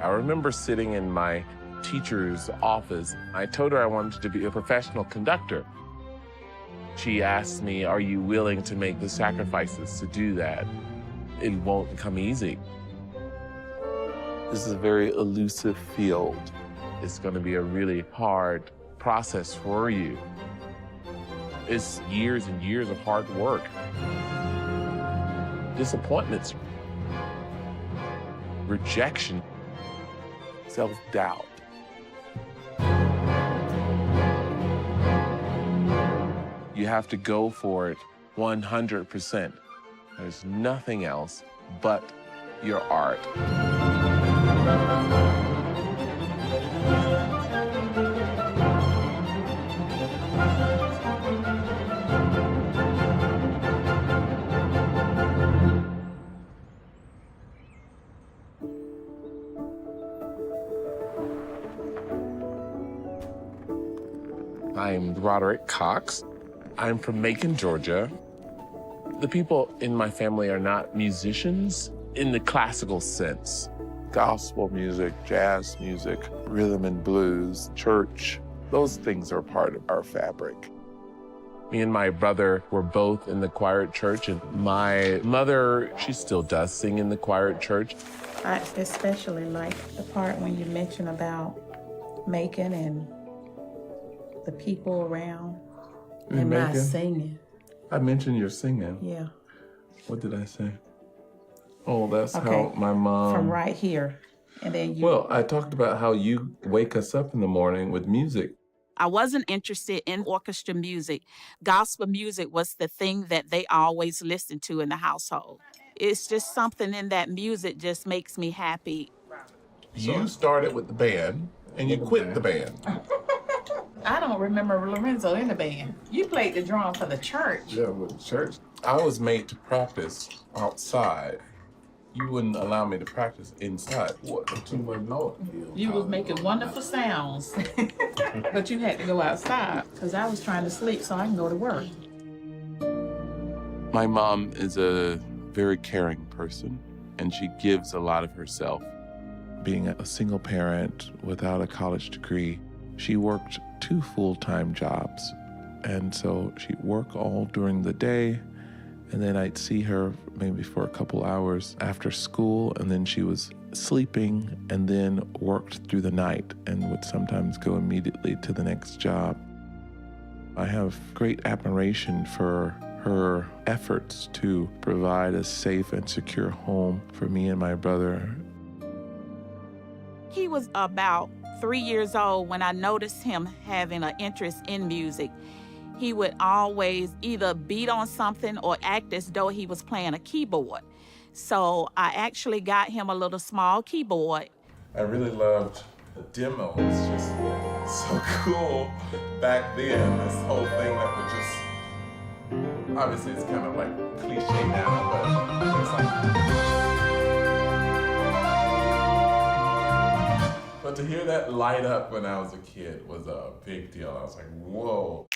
I remember sitting in my teacher's office. I told her I wanted to be a professional conductor. She asked me, are you willing to make the sacrifices to do that? It won't come easy. This is a very elusive field. It's going to be a really hard process for you. It's years and years of hard work. Disappointments, rejection, self-doubt. You have to go for it 100%. There's nothing else but your art. I'm Roderick Cox. I'm from Macon, Georgia. The people in my family are not musicians in the classical sense. Gospel music, jazz music, rhythm and blues, church, those things are part of our fabric. Me and my brother were both in the choir at church, and my mother, she still does sing in the choir at church. I especially like the part when you mention about Macon and the people around and my singing. I mentioned your singing. Yeah. What did I say? Oh, that's how my mom... From right here. And then you... Well, I talked about how you wake us up in the morning with music. I wasn't interested in orchestra music. Gospel music was the thing that they always listened to in the household. It's just something in that music just makes me happy. You started with the band, and you quit the band. I don't remember Lorenzo in the band. You played the drum for the church. Yeah, with the church. I was made to practice outside. You wouldn't allow me to practice inside. What? You was making wonderful sounds, but you had to go outside because I was trying to sleep so I can go to work. My mom is a very caring person, and she gives a lot of herself. Being a single parent without a college degree, she worked 2 full-time jobs. And so she'd work all during the day, and then I'd see her maybe for a couple hours after school, and then she was sleeping and then worked through the night and would sometimes go immediately to the next job. I have great admiration for her efforts to provide a safe and secure home for me and my brother. He was about 3 years old when I noticed him having an interest in music. He would always either beat on something or act as though he was playing a keyboard. So I actually got him a little small keyboard. I really loved the demo. It's just so cool back then, this whole thing that would just, obviously it's kind of like cliche now, but it's like, but to hear that light up when I was a kid was a big deal. I was like, whoa.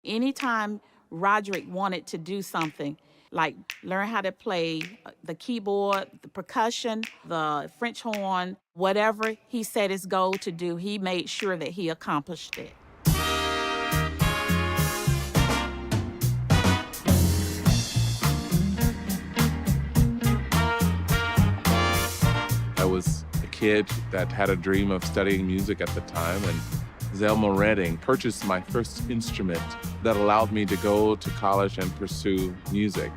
Anytime Roderick wanted to do something, like learn how to play the keyboard, the percussion, the French horn, whatever he set his goal to do, he made sure that he accomplished it. I was a kid that had a dream of studying music at the time, and Zelma Redding purchased my first instrument that allowed me to go to college and pursue music.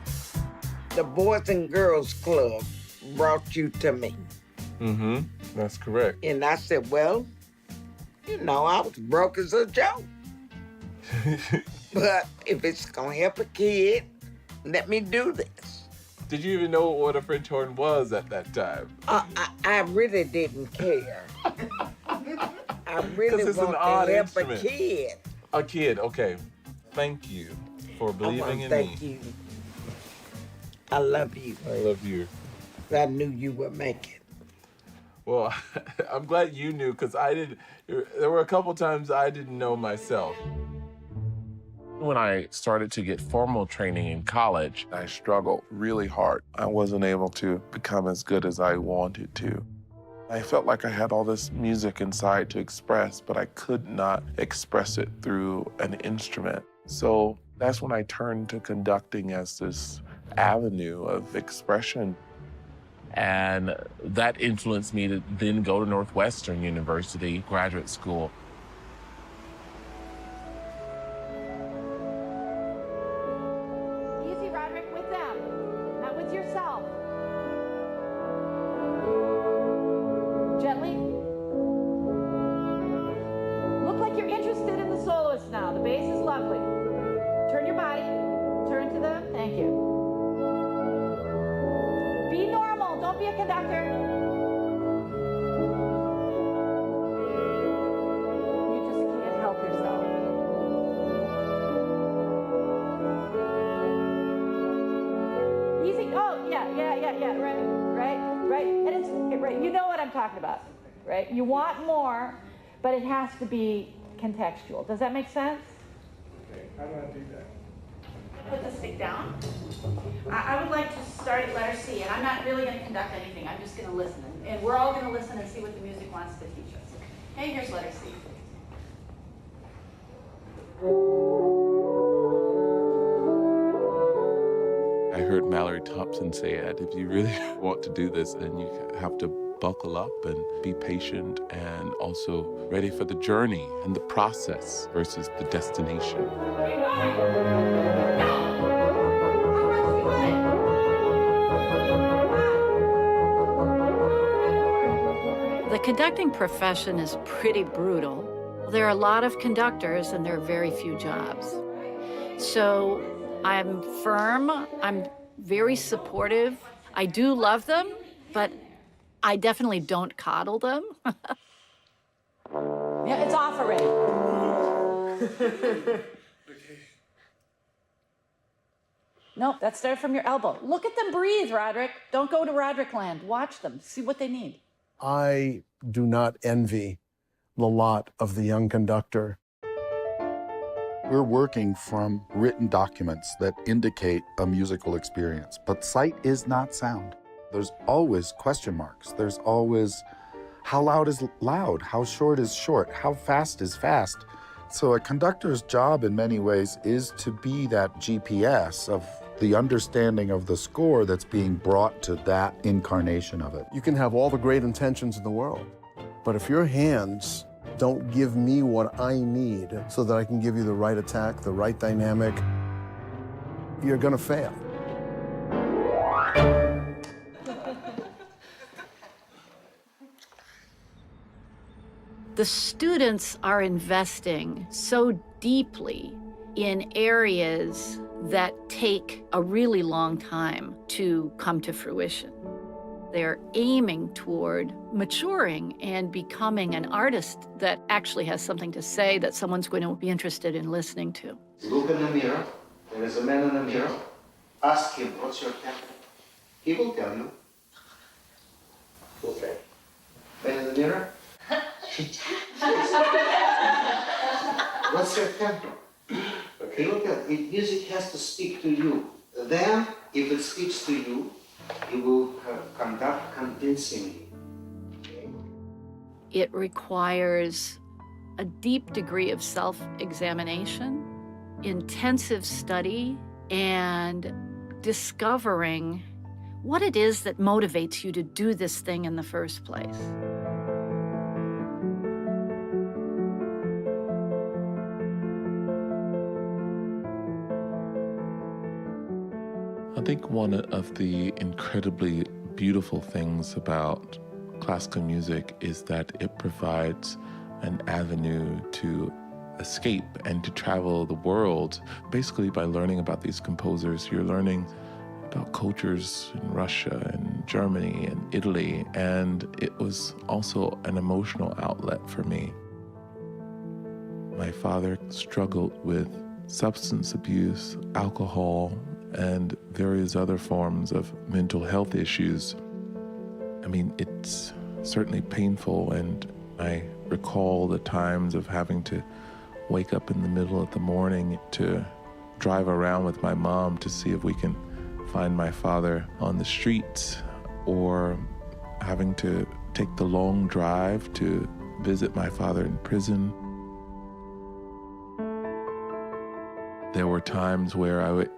The Boys and Girls Club brought you to me. Mm-hmm, that's correct. And I said, well, you know, I was broke as a joke. But if it's gonna help a kid, let me do this. Did you even know what a French horn was at that time? I really didn't care. I really it's want an odd to help instrument. a kid. A kid, okay. Thank you for believing in me. Thank you. I love you. I love you. I knew you would make it. Well, I'm glad you knew, because there were a couple times I didn't know myself. When I started to get formal training in college, I struggled really hard. I wasn't able to become as good as I wanted to. I felt like I had all this music inside to express, but I could not express it through an instrument. So that's when I turned to conducting as this avenue of expression. And that influenced me to then go to Northwestern University graduate school. Easy, Roderick, with them, not with yourself. Gently. Look like you're interested in the soloist now. The bass is lovely. Turn your body. Turn to them. Thank you. Be normal. Don't be a conductor. You just can't help yourself. Easy. Oh, yeah. Right. And it's right. You know what I'm talking about, right? You want more, but it has to be contextual. Does that make sense? Okay, how do I do that? Put the stick down. I would like to start at letter C, and I'm not really going to conduct anything. I'm just going to listen, and we're all going to listen and see what the music wants to teach us. Okay, here's letter C. I heard Mallory Thompson say that if you really want to do this, then you have to buckle up and be patient and also ready for the journey and the process versus the destination. The conducting profession is pretty brutal. There are a lot of conductors and there are very few jobs. So I'm firm, I'm very supportive. I do love them, but I definitely don't coddle them. Yeah, it's off already. Nope, that started from your elbow. Look at them breathe, Roderick. Don't go to Roderick land. Watch them. See what they need. I do not envy the lot of the young conductor. We're working from written documents that indicate a musical experience, but sight is not sound. There's always question marks. There's always how loud is loud, how short is short, how fast is fast. So a conductor's job in many ways is to be that GPS of the understanding of the score that's being brought to that incarnation of it. You can have all the great intentions in the world, but if your hands don't give me what I need so that I can give you the right attack, the right dynamic, you're gonna fail. The students are investing so deeply in areas that take a really long time to come to fruition. They're aiming toward maturing and becoming an artist that actually has something to say that someone's going to be interested in listening to. Look in the mirror. There is a man in the mirror. Ask him, what's your temper? He will tell you. Okay. Man in the mirror. What's your temper? Okay. He will tell you. Music has to speak to you. Then, if it speaks to you, you will conduct convincingly. Okay? It requires a deep degree of self-examination, intensive study, and discovering what it is that motivates you to do this thing in the first place. I think one of the incredibly beautiful things about classical music is that it provides an avenue to escape and to travel the world. Basically, by learning about these composers, you're learning about cultures in Russia and Germany and Italy, and it was also an emotional outlet for me. My father struggled with substance abuse, alcohol, and various other forms of mental health issues. I mean, it's certainly painful, and I recall the times of having to wake up in the middle of the morning to drive around with my mom to see if we can find my father on the streets, or having to take the long drive to visit my father in prison. There were times where I would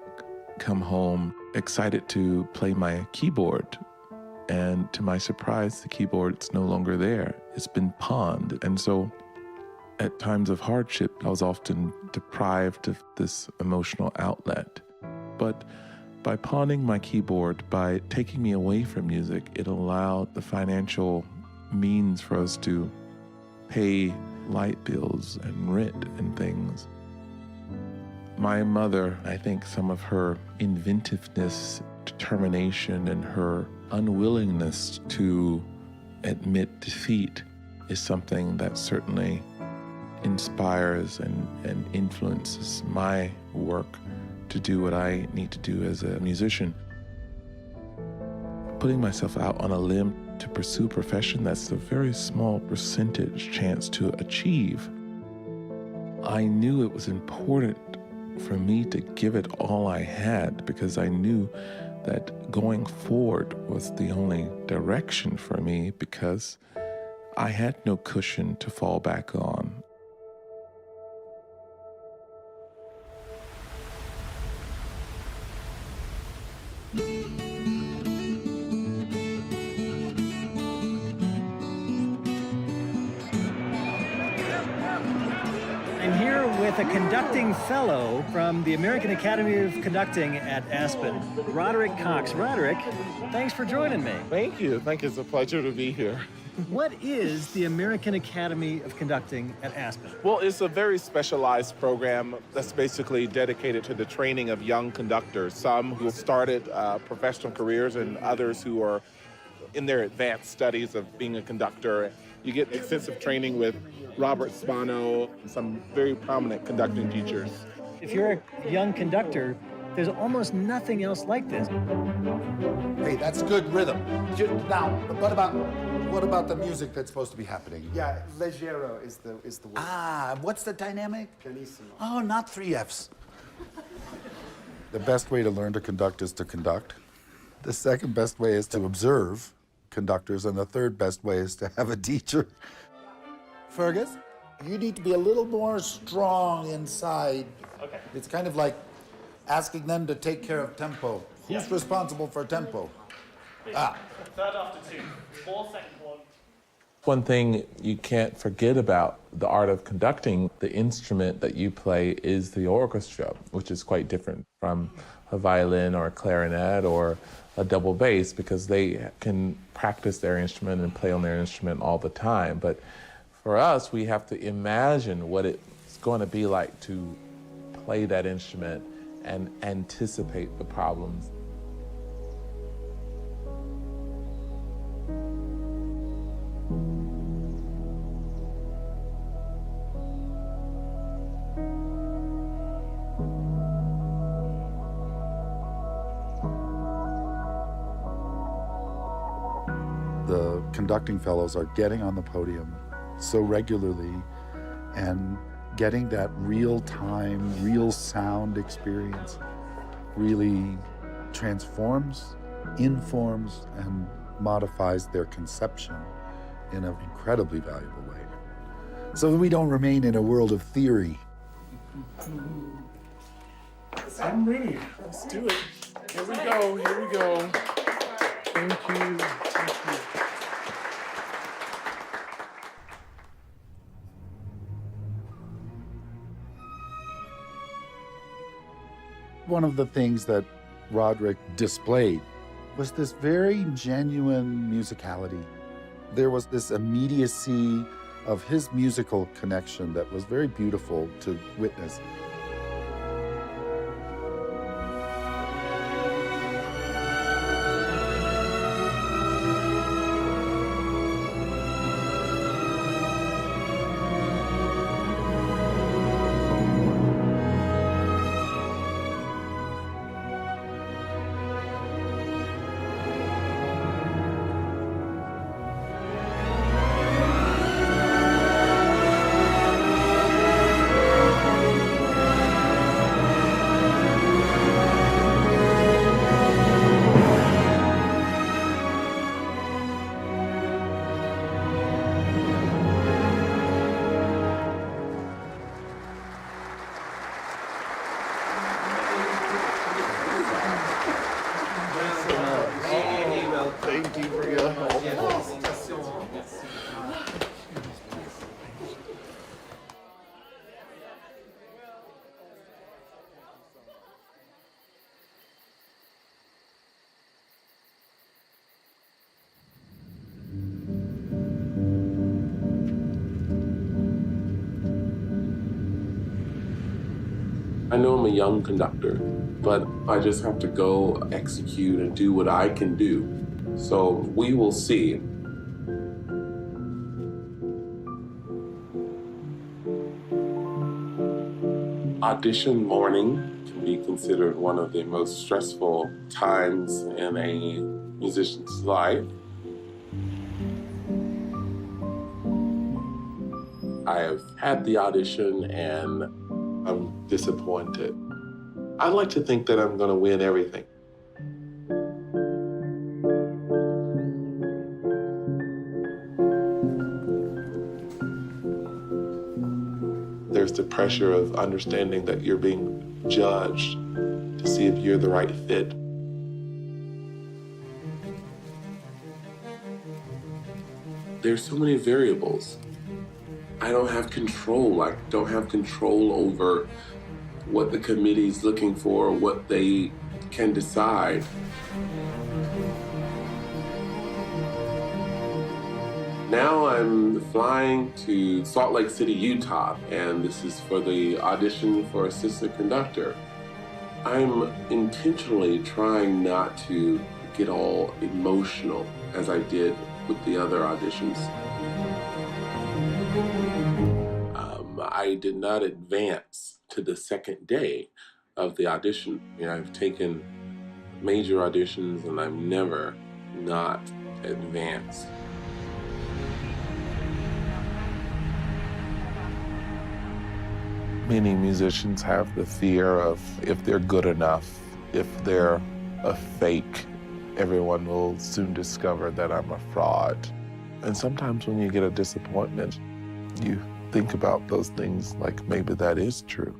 come home excited to play my keyboard, and to my surprise, the keyboard's no longer there. It's been pawned. And so at times of hardship, I was often deprived of this emotional outlet. But by pawning my keyboard, by taking me away from music, it allowed the financial means for us to pay light bills and rent and things. My mother, I think some of her inventiveness, determination, and her unwillingness to admit defeat is something that certainly inspires and influences my work to do what I need to do as a musician. Putting myself out on a limb to pursue a profession that's a very small percentage chance to achieve, I knew it was important for me to give it all I had, because I knew that going forward was the only direction for me, because I had no cushion to fall back on. I'm here with a conducting fellow from the American Academy of Conducting at Aspen, Roderick Cox. Roderick, thanks for joining me. Thank you. It's a pleasure to be here. What is the American Academy of Conducting at Aspen? Well, it's a very specialized program that's basically dedicated to the training of young conductors, some who started professional careers and others who are in their advanced studies of being a conductor. You get extensive training with Robert Spano, some very prominent conducting teachers. If you're a young conductor, there's almost nothing else like this. Hey, that's good rhythm. Now, what about the music that's supposed to be happening? Yeah, leggero is the word. Ah, what's the dynamic? Pianissimo. Oh, not 3 Fs. The best way to learn to conduct is to conduct. The second best way is to observe conductors, and the third best way is to have a teacher. Fergus, you need to be a little more strong inside. Okay. It's kind of like asking them to take care of tempo. Who's responsible for tempo? Third after 2. 4-second one. One thing you can't forget about the art of conducting, the instrument that you play is the orchestra, which is quite different from a violin or a clarinet or a double bass, because they can practice their instrument and play on their instrument all the time. But for us, we have to imagine what it's going to be like to play that instrument and anticipate the problems. The conducting fellows are getting on the podium so regularly and getting that real-time, real sound experience really transforms, informs, and modifies their conception in an incredibly valuable way. So that we don't remain in a world of theory. I'm ready. Let's do it. Here we go. Thank you. One of the things that Roderick displayed was this very genuine musicality. There was this immediacy of his musical connection that was very beautiful to witness. Thank you for your help. I know I'm a young conductor, but I just have to go execute and do what I can do. So we will see. Audition morning can be considered one of the most stressful times in a musician's life. I have had the audition and I'm disappointed. I'd like to think that I'm going to win everything. There's the pressure of understanding that you're being judged to see if you're the right fit. There's so many variables. I don't have control. I don't have control over what the committee's looking for, what they can decide. Now I'm flying to Salt Lake City, Utah, and this is for the audition for assistant conductor. I'm intentionally trying not to get all emotional as I did with the other auditions. I did not advance to the second day of the audition. I've taken major auditions and I've never not advanced. Many musicians have the fear of if they're good enough, if they're a fake, everyone will soon discover that I'm a fraud. And sometimes when you get a disappointment, you think about those things like maybe that is true.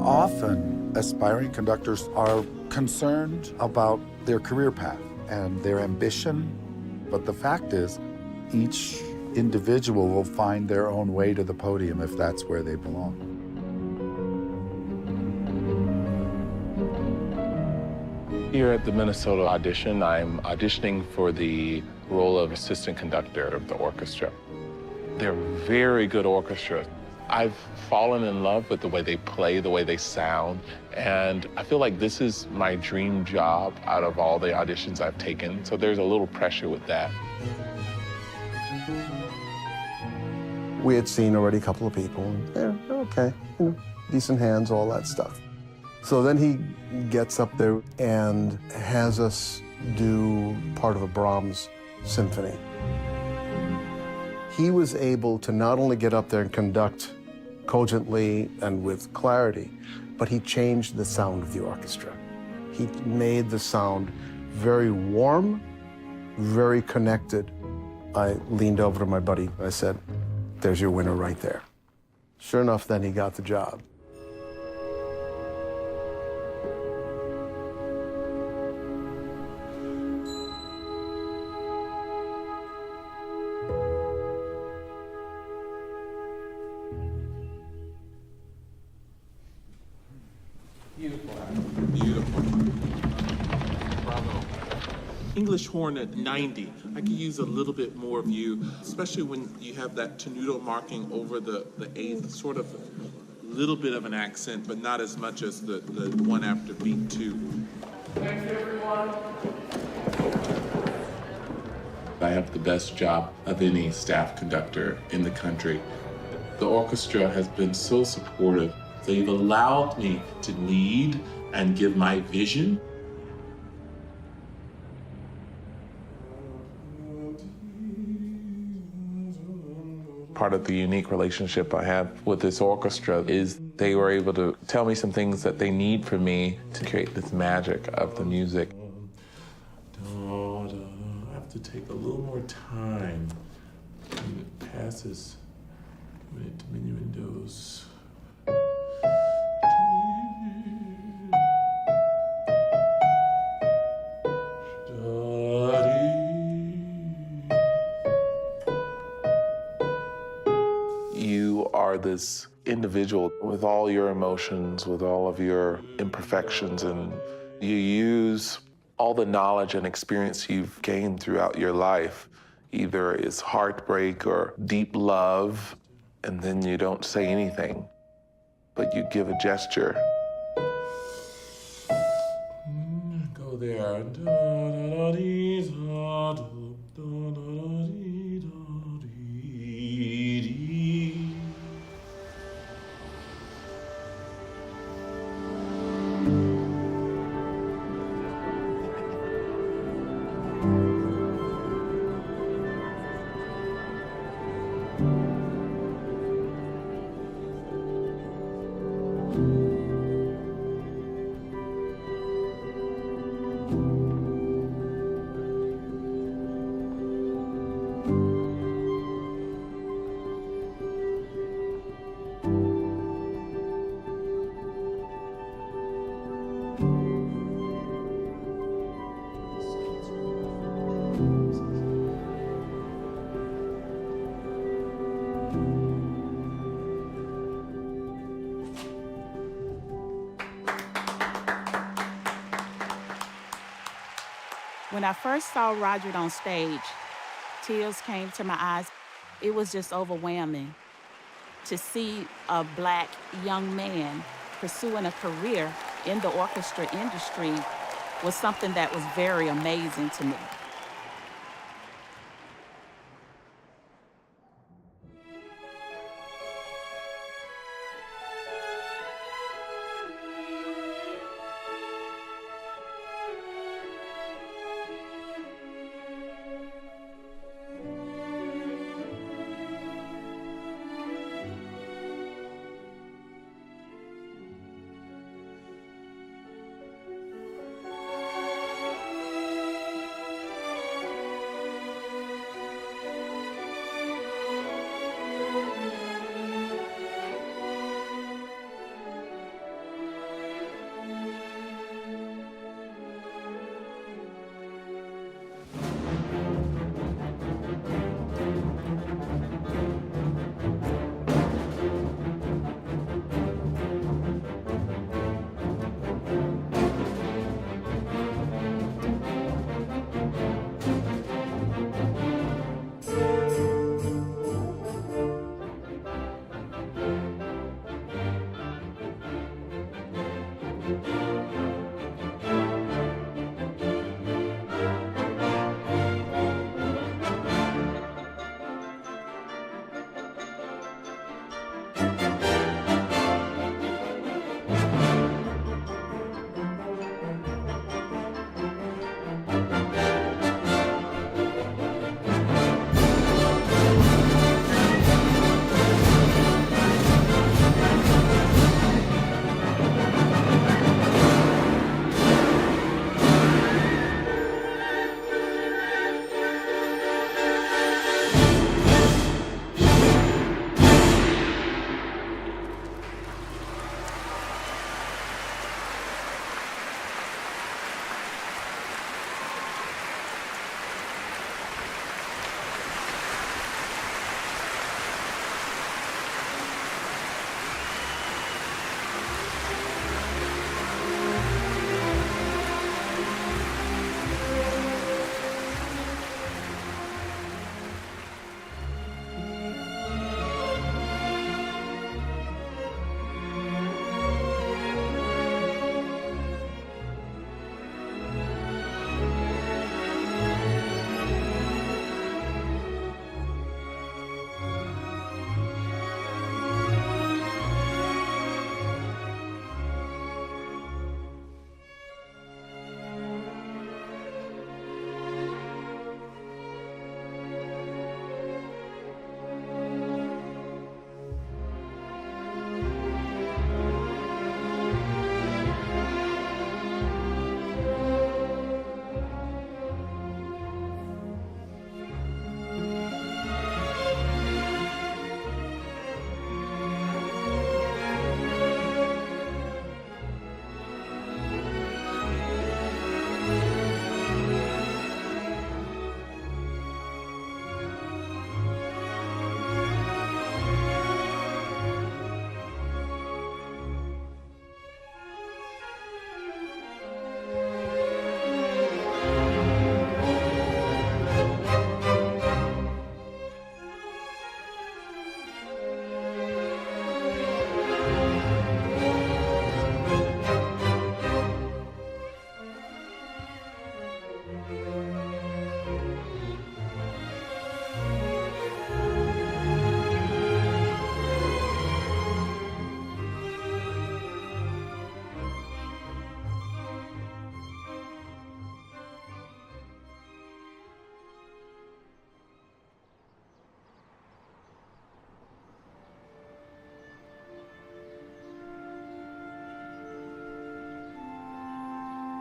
Often, aspiring conductors are concerned about their career path and their ambition, but the fact is, each individual will find their own way to the podium if that's where they belong. Here at the Minnesota audition, I'm auditioning for the role of assistant conductor of the orchestra. They're very good orchestra. I've fallen in love with the way they play, the way they sound, and I feel like this is my dream job out of all the auditions I've taken, so there's a little pressure with that. We had seen already a couple of people, and they're okay, decent hands, all that stuff. So then he gets up there and has us do part of a Brahms symphony. He was able to not only get up there and conduct cogently and with clarity, but he changed the sound of the orchestra. He made the sound very warm, very connected. I leaned over to my buddy. I said, "There's your winner right there." Sure enough, then he got the job. Beautiful. Bravo. English horn at 90. I could use a little bit more of you, especially when you have that tenuto marking over the eighth, sort of a little bit of an accent, but not as much as the one after beat 2. Thanks, everyone. I have the best job of any staff conductor in the country. The orchestra has been so supportive. They've allowed me to lead and give my vision. Part of the unique relationship I have with this orchestra is they were able to tell me some things that they need from me to create this magic of the music. I have to take a little more time. It passes Diminuendos. You are this individual with all your emotions, with all of your imperfections, and you use all the knowledge and experience you've gained throughout your life. Either it's heartbreak or deep love, and then you don't say anything, but you give a gesture. Go there. When I first saw Roger on stage, tears came to my eyes. It was just overwhelming to see a Black young man pursuing a career in the orchestra industry was something that was very amazing to me.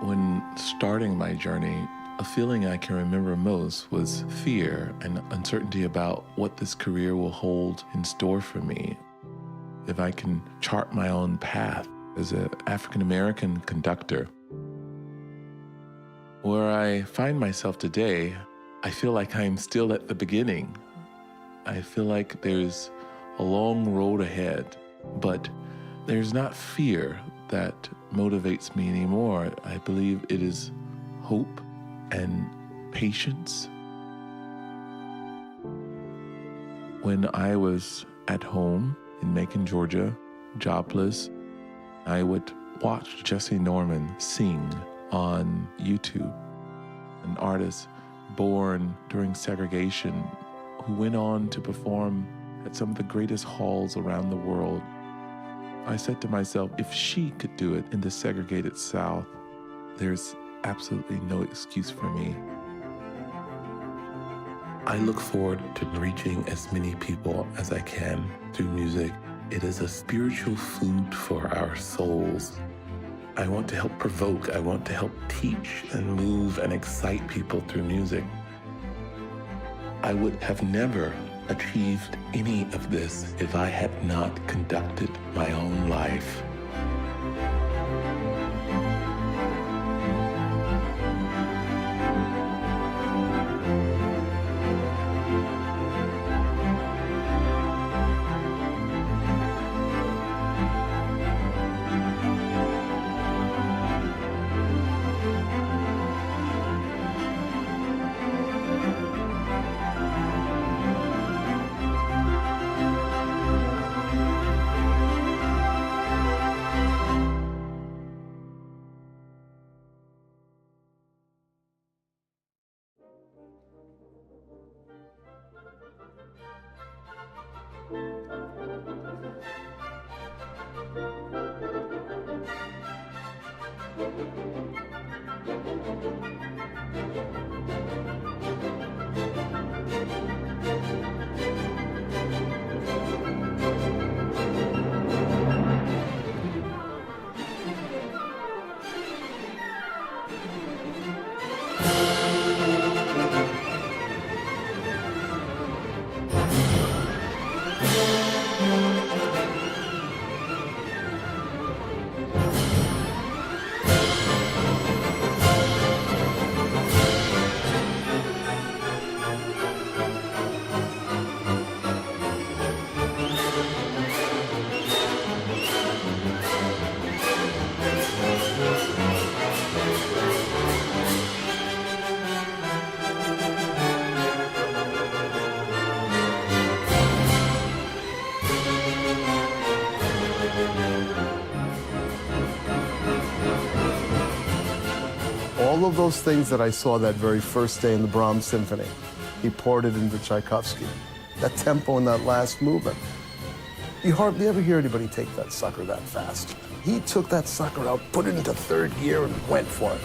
When starting my journey, a feeling I can remember most was fear and uncertainty about what this career will hold in store for me. If I can chart my own path as an African-American conductor. Where I find myself today, I feel like I'm still at the beginning. I feel like there's a long road ahead, but there's not fear that motivates me anymore. I believe it is hope and patience. When I was at home in Macon, Georgia, jobless, I would watch Jesse Norman sing on YouTube, an artist born during segregation who went on to perform at some of the greatest halls around the world. I said to myself, if she could do it in the segregated South, there's absolutely no excuse for me. I look forward to reaching as many people as I can through music. It is a spiritual food for our souls. I want to help provoke, I want to help teach and move and excite people through music. I would have never achieved any of this if I had not conducted my own life. All of those things that I saw that very first day in the Brahms Symphony, he poured it into Tchaikovsky. That tempo in that last movement. You hardly ever hear anybody take that sucker that fast. He took that sucker out, put it into third gear, and went for it.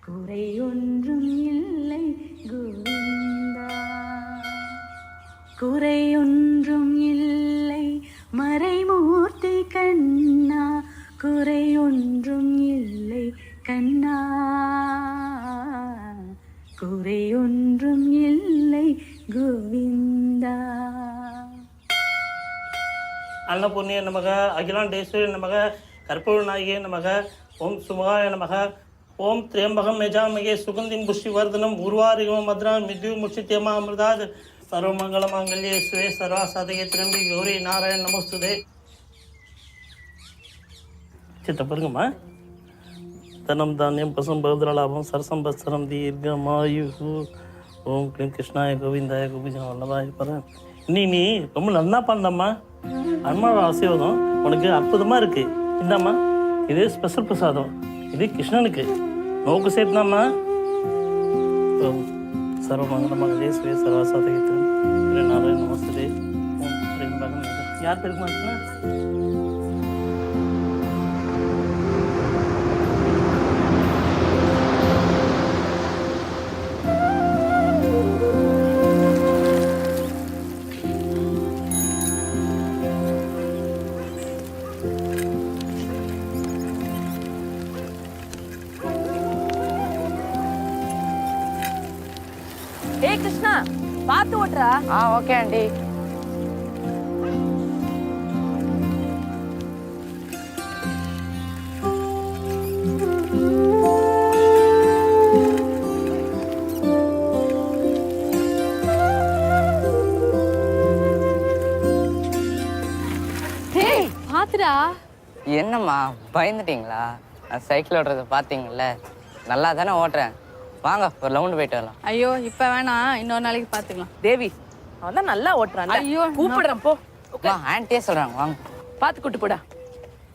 குறை குறையொன்றும் இல்லை கோவிந்தா, குறையொன்றும் இல்லை மறைமூர்த்தி கண்ணா, குறையொன்றும் இல்லை கண்ணா, குறையொன்றும் இல்லை கோவிந்தா. அன்னபூர்ணிய நமக, அகிலாண்டேஸ்வரி நமக, கற்பூரநாயகே நமக, ஓம் சுமகாய நமக, ஓம் திரியம்பகம் யஜாமகே சுகந்திம் புஷ்டிவர்தனம் உருவாரிகம் மத்ரான் மித்யு முஷித்யமா அமிர்தாத் சர்வமங்கல மாங்கல்யே சுவே சர்வாசாதகே திரம்பி கௌரி நாராயண நமஸ்துதே. சித்த பாருங்கம்மா. தனம் தானியம் பசும் பௌத்ரலாபம் சரசம் பஸ்தரம் தீர்க்கமாயு. ஓம் கிரீம் கிருஷ்ணாய கோவிந்தாய கோபிஜம் வல்லபாய பரம். நீ ரொம்ப நல்லா பண்ணம்மா. அம்மாவோட ஆசீர்வாதம் உனக்கு அற்புதமாக இருக்குது. இந்தாம்மா, இது ஸ்பெஷல் பிரசாதம். இது கிருஷ்ணனுக்கு நோக்கு சேர்த்தாம்மா. சர்வமங்கலமாக சுய சர்வாசாதகித்தன் நாராயண நமஸ்தே. யார் பேருக்கு மாட்டுனா கிருஷ்ணா பார்த்து ஓட்டுறா. Okay aunty. பாத்துடா. என்னம்மா பயந்துட்டீங்களா? நான் சைக்கிள் ஓட்டுறதை பார்த்தீங்கல்ல, நல்லா தானே ஓட்டுறேன். வாங்க ஒரு ரவுண்டு போயிட்டு வரலாம். ஐயோ இப்ப வேணாம், இன்னொரு நாளைக்கு பாத்துக்கலாம். தேவி அவன் தான் நல்லா ஓட்டுறான். ஐயோ கூப்பிடுறேன் போ. ஆன்ட்டியே சொல்றாங்க வாங்க. பார்த்து கூட்டு போடா.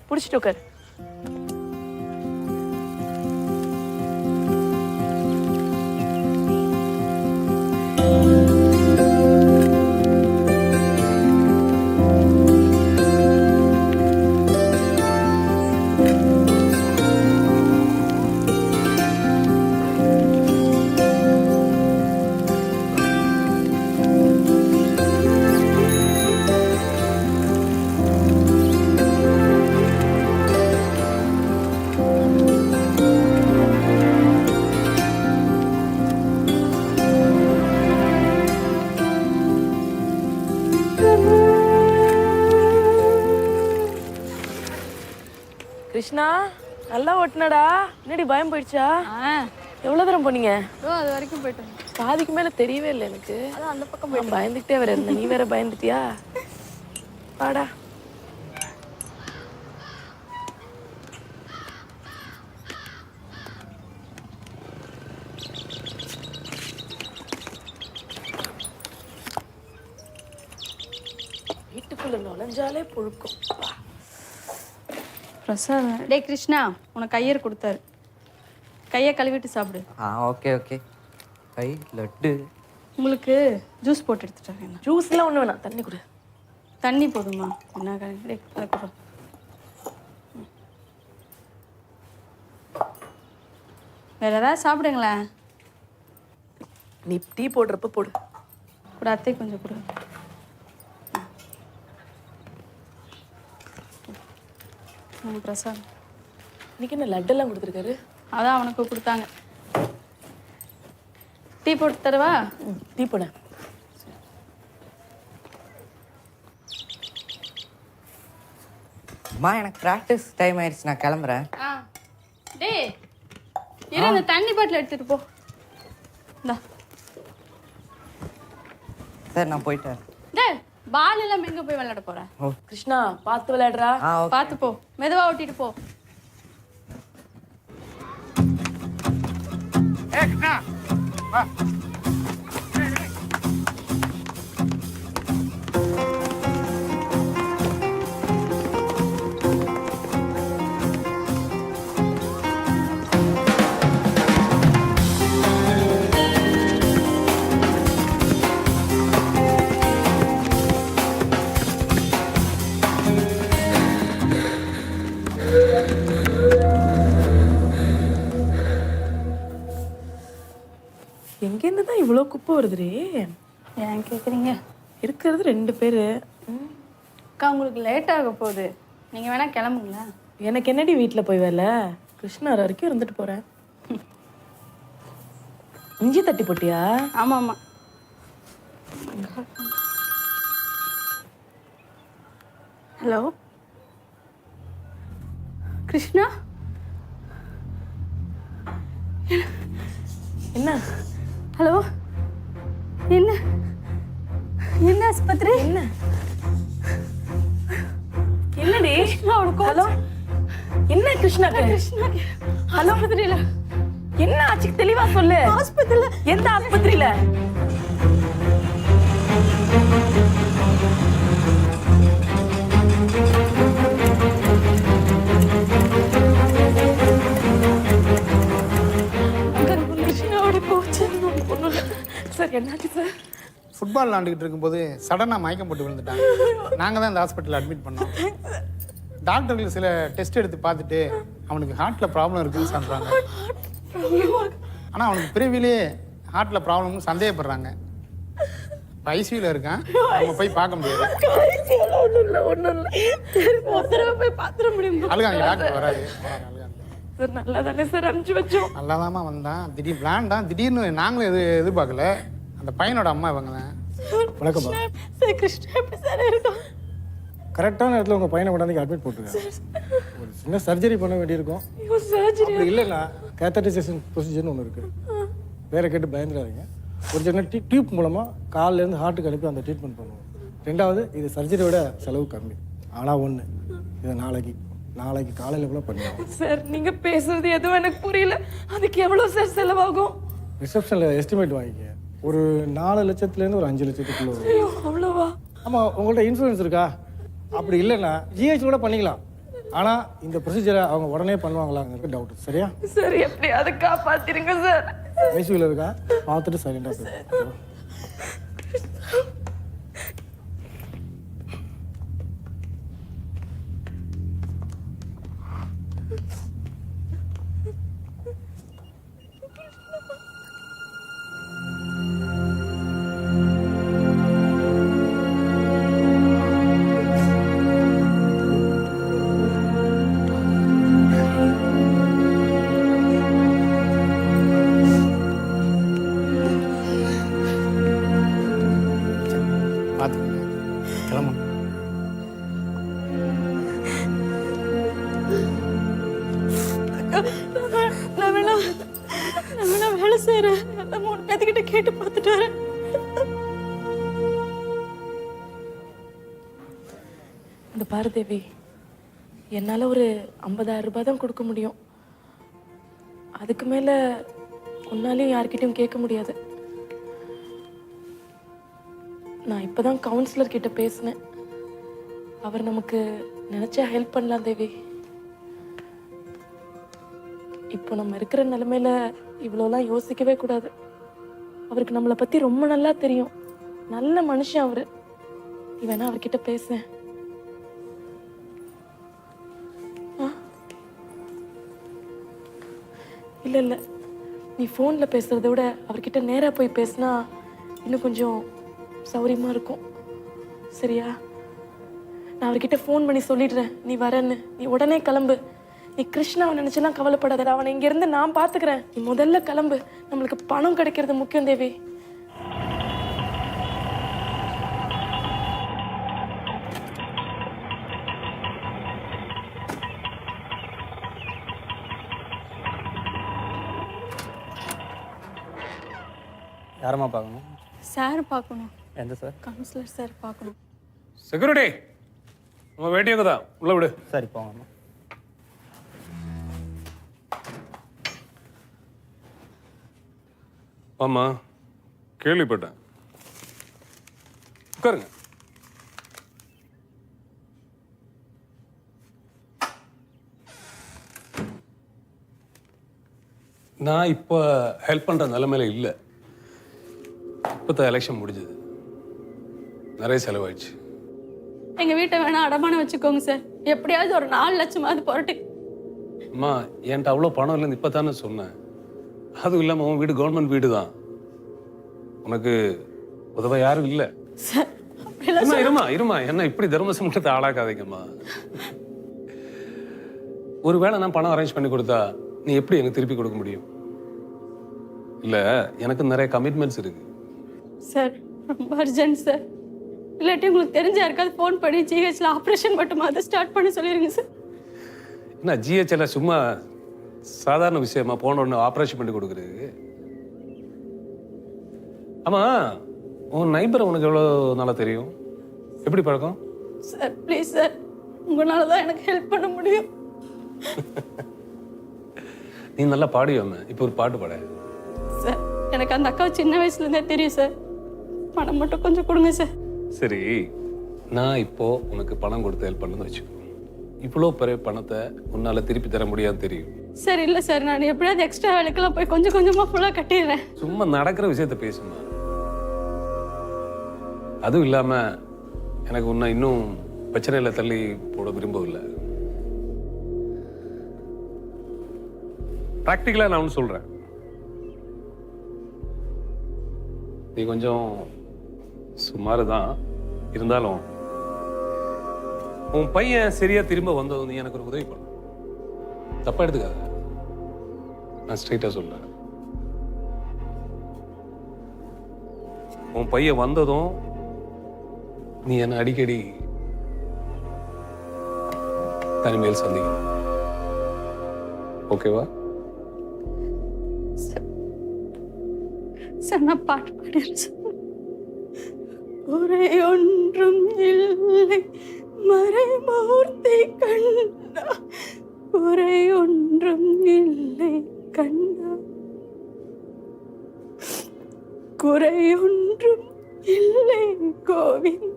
புடிச்சிட்டு உட்காரு. கிருஷ்ணா நல்லா ஓட்டுனடா. என்னடி பயம் போயிடுச்சா? எவ்வளவு தூரம் போனீங்க? அது வரைக்கும் போயிட்டோம். பாதிக்கு மேல தெரியவே இல்லை எனக்கு. அதான் அந்த பக்கம் போய் பயந்துகிட்டே வேற இருந்த. நீ வேற பயந்துட்டியா? வாடா. வீட்டுக்குள்ள நுழைஞ்சாலே புழுக்கும். பிரசாதம். டே கிருஷ்ணா, உனக்கு கையர் கொடுத்தாரு. கையை கழுவிட்டு சாப்பிடு. Okay okay. கை லட்டு. உங்களுக்கு ஜூஸ் போட்டு எடுத்துட்டாங்க. ஜூஸ்லாம் ஒன்றும் வேணாம், தண்ணி கொடு. தண்ணி போதுமா? என்ன டே அதை கொடு. வேற ஏதாவது சாப்பிடுங்களேன். நீ டீ போடுறப்ப போடு. கூட அத்தை கொஞ்சம் கொடு. பிரசாத் இன்னைக்கு என்ன லட்டெல்லாம் கொடுத்துருக்காரு? அதான் அவனுக்கு கொடுத்தாங்க. டீ போட்டு தரவா? டீ போட. அம்மா எனக்கு ப்ராக்டிஸ் டைம் ஆயிடுச்சு, நான் கிளம்புறேன். டே இரு, இந்த தண்ணி பாட்டில் எடுத்துட்டு போ. இந்தா. சரி நான் போயிட்டேன். டே பால் எல்லாம் எங்க போய் விளையாட போற? கிருஷ்ணா பார்த்து விளையாடுறா. பார்த்து போ, மெதுவா ஓட்டிட்டு போ. எங்கேருந்து தான் இவ்வளோ குப்பை வருதுரே? ஏன் கேட்குறீங்க? இருக்கிறது 2 பேர். அக்கா உங்களுக்கு லேட் ஆக போகுது, நீங்கள் வேணால் கிளம்புங்களா? எனக்கு என்னடி வீட்டில் போய் வேலை? கிருஷ்ணா வரைக்கும் இருந்துட்டு போகிறேன். இஞ்சி தட்டி போட்டியா? ஆமாம் ஆமாம். ஹலோ கிருஷ்ணா, என்ன? ஹலோ, என்ன என்ன ஆஸ்பத்திரி? என்ன என்னடி? ஹலோ, என்ன கிருஷ்ணாக்கு? ஹலோ ஆஸ்பத்திரியில என்ன ஆச்சு? தெளிவா சொல்லு. ஆஸ்பத்திரியில. எந்த ஆஸ்பத்திரியில? சார் என்னாச்சு சார்? ஃபுட்பால் விளாண்டுக்கிட்டு இருக்கும்போது சடனாக மயக்கம் போட்டு விழுந்துட்டாங்க. நாங்கள் தான் இந்த ஹாஸ்பிட்டலில் அட்மிட் பண்ணோம். டாக்டர்கள் சில டெஸ்ட் எடுத்து பார்த்துட்டு அவனுக்கு ஹார்ட்டில் ப்ராப்ளம் இருக்குன்னு சொல்கிறாங்க. ஆனால் அவனுக்கு பிறவிலேயே ஹார்ட்டில் ப்ராப்ளம்னு சந்தேகப்படுறாங்க. ஐசியூவில் இருக்கான், நம்ம போய் பார்க்க முடியாது. அழுகாங்க, டாக்டர் வராது. சார் நல்லா தானே சார் அனுப்பிச்சு வச்சோம்? நல்லா தாம்மா வந்தான். திடீர் பிளான் தான், திடீர்னு நாங்களும் எதிர்பார்க்கல. அந்த பையனோட அம்மா இவங்க தான். வணக்கம். சார் கிருஷ்ணா எப்படி சார் இருக்கான்? கரெக்டான இடத்துல உங்கள் பையனை கொண்டாந்து அட்மிட் போட்டுருக்காங்க. ஒரு சின்ன சர்ஜரி பண்ண வேண்டியிருக்கும். சர்ஜரி அப்படி இல்லைன்னா கேத்தரைசேஷன் ப்ரொசீஜர்னு ஒன்று இருக்குது. வேற கேட்டு பயந்துடாதீங்க. ஒரு சின்ன டியூப் மூலமாக காலிலேருந்து ஹார்ட்டுக்கு அனுப்பி அந்த ட்ரீட்மெண்ட் பண்ணுவோம். 2வது, இது சர்ஜரியோட செலவு கம்மி. ஆனால் ஒன்று, இதை நாளைக்கு காலையில் கூட பண்ணுவோம். சார் நீங்க பேசுறது எதுவும் எனக்கு புரியல. அதுக்கு எவ்வளவு சார் செலவாகும்? ரிசப்ஷனில் எஸ்டிமேட் வாங்கிக்க. ஒரு 4 லட்சத்துலேருந்து ஒரு 5 லட்சத்துக்குள்ள வரும். ஐயோ அவ்வளவா? ஆமாம். உங்கள்கிட்ட இன்சூரன்ஸ் இருக்கா? அப்படி இல்லைன்னா ஜிஹெச் கூட பண்ணிக்கலாம். ஆனால் இந்த ப்ரொசீஜரை அவங்க உடனே பண்ணுவாங்களாங்கிறது டவுட். சரியா? சார் எப்படி அதை காப்பாத்திருங்க சார். ஐசியூவில் இருக்கா? பார்த்துட்டு சைலண்டாக போய். நான் வேலை செய்யறேன். 3 பேர்த்துக்கிட்ட கேட்டு பார்த்துட்டு வரேன். இந்த பாரு தேவி, என்னால் ஒரு 50,000 ரூபாய் தான் கொடுக்க முடியும். அதுக்கு மேலே உன்னாலையும் யார்கிட்டையும் கேட்க முடியாது. நான் இப்போ தான் கவுன்சிலர் கிட்ட பேசினேன். அவர் நமக்கு நினச்சா ஹெல்ப் பண்ணலாம் தேவி. இப்போ நம்ம இருக்கிற நிலைமையில இவ்வளோலாம் யோசிக்கவே கூடாது. அவருக்கு நம்மளை பற்றி ரொம்ப நல்லா தெரியும். நல்ல மனுஷன் அவர். நீ வேணா அவர்கிட்ட பேச. இல்லை இல்லை, நீ ஃபோனில் பேசுகிறத விட அவர்கிட்ட நேராக போய் பேசினா இன்னும் கொஞ்சம் சௌரியமாக இருக்கும். சரியா? நான் அவர்கிட்ட ஃபோன் பண்ணி சொல்லிடுறேன் நீ வரேன்னு. நீ உடனே கிளம்பு. நீ கிருஷ்ணாவை நினச்செல்லாம் கவலைப்படாத. அவனை இங்கேருந்து நான் பார்த்துக்கிறேன். நீ முதல்ல கிளம்பு. நம்மளுக்கு பணம் கிடைக்கிறது முக்கியம் தேவி. யாரம்மா பார்க்கணும்? சார் பார்க்கணும். எந்த சார்? கவுன்சிலர் சார் பார்க்கணும். செக்யூரிட்டி, நம்ம வெயிட்டிங் தான், உள்ள விடு. சரி போங்கம்மா. ஆமா, கேள்விப்பட்டேன். உட்காருங்க. நான் இப்போ ஹெல்ப் பண்ணுற நிலைமையில இல்லை. இப்போ தான் எலெக்ஷன் முடிஞ்சது, நிறைய செலவாயிடுச்சு. எங்கள் வீட்டை வேணா அடமானம் வச்சுக்கோங்க சார். எப்படியாவது ஒரு 4 லட்சமாவது புரட்டு. அம்மா, என்கிட்ட அவ்வளோ பணம் இல்லைன்னு இப்போ தானே சொன்னேன். அதுவும் இல்லாமல் உன் வீடு கவர்மெண்ட் வீடு தான். உனக்கு உதவ யாரும் இல்லை. இருமா என்ன இப்படி தர்மசங்கத்தை ஆளாக்காதீங்கம்மா. ஒருவேளை நான் பணம் அரேஞ்ச் பண்ணி கொடுத்தா நீ எப்படி எனக்கு திருப்பி கொடுக்க முடியும்? இல்ல எனக்கு நிறைய கமிட்மெண்ட்ஸ் இருக்கு. சார் ரொம்ப அர்ஜென்ட் சார். இல்லாட்டி உங்களுக்கு தெரிஞ்ச யாருக்காவது ஃபோன் பண்ணி ஜிஹெச்ல ஆப்ரேஷன் மட்டுமா அதை ஸ்டார்ட் பண்ணி சொல்லிடுங்க சார். என்ன ஜிஹெச்ல சும்மா சாதாரண விஷயமா போன உடனே ஆப்ரேஷன் பண்ணி கொடுக்குறது? ஆமா உன் நைபரை உனக்கு எவ்வளோ நாளா தெரியும்? எப்படி பழக்கம்? சார் ப்ளீஸ் சார், உங்களால தான் எனக்கு ஹெல்ப் பண்ண முடியும். நீ நல்லா பாடுவாம இப்போ ஒரு பாட்டு பாட. சார் எனக்கு அந்த அக்காவை சின்ன வயசுலேருந்தே தெரியும் சார். பணம் மட்டும் கொஞ்சம் கொடுங்க சார். சரி, நான் இப்போ உனக்கு பணம் கொடுத்து ஹெல்ப் பண்ணணும்னு வச்சுக்கோ. இவ்வளோ பெரிய பணத்தை உன்னால திருப்பி தர முடியாதுன்னு தெரியும். சார் இல்லை சார், நான் எப்படியாவது எக்ஸ்ட்ரா வேலைக்கெல்லாம் போய் கொஞ்சம் கொஞ்சமாக ஃபுல்லாக கட்டிடுறேன். சும்மா நடக்கிற விஷயத்த பேசுமா. அதுவும் இல்லாம எனக்கு உன்னை இன்னும் பிரச்சனையில தள்ளி போட விரும்பவில்லை. ப்ராக்டிக்கலா நான் ஒன்று சொல்றேன். நீ கொஞ்சம் சுமாரு தான் இருந்தாலும் உன் பையன் சரியா திரும்ப வந்ததும் நீ எனக்கு ஒரு உதவி பண்ண. தப்பா எடுத்துக்காத, நான் ஸ்ட்ரைட்டா சொல்றேன். உன் பையன் வந்ததும் நீ என்ன அடிக்கடி தனிமையில் சந்திக்கணும். ஓகேவா? சார் நான் பாட்டு பாடிடுறேன் சார். குறை ஒன்றும் இல்லை மறைமூர்த்தி கண்ணா, குறை ஒன்றும் இல்லை கண்ணா, குறை ஒன்றும் இல்லை கோவிந்த்.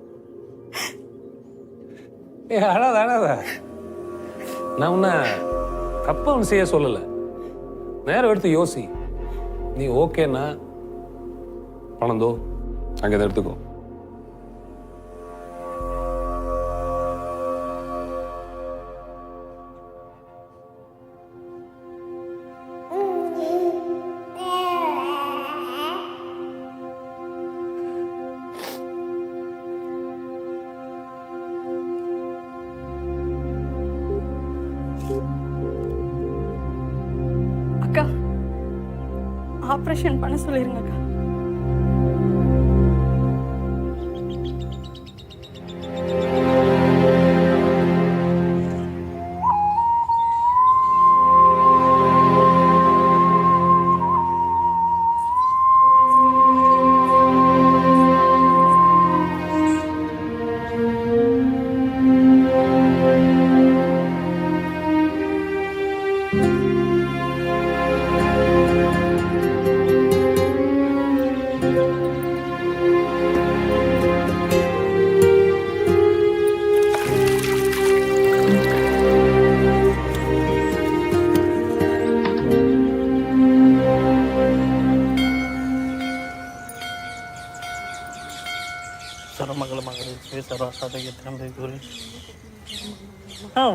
அழாத. நான் உன்னை தப்பா ஒன்று செய்ய சொல்லலை. நேரம் எடுத்து யோசி. நீ ஓகேன்னா பணம் தோ அங்கே தான் எடுத்துக்கோ. அக்கா ஆப்ரேஷன் பண்ண சொல்லிருங்க அக்கா.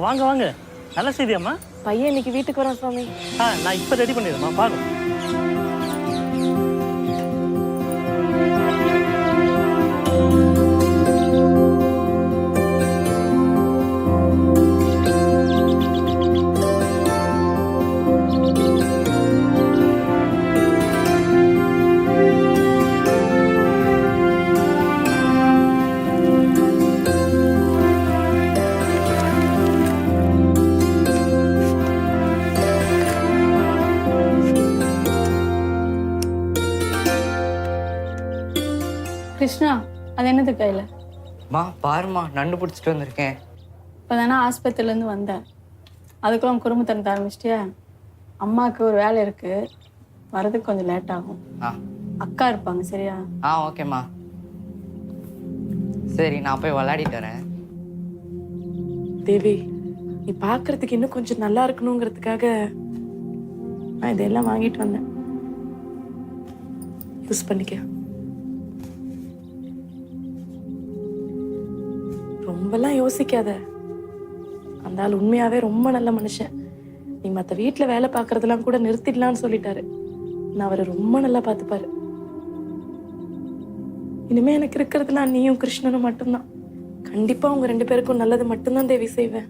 வாங்க வாங்க, நல்ல செய்தியாம்மா. பையன் இன்னைக்கு வீட்டுக்கு வரான் சுவாமி. நான் இப்போ ரெடி பண்ணிடுறேம்மா, பாருங்க. கிருஷ்ணா, அது என்னது கையில? மா பாருமா, நண்டு பிடிச்சிட்டு வந்திருக்கேன். இப்போதானே ஆஸ்பத்திரியிலேருந்து வந்தேன். அதுக்குள்ள குடும்பத்தனத்தை ஆரம்பிச்சிட்டியா? அம்மாவுக்கு ஒரு வேலை இருக்கு, வரதுக்கு கொஞ்சம் லேட் ஆகும். அக்கா இருப்பாங்க, சரியா? ஓகேம்மா. சரி, நான் போய் விளையாடிட்டு வரேன். தேவி, நீ பார்க்கறதுக்கு இன்னும் கொஞ்சம் நல்லா இருக்கணுங்கிறதுக்காக நான் இதெல்லாம் வாங்கிட்டு வந்தேன். யூஸ் பண்ணிக்க. ரொம்பலாம் யோசிக்காத. அந்த ஆள் உண்மையாவே ரொம்ப நல்ல மனுஷன். நீ மற்ற வீட்டில் வேலை பார்க்கறதெல்லாம் கூட நிறுத்திடலான்னு சொல்லிட்டாரு. நான் அவரை ரொம்ப நல்லா பார்த்துப்பாரு. இனிமே எனக்கு இருக்கிறதுலாம் நீயும் கிருஷ்ணனும் மட்டும்தான். கண்டிப்பா உங்க 2 பேருக்கும் நல்லது மட்டும்தான் தேவி செய்வேன்.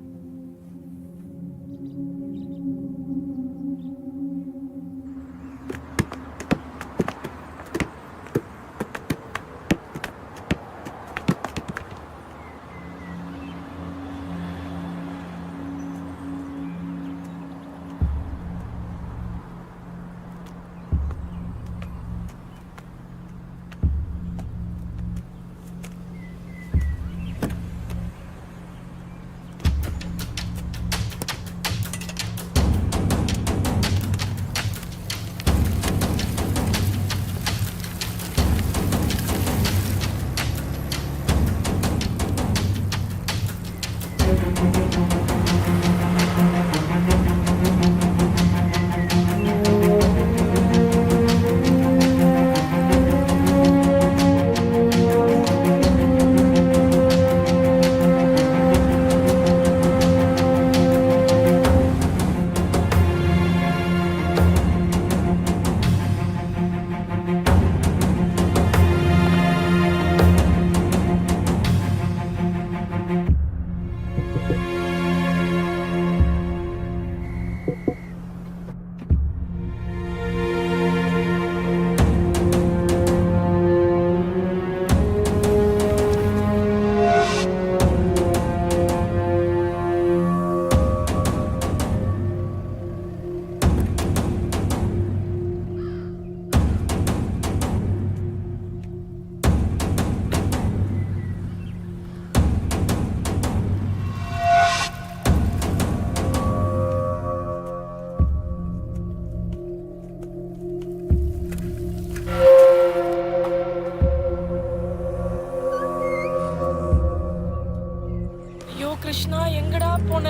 கிருஷ்ணா எங்கடா போன?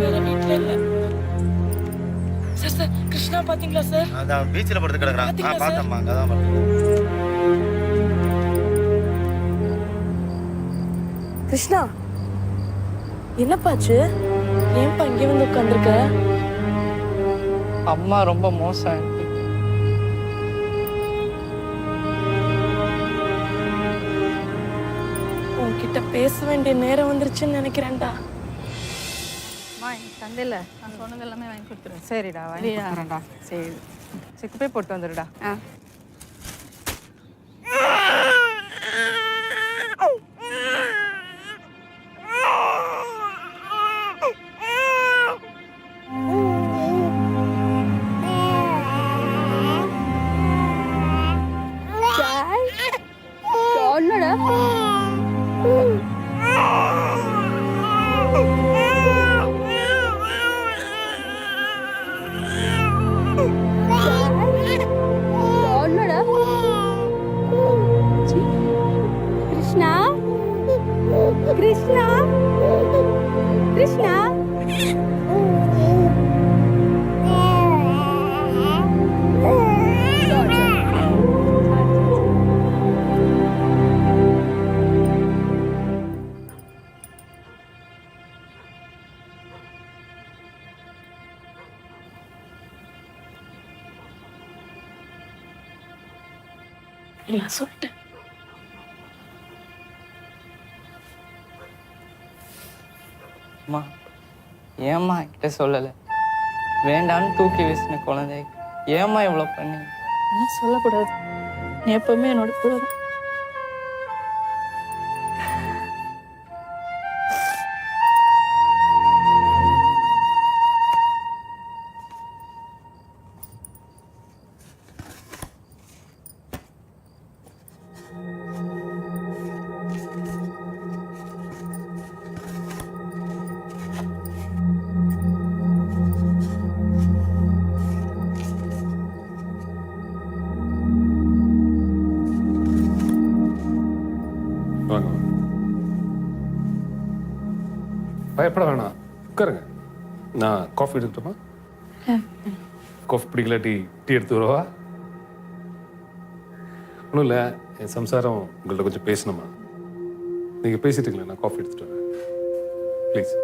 வேற வீட்ல இல்ல. சார் கிருஷ்ணா பாத்தீங்களா சார்? அதான் பீச்ல படுத்து கிடக்குறான். பார்த்தேன்மா, அங்கதான் பார்த்தேன். கிருஷ்ணா என்னப்பாச்சு? ஏன்பா இங்கே வந்து உட்காந்துருக்க? அம்மா ரொம்ப மோசம். உன்கிட்ட பேச வேண்டிய நேரம் வந்துருச்சுன்னு நினைக்கிறேன்டா. தந்தையில நான் சொன்னது எல்லாமே வாங்கி கொடுத்துரு. சரிடா, வாங்கி கொடுத்துறேன்டா. சரி, செக்கு போய் போட்டு வந்துடுடா. நான் சொல்லிட்டேன். அம்மா ஏம்மா கிட்ட சொல்லலை? வேண்டான்னு தூக்கி வீசின குழந்தை ஏம்மா இவ்வளோ பண்ணி? என்ன சொல்லக்கூடாது, நீ எப்பவுமே என்னோட கூட தான். பயப்பட வேணாம், உட்காருங்க. நான் காஃபி எடுத்துட்டோமா? காஃபி பிடிக்கல, டீ எடுத்து வரவா? ஒன்றும் இல்லை, என் சம்சாரம் உங்கள்கிட்ட கொஞ்சம் பேசணுமா? நீங்கள் பேசிட்டுங்களேன், நான் காஃபி எடுத்துட்டு வரேன். ப்ளீஸ்.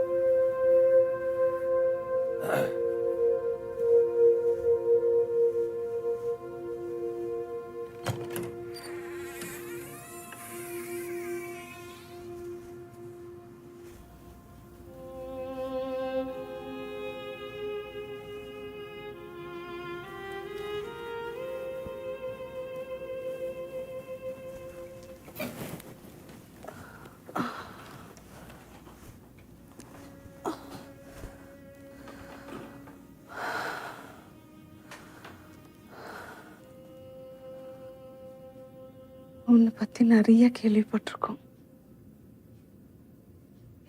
உன்னை பற்றி நிறைய கேள்விப்பட்டிருக்கோம்.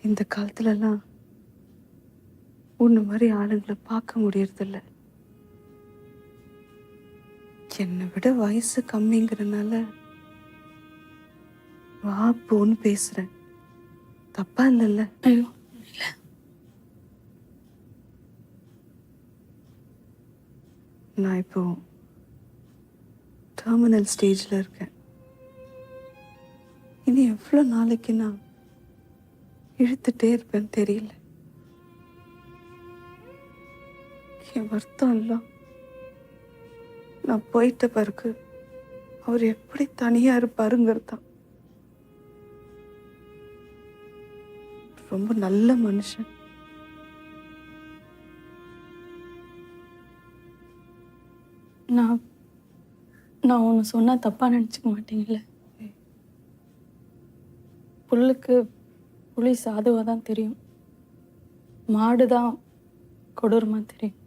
இந்த காலத்துலலாம் உன்னை மாதிரி ஆளுங்களை பார்க்க முடியறதில்ல. என்னை விட வயசு கம்மிங்கிறனால வா போன்னு பேசுறேன். தப்பா இல்லைல்ல? ஐயோ இல்லை. நான் இப்போ டெர்மினல் ஸ்டேஜில் இருக்கேன். இனி எவ்வளோ நாளைக்கு நான் இழுத்துட்டே இருப்பேன்னு தெரியல. என் வருத்தம் எல்லாம் நான் போயிட்ட பிறகு அவர் எப்படி தனியா இருப்பாருங்கிறது தான். ரொம்ப நல்ல மனுஷன். நான் ஒன்று சொன்னால் தப்பாக நினச்சிக்க மாட்டீங்கல்ல? புல்லுக்கு புலி சாதுவாக தான் தெரியும், மாடு தான் கொடூரமாக தெரியும்.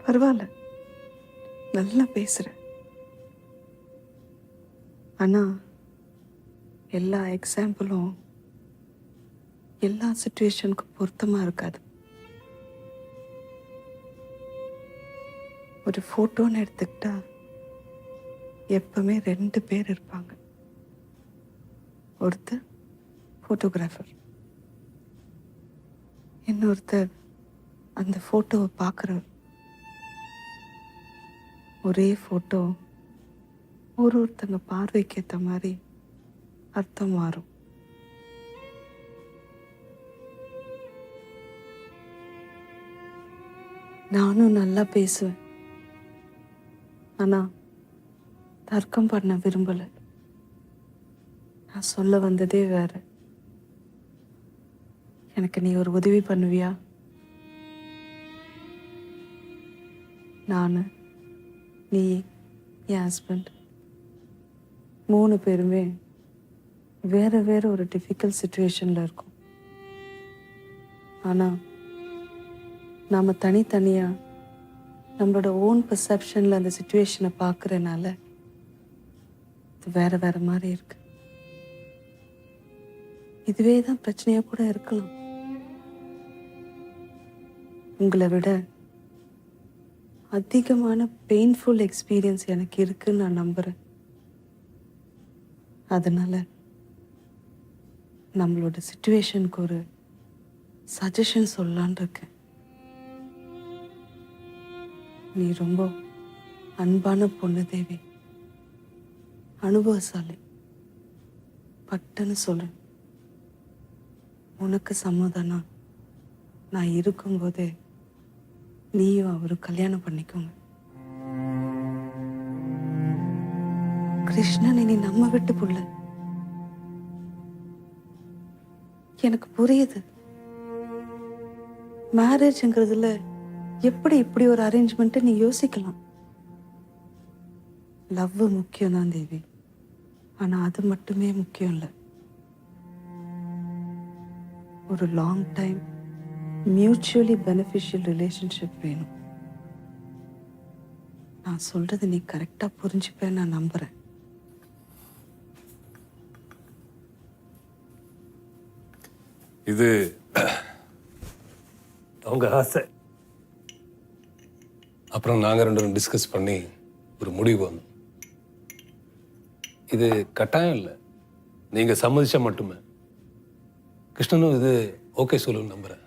பரவாயில்ல, நல்லா பேசுற. ஆனா எல்லா எக்ஸாம்பிளும் எல்லா சிச்சுவேஷனுக்கும் பொருத்தமா இருக்காது. ஒரு ஃபோட்டோன்னு எடுத்துக்கிட்டா எப்பவுமே 2 பேர் இருப்பாங்க. ஒருத்தர் ஃபோட்டோகிராஃபர், இன்னொருத்தர் அந்த ஃபோட்டோவை பார்க்குறவர். ஒரே ஃபோட்டோ ஒருத்தங்க பார்வைக்கு ஏற்ற மாதிரி அர்த்தம் மாறும். நானும் நல்லா பேசுவேன், ஆனா தர்க்கம் பண்ண விரும்பல. நான் சொல்ல வந்ததே வேற. எனக்கு நீ ஒரு உதவி பண்ணுவியா? நான், நீ, என் ஹஸ்பண்ட் 3 பேருமே வேற வேற ஒரு டிஃபிகல்ட் சிச்சுவேஷன்ல இருக்கோம். ஆனா நாம தனித்தனியா நம்மளோட ஓன் பெர்செப்ஷன்ல அந்த சிச்சுவேஷனை பார்க்கறனால இது வேற வேற மாதிரி இருக்கு. இதுவே தான் பிரச்சனையா கூட இருக்கலாம். உங்களை விட அதிகமான பெயின்ஃபுல் எக்ஸ்பீரியன்ஸ் எனக்கு இருக்குன்னு நான் நம்புறேன். அதனால நம்மளோட சிச்சுவேஷனுக்கு ஒரு சஜஷன் சொல்லலான் இருக்கேன். நீ ரொம்ப அன்பான பொண்ணு தேவி, அனுபவசாலி. பட்டுன்னு சொல்லு, உனக்கு சம்மதம்னா நான் இருக்கும்போதே நீயும் அவரும் கல்யாணம் பண்ணிக்கோங்க. கிருஷ்ணன் இனி நம்ம விட்டு புள்ள. எனக்கு புரியுது, மேரேஜ்ங்கிறதுல எப்படி இப்படி ஒரு அரேஞ்ச்மெண்ட் நீ யோசிக்கலாம். லவ் முக்கியம் தான் தேவி, ஆனா அது மட்டுமே முக்கியம் இல்லை. ஒரு long time mutually beneficial relationship வேணும். நான் சொல்றது நீ கரெக்டா புரிஞ்சுப்பேன்னு நான் நம்புறேன். இது அவங்க ஆசை. அப்புறம் நாங்கள் 2 பேரும் டிஸ்கஸ் பண்ணி ஒரு முடிவு வந்தோம். இது கட்டாயம் இல்லை, நீங்கள் சம்மதிச்சா மட்டுமே. கிருஷ்ணனும் இது ஓகே சொல்லுன்னு நம்புகிறேன்.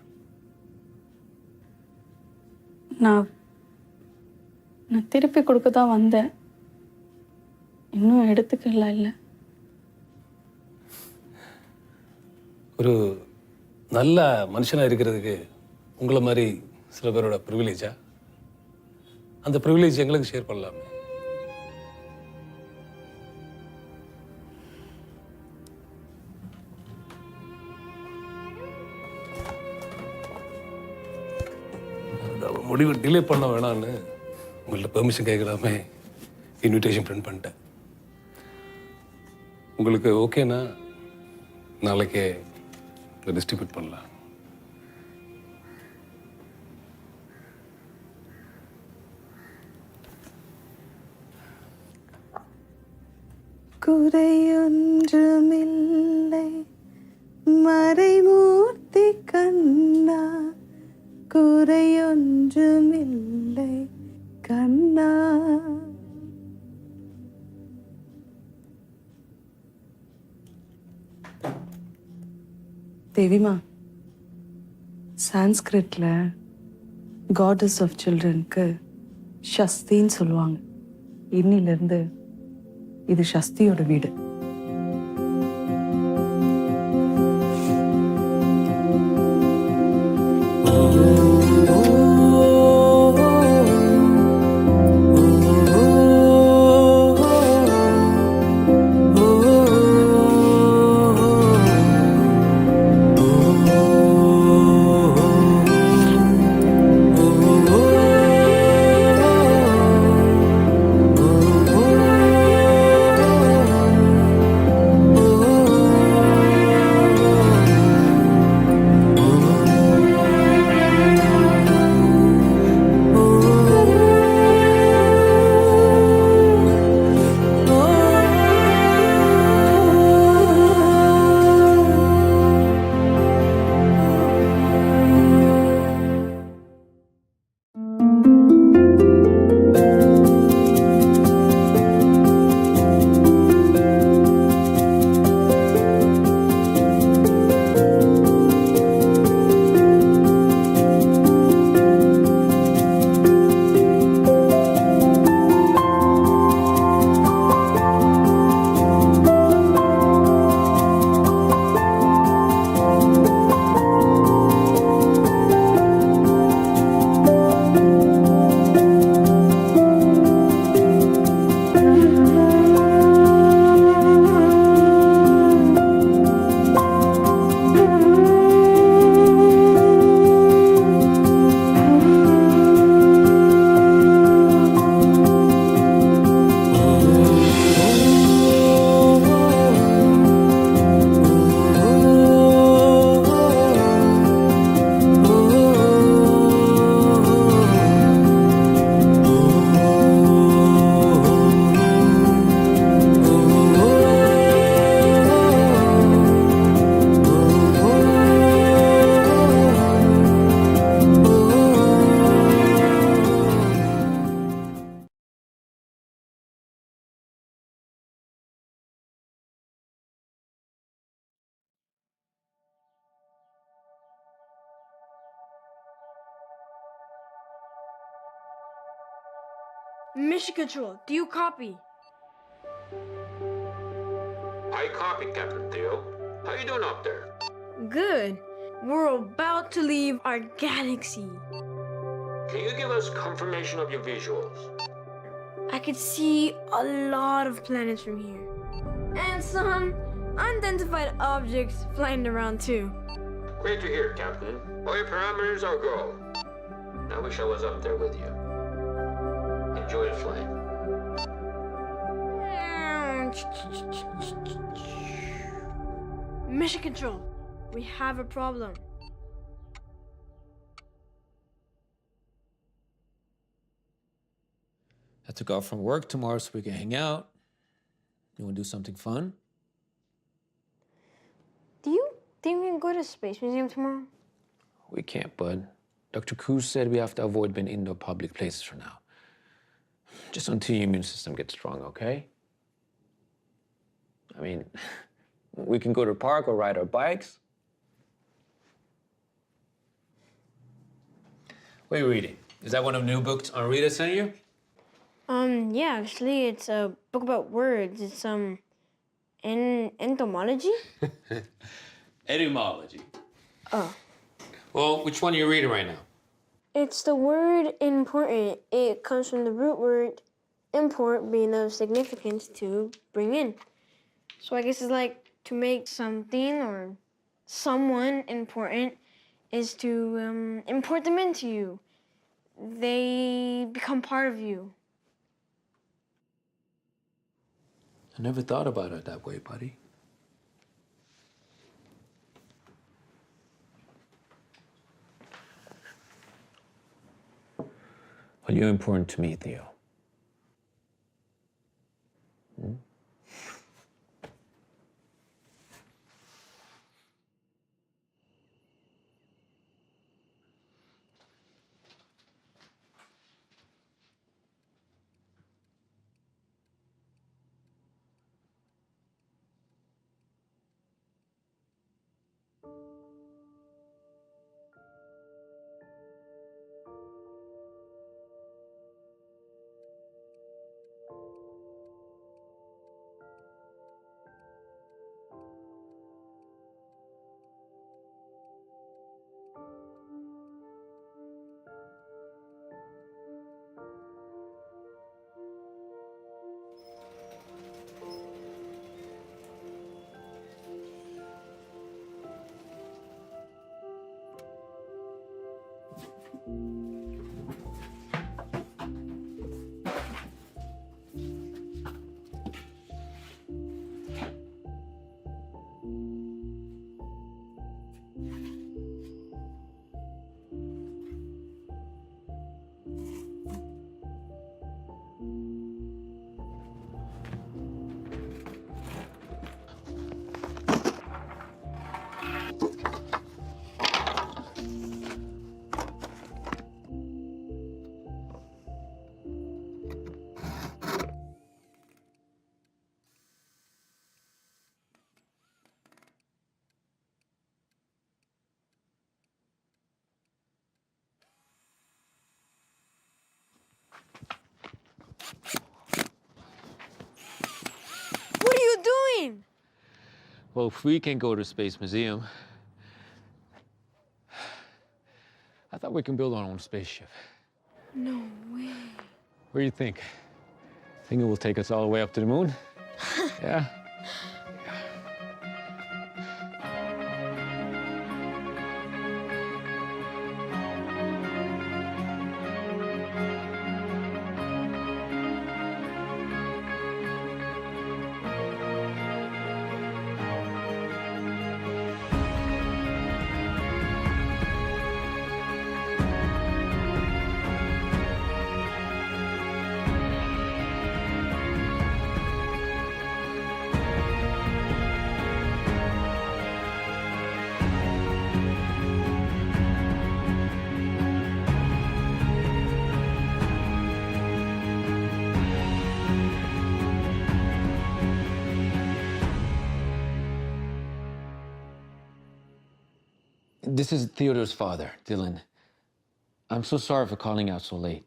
நான் திருப்பி கொடுக்க தான் வந்தேன், இன்னும் எடுத்துக்கல. இல்லை, ஒரு நல்ல மனுஷனாக இருக்கிறதுக்கு உங்களை மாதிரி சில பேரோட ப்ரிவிலேஜா, அந்த ப்ரிவிலேஜ் எங்களுக்கு ஷேர் பண்ணலாமே. முடிவு டிலே பண்ண வேணான்னு உங்கள்ட்ட பெர்மிஷன் கேட்கலாமே இன்விடேஷன் பிரிண்ட் பண்ணிட்டேன். உங்களுக்கு ஓகேனா நாளைக்கே டிஸ்ட்ரிபியூட் பண்ணலாம். குறையொன்றுமில்லை மறைமூர்த்தி கண்ணா குறையொன்றுமில்லை கண்ணா. தேவிமா, சான்ஸ்கிரிட்ல காடஸ் ஆஃப் சில்ட்ரனுக்கு ஷஸ்தின்னு சொல்லுவாங்க. இன்னிலிருந்து இது ஷஸ்தியோட வீடு. Mission Control, do you copy? I copy, Captain Theo. How you doing up there? Good. We're about to leave our galaxy. Can you give us confirmation of your visuals? I could see a lot of planets from here. And some unidentified objects flying around too. Great to hear, Captain. All your parameters are go. I wish I was up there with you. Enjoy the flight. Mission Control, we have a problem. I took off from work tomorrow so we can hang out. You want to do something fun? Do you think we can go to the Space Museum tomorrow? We can't, bud. Dr. Cruz said we have to avoid being indoor public places for now. Just until your immune system gets strong, okay? I mean, we can go to the park or ride our bikes. What are you reading? Is that one of the new books Rita sent you? Yeah, actually, it's a book about words. It's, entomology? Etymology. Oh. Well, which one are you reading right now? It's the word important. It comes from the root word import, being of significance to bring in. So I guess it's like to make something or someone important is to import them into you. They become part of you. I never thought about it that way, buddy. Well, you're important to me, Theo. What are you doing? Well, if we can go to Space Museum, I thought we can build our own spaceship. No way. What do you think? Think it will take us all the way up to the moon? Yeah? This is Theodore's father, Dylan. I'm so sorry for calling out so late.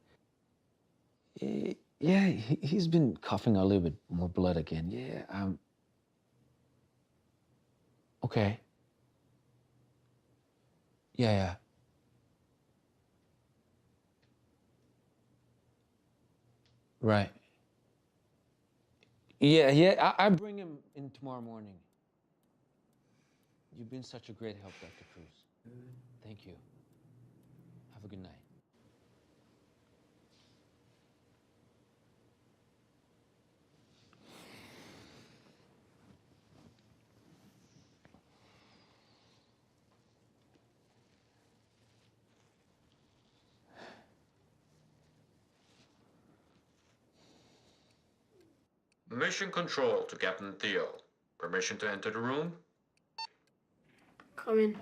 Yeah, he's been coughing a little bit more blood again. Yeah, okay. Yeah. Right. Yeah, I bring him in tomorrow morning. You've been such a great help, Dr. Cruz. Thank you. Have a good night. Mission control to Captain Theo. Permission to enter the room? Come in.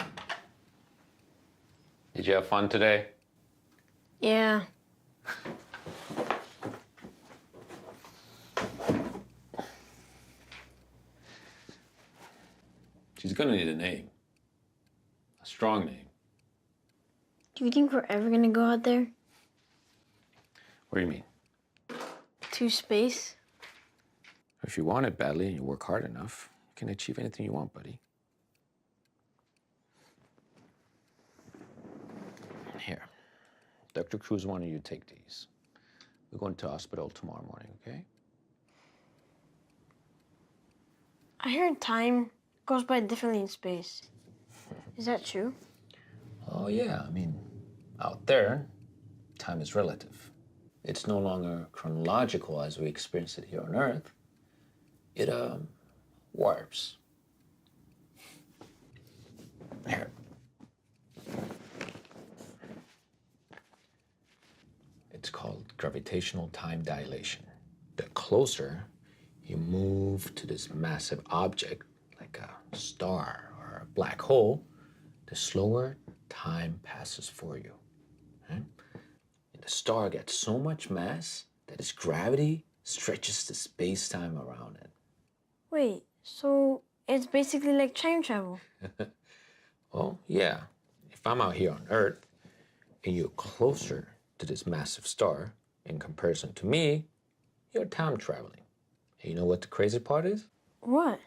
Did you have fun today? Yeah. She's gonna need a name. A strong name. Do you think we're ever gonna go out there? What do you mean? To space? If you want it badly and you work hard enough, you can achieve anything you want, buddy. Here. Dr. Cruz wanted you to take these. We're going to hospital tomorrow morning, okay? I heard time goes by differently in space. Is that true? Oh, yeah. I mean, out there, time is relative. It's no longer chronological as we experience it here on Earth. It, warps. Here. It's called gravitational time dilation. The closer you move to this massive object, like a star or a black hole, the slower time passes for you. Okay? And the star gets so much mass that its gravity stretches the space-time around it. Wait, so it's basically like time travel? Well, yeah. If I'm out here on Earth and you're closer to this massive star in comparison to me, you're time traveling. And you know what the crazy part is? What?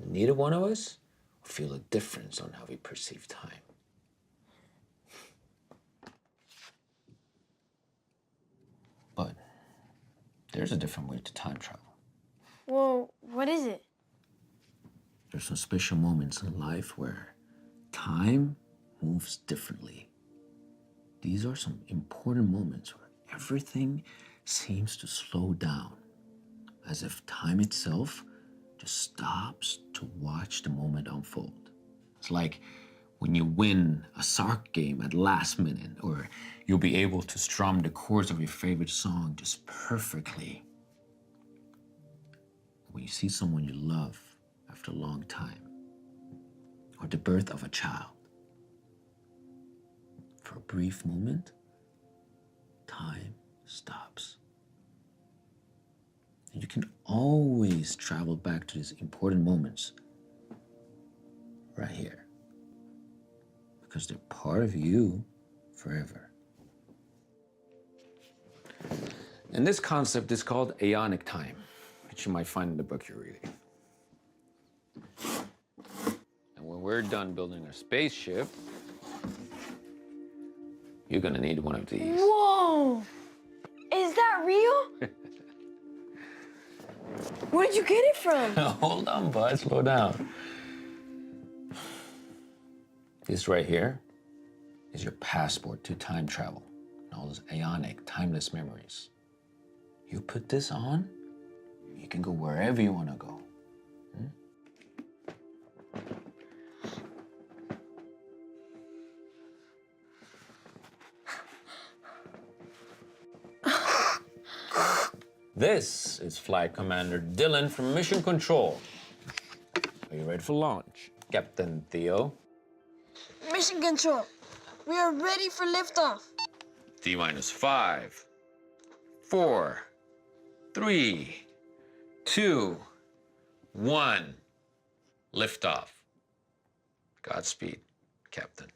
Neither one of us will feel a difference on how we perceive time. But there's a different way to time travel. Well, what is it? There's some special moments in life where time moves differently. These are some important moments where everything seems to slow down, as if time itself just stops to watch the moment unfold. It's like when you win a soccer game at last minute, or you'll be able to strum the chords of your favorite song just perfectly. When you see someone you love after a long time, or the birth of a child. For a brief moment, time stops. And you can always travel back to these important moments right here. Because they're part of you forever. And this concept is called Aionic time, which you might find in the book you're reading. And when we're done building our spaceship, you're gonna need one of these. Whoa! Is that real? Where'd you get it from? Hold on, bud, slow down. This right here is your passport to time travel and all those Aionic, timeless memories. You put this on, you can go wherever you want to go. This is Flight Commander Dylan from Mission Control. Are you ready for launch, Captain Theo? Mission Control, we are ready for liftoff. T-minus 5, 4, 3, 2, 1. Liftoff. Godspeed, Captain.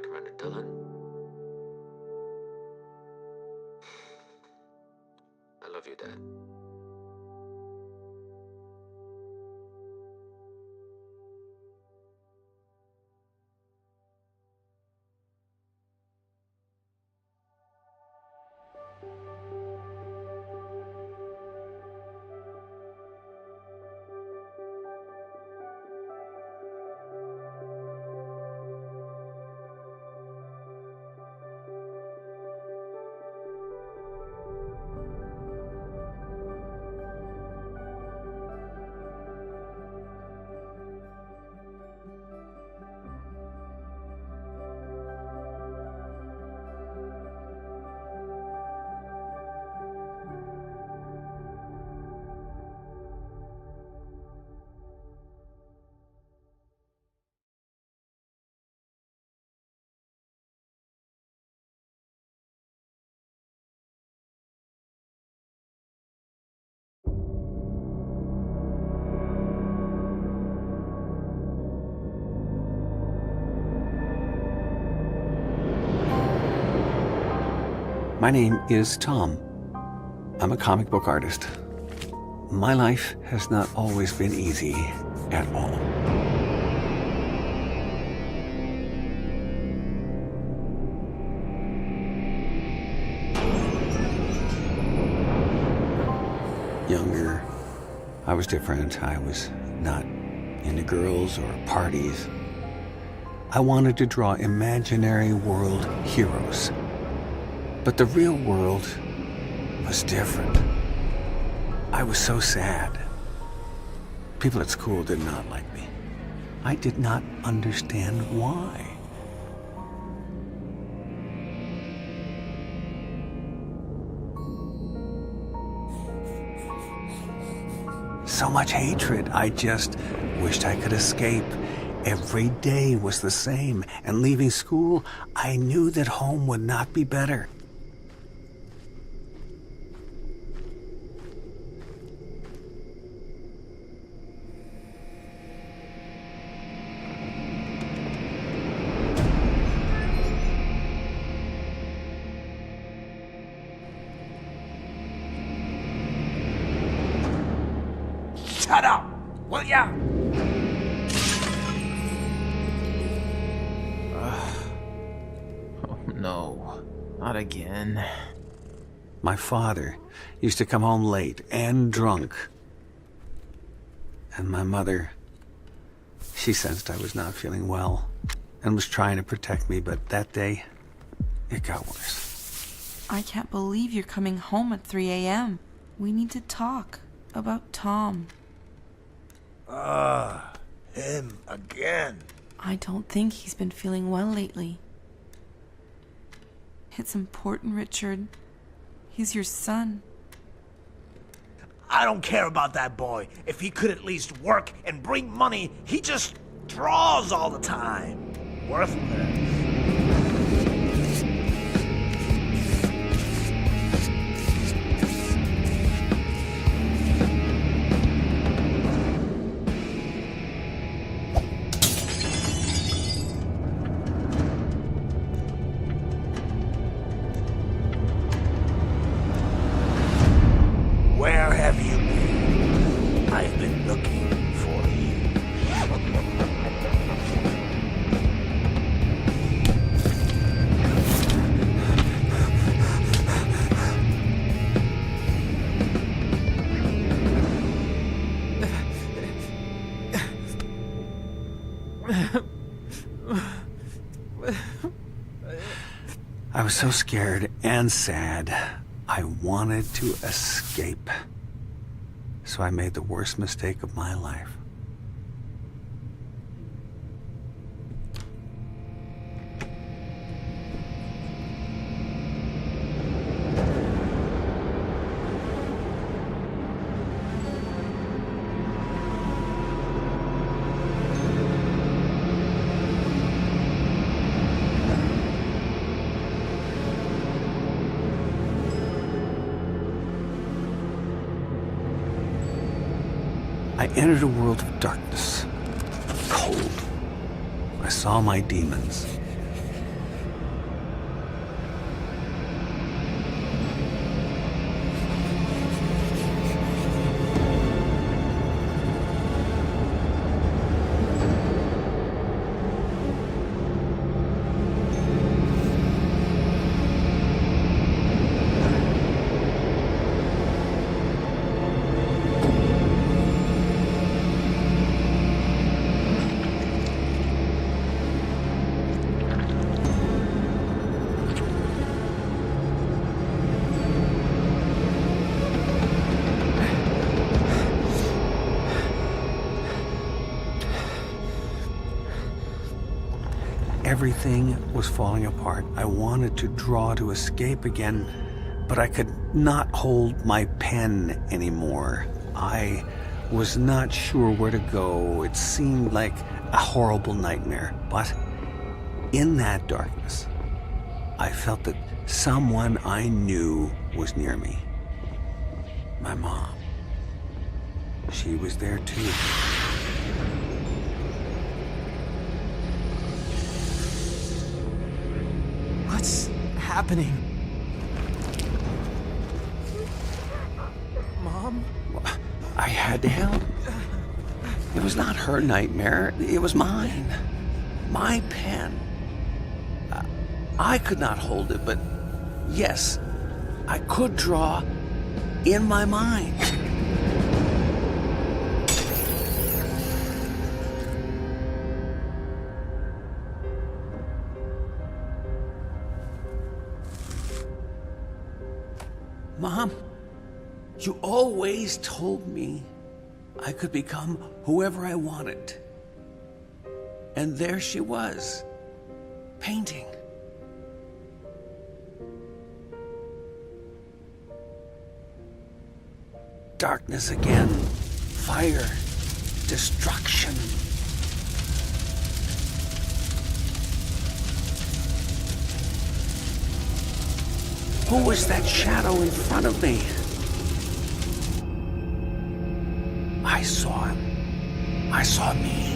Commander Dillon. I love you, Dad. My name is Tom. I'm a comic book artist. My life has not always been easy at all. Younger, I was different. I was not into girls or parties. I wanted to draw imaginary world heroes. But the real world was different. I was so sad. People at school did not like me. I did not understand why. So much hatred. I just wished I could escape. Every day was the same, and leaving school, I knew that home would not be better. Shut up, will ya? Oh no, not again. My father used to come home late and drunk. And my mother, she sensed I was not feeling well and was trying to protect me, but that day, it got worse. I can't believe you're coming home at 3 a.m. We need to talk about Tom. Him again. I don't think he's been feeling well lately. It's important, Richard. He's your son. I don't care about that boy. If he could at least work and bring money, he just draws all the time. Worthless. Where have you been? I've been looking for you. I was so scared and sad. I wanted to escape. So I made the worst mistake of my life. I entered a world of darkness, cold. I saw my demons. Everything was falling apart. I wanted to draw to escape again, but I could not hold my pen anymore. I was not sure where to go. It seemed like a horrible nightmare. But in that darkness, I felt that someone I knew was near me. My mom. She was there too. What's happening? Mom? I had to help. It was not her nightmare. It was mine. My pen. I could not hold it, but yes, I could draw in my mind. Mom, you always told me I could become whoever I wanted. And there she was, painting. Darkness again, fire, destruction. Who was that shadow in front of me? I saw him. I saw me.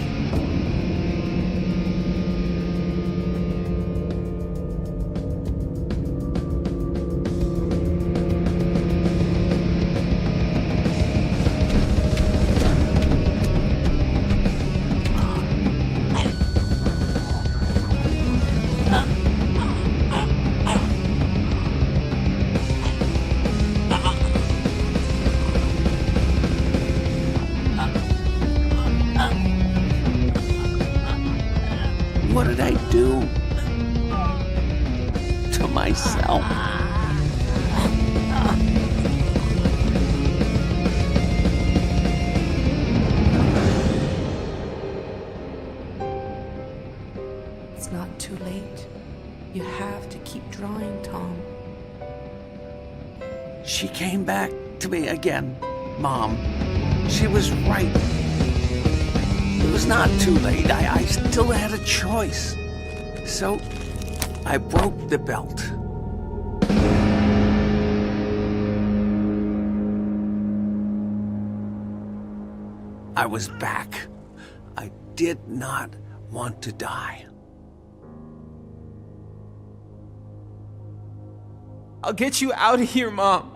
What did I do to myself? It's not too late. You have to keep drawing, Tom. She came back to me again, Mom. She was right. It was not too late. I still had a choice. So I broke the belt. I was back. I did not want to die. I'll get you out of here, Mom.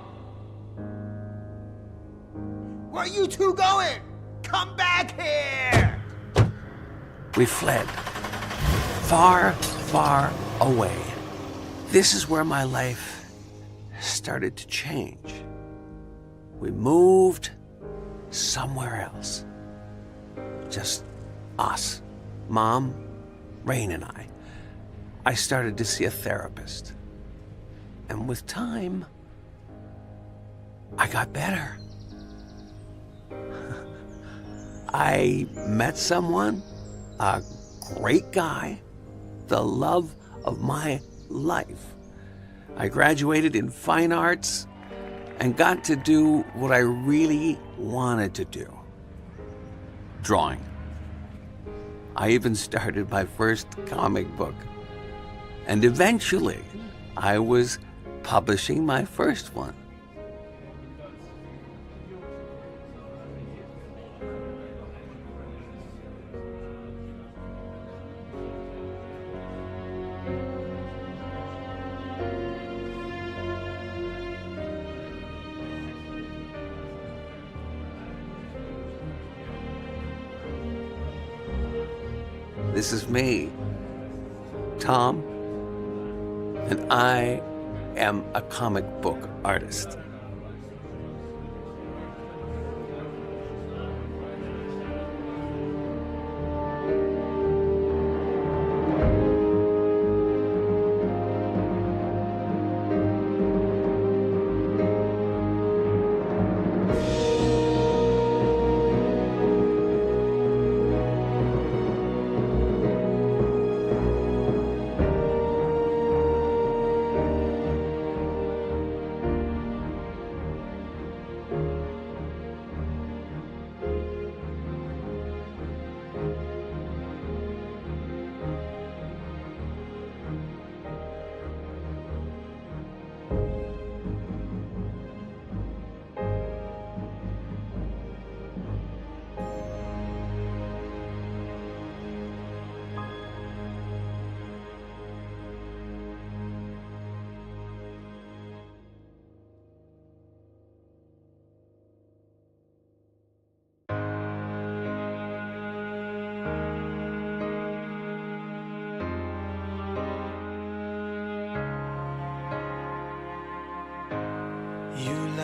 Where are you two going? Come back here! We fled. Far, far away. This is where my life started to change. We moved somewhere else. Just us. Mom, Rain, and I. I started to see a therapist. And with time, I got better. I met someone, a great guy, the love of my life. I graduated in fine arts and got to do what I really wanted to do. Drawing. I even started my first comic book. And eventually, I was publishing my first one. This is me, Tom, and I am a comic book artist.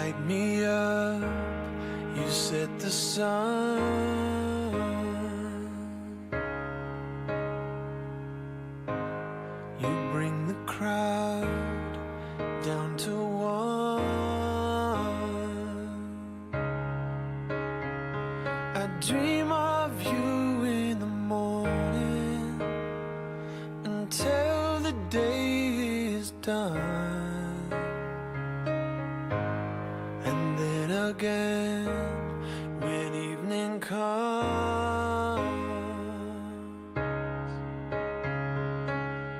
light me up, you set the sun. You bring the crowd down to one. I dream of you in the morning until the day is done. And then again when evening comes.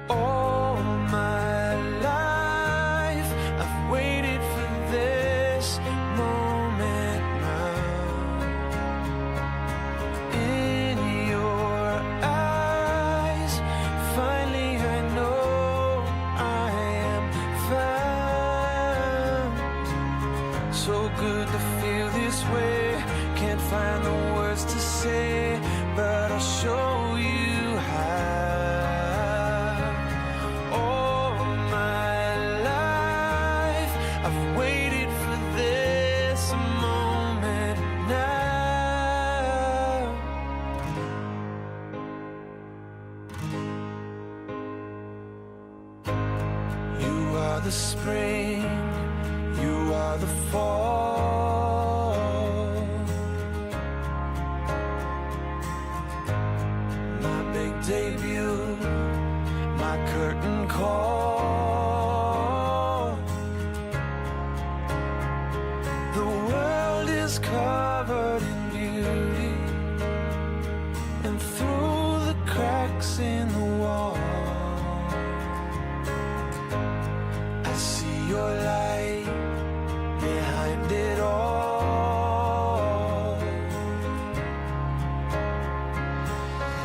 All my life I've waited for this moment now. In your eyes, finally I know I am found. So good to feel this way. Can't find the words to say, but I'll show you how. All my life I've waited for this moment now. You are the spring, you are the fall. My big debut, my curtain call. The world is covered in beauty, and through the cracks in the wall, I see your light behind it all.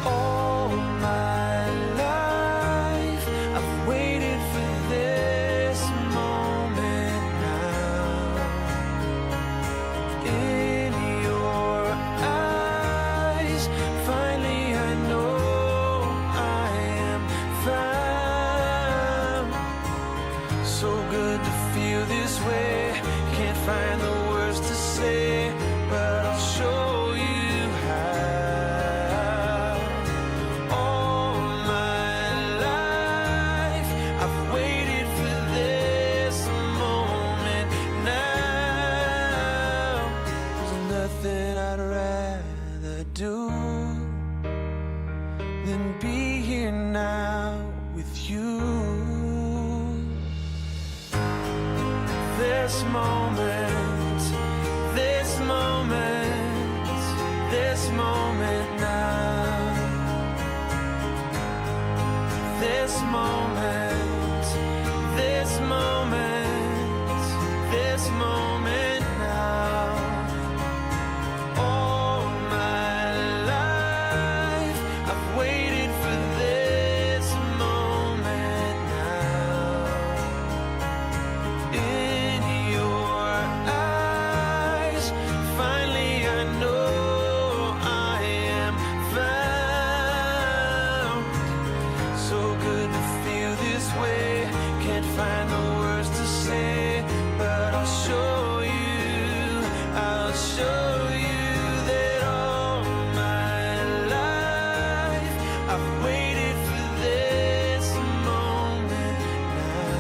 All my life I've waited for this moment now. In your eyes, finally I know I am found. So good to feel this way. Can't find the words to say, but I'll show you how. All my life I've waited for this moment now. There's nothing I'd rather do than be here now with you. This moment, this moment, this moment now. This moment, this moment, this moment now. All my life I've waited for this moment now. In your eyes, finally I know I am found. So good to feel this way. Can't find the words to say, but I'll show you, I'll show you that all my life I've waited for this moment now.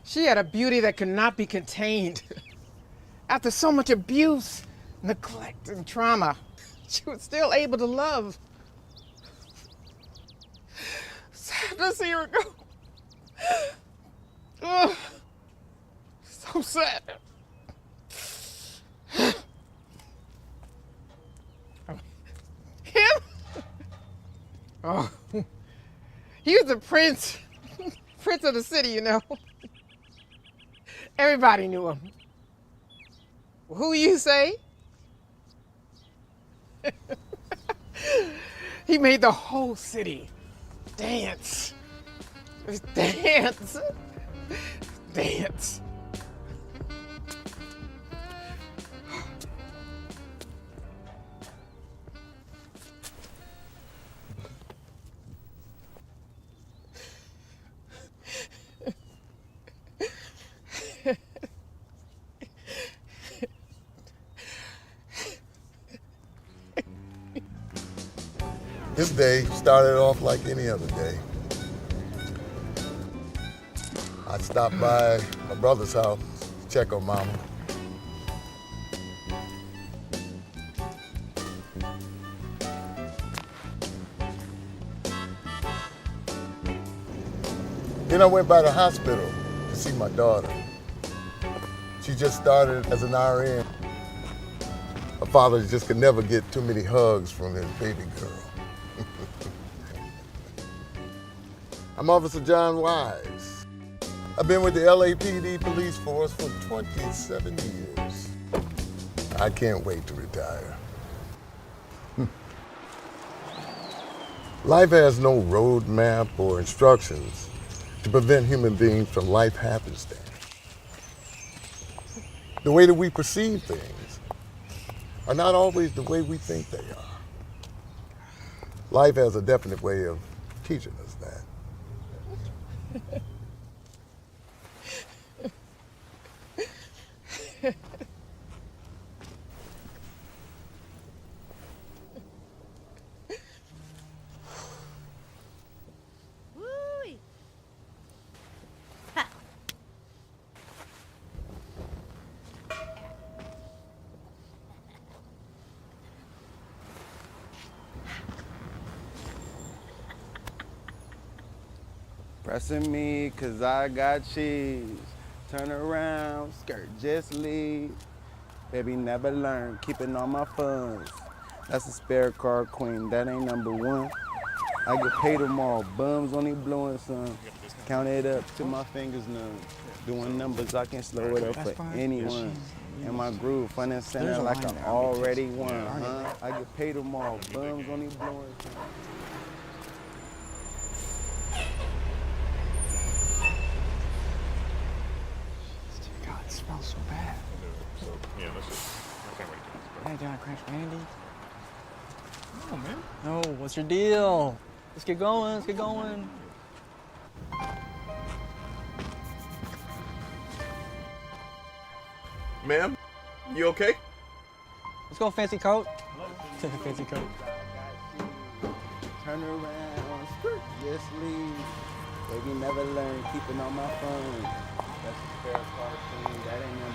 She had a beauty that could not be contained. After so much abuse, neglect, and trauma, she was still able to love. Sad to see her go. Ugh. So sad. Him? Oh, he was the prince. Prince of the city, you know. Everybody knew him. Who you say? He made the whole city dance. Dance. Dance. This day started off like any other day. I stopped by my brother's house to check on Mama. Then I went by the hospital to see my daughter. She just started as an RN. Her father just could never get too many hugs from his baby girl. I'm Officer John Wise. I've been with the LAPD police force for 27 years. I can't wait to retire. Life has no roadmap or instructions to prevent human beings from life happenstance. The way that we perceive things are not always the way we think they are. Life has a definite way of teaching us that. Pressing me, cause I got cheese. Turn around, skirt, just leave. Baby, never learn, keeping all my funds. That's a spare car queen, that ain't #1. I get paid tomorrow, bums only blowing some. Count it up till my fingers numb. Doing numbers, I can slow it up for anyone. And my groove, front and center like I already won, huh? I get paid tomorrow, bums only blowing some. It smells so bad. So, yeah, let's just, I can't wait to Hey, do you want to crash Randy? No, man. No, what's your deal? Let's get going, let's get going. Ma'am, you okay? Let's go, fancy coat. Fancy coat. Turn around, skirt, just leave. Baby, never learn, keeping all my funds. That's a spare car queen, that ain't #1.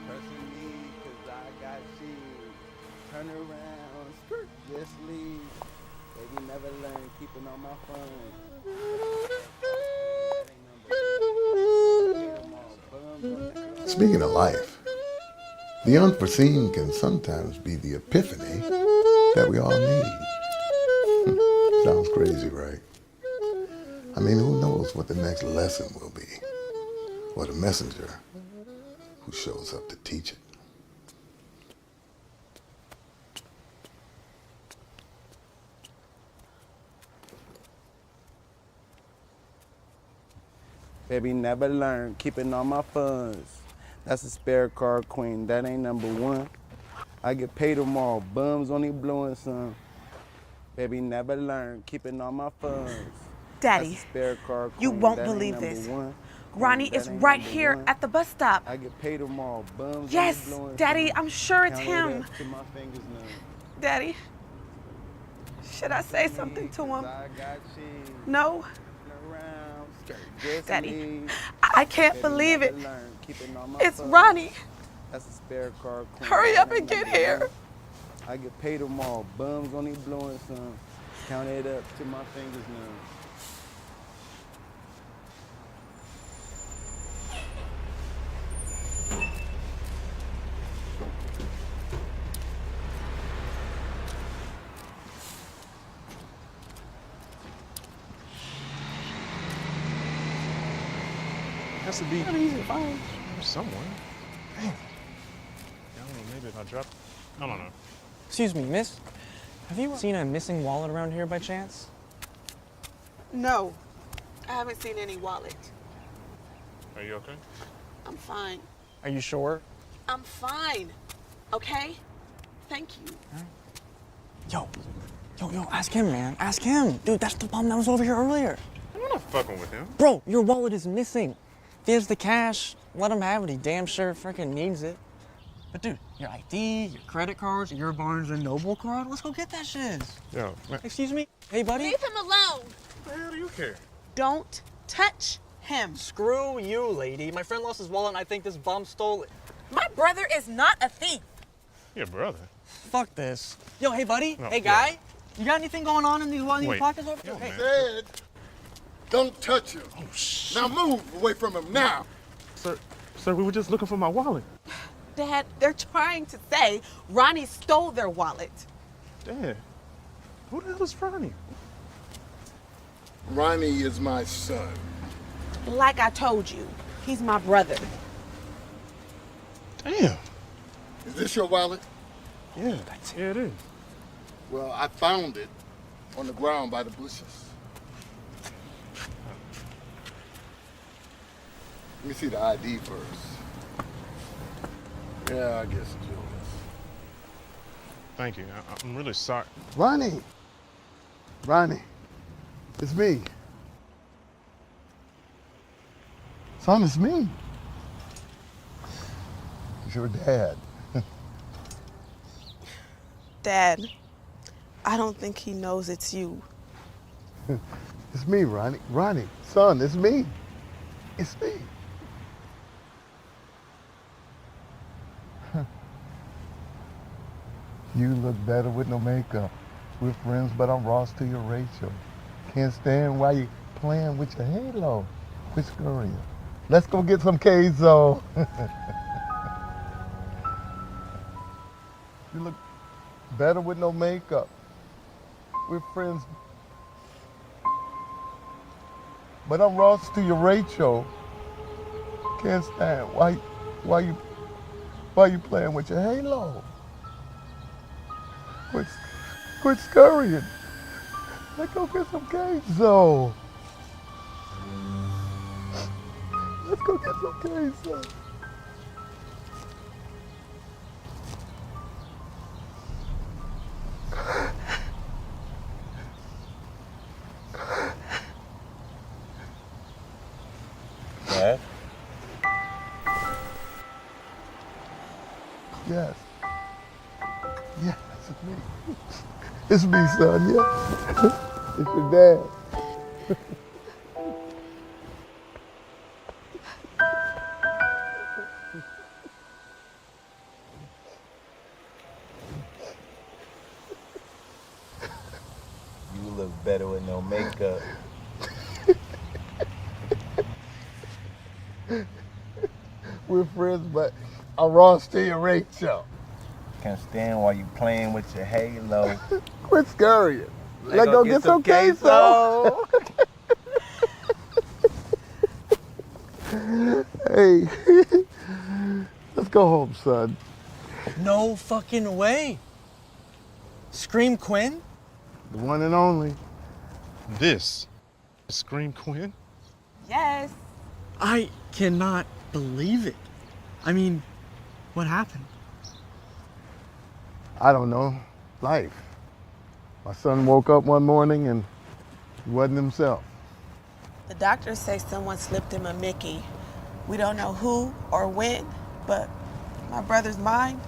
Pressing me, cause I got cheese. Turn around, skirt, just leave. Baby, never learn, keeping all my funds. Speaking of life, the unforeseen can sometimes be the epiphany that we all need. Sounds crazy, right? I mean, who knows what the next lesson will be, or the messenger who shows up to teach it. Baby, never learn, keeping all my funds. That's a spare car queen, that ain't #1. I get paid tomorrow, bums only blowing some. Baby, never learn, keeping all my funds. Daddy, That's a spare car queen, you won't that ain't believe this. #1. Ronnie That is ain't right here #1. at the bus stop. I get paid tomorrow, bums Yes, only blowing Daddy, some. I'm sure it's Count it him. up till my fingers numb. Daddy. Should I say something to him? No? Daddy, I can't believe it. It's Ronnie. That's a spare car. Hurry up and get here. I get paid tomorrow. Bums on these blowing some. Count it up to my fingers now. Has to be easy to find. somewhere. Damn. I don't know, maybe if I drop. I don't know. Excuse me, miss. Have you seen a missing wallet around here by chance? No, I haven't seen any wallet. Are you okay? I'm fine. Are you sure? I'm fine. Okay? Thank you. Yo, ask him, man. Ask him. Dude, that's the bum that was over here earlier. I'm not fucking with him. Bro, your wallet is missing. If he has the cash, let him have it. He damn sure freaking needs it. But dude, your ID, your credit cards, your Barnes & Noble card, let's go get that shit. Yo, man. Excuse me? Hey, buddy? Leave him alone. What the hell do you care? Don't touch him. Screw you, lady. My friend lost his wallet and I think this bum stole it. My brother is not a thief. Your brother. Fuck this. Yo, hey, buddy? No, hey, guy? You got anything going on in these pockets over there? Hey. Said, don't touch him. Oh, shit. Now move away from him now. Sir, we were just looking for my wallet. Dad, they're trying to say Ronnie stole their wallet. Dad, who the hell is Ronnie? Ronnie is my son. Like I told you, he's my brother. Damn. Is this your wallet? Yeah, yeah, it is. Well, I found it on the ground by the bushes. Let me see the ID first. Yeah, I guess it's yours. Thank you. I'm really sorry. Ronnie, it's me. Son, it's me. It's your dad. Dad, I don't think he knows it's you. It's me, Ronnie. Ronnie, son, it's me. It's me. You look better with no makeup. We're friends, but I'm Ross to your Rachel. Can't stand why you playing with your halo. Quit scurrying. Let's go get some queso. You look better with no makeup. We're friends, but I'm Ross to your Rachel. Can't stand why you playing with your halo. Quit scurrying. Let's go get some queso. Let's go get some queso. Dad? Yes. Yes, it's me. It's me, son, yeah. It's your dad. You look better with no makeup. We're friends, but I'm Ross to your Rachel. Can't stand while you playing with your halo. Quit scurrying. Let's go get some queso. Hey, let's go home, son. No fucking way. Scream Quinn? The one and only. This is Scream Quinn? Yes. I cannot believe it. I mean, what happened? I don't know. Life. My son woke up one morning and he wasn't himself. The doctors say someone slipped him a Mickey. We don't know who or when, but my brother's mine,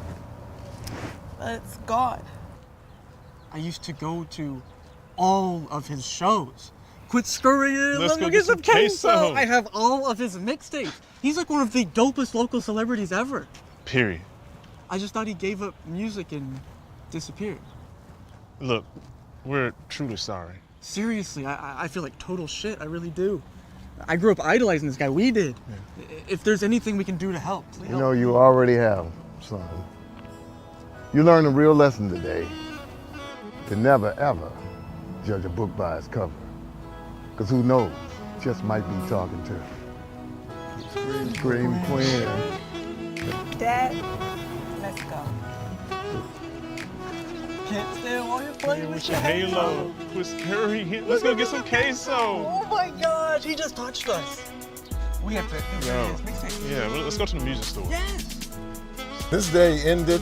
but it's gone. I used to go to all of his shows. Quit scurrying. Let's go get some queso. I have all of his mixtapes. He's like one of the dopest local celebrities ever. Period. I just thought he gave up music and disappeared. Look, we're truly sorry. Seriously, I feel like total shit. I really do. I grew up idolizing this guy. We did. Yeah. If there's anything we can do to help, please help. You know, you already have, son. You learned a real lesson today. To never, ever judge a book by its cover. Because who knows, just might be talking to her. Scream Queen. Dad, let's go. Can't stand while you're playing with your halo. Quit scurrying. Let's go get some queso. Oh my gosh, he just touched us. We have to do his mixtape. Yeah, well, let's go to the music store. Yes. This day ended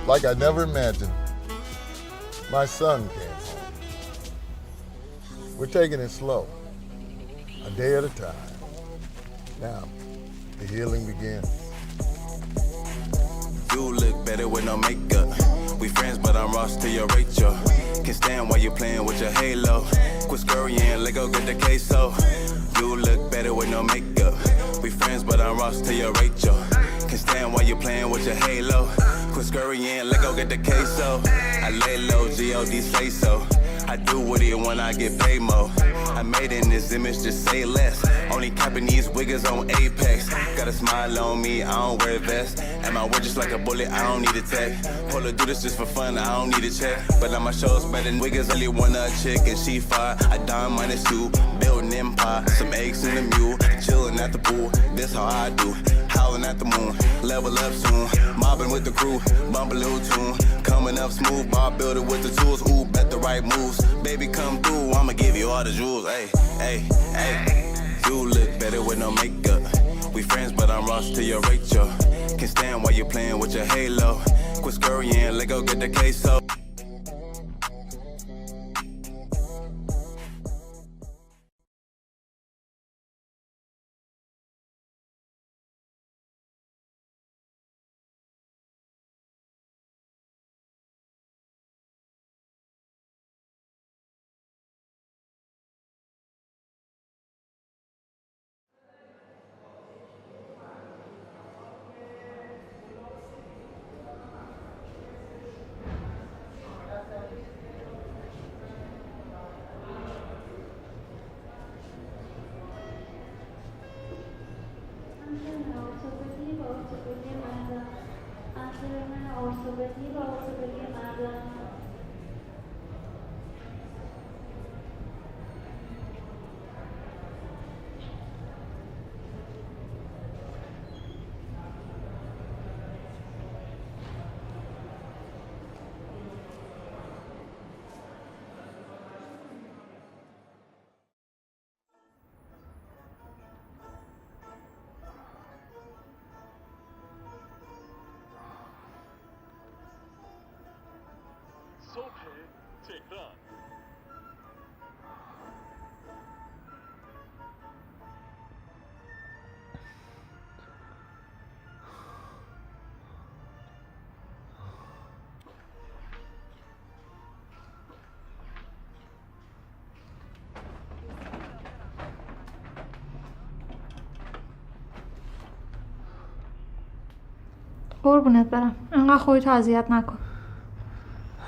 like I never imagined. My son came home. We're taking it slow, a day at a time. Now, the healing begins. You look better with no makeup. We friends, but I'm Ross to your Rachel. Can't stand while you playing with your halo. Quit scurrying, let go get the queso. You look better with no makeup. We friends, but I'm Ross to your Rachel. Can't stand while you playing with your halo. Quit scurrying, let go get the queso. I lay low, G.O.D. say so. I do what it when I get paid more. I made in this image, just say less. Only capping these wiggers on Apex. Got a smile on me, I don't wear a vest. And my word just like a bullet, I don't need a tech. Pull do this just for fun, I don't need a check. But on my shows better than wiggers, only want a chick and she fire. I dime -2, build an empire. Some eggs in the mule, chilling at the pool. This how I do, howling at the moon. Level up soon, mobbing with the crew. Bumbaloo tune, coming up smooth. Bar builder with the tools, ooh, bet the right moves. Baby, come through, I'ma give you all the jewels. Hey, hey, hey. You look better with no makeup. We friends, but I'm Ross to your Rachel. Can't stand while you're playing with your halo. Quit scurrying, let go get the queso. قربونت برم، انقدر خودتو اذیت نکن.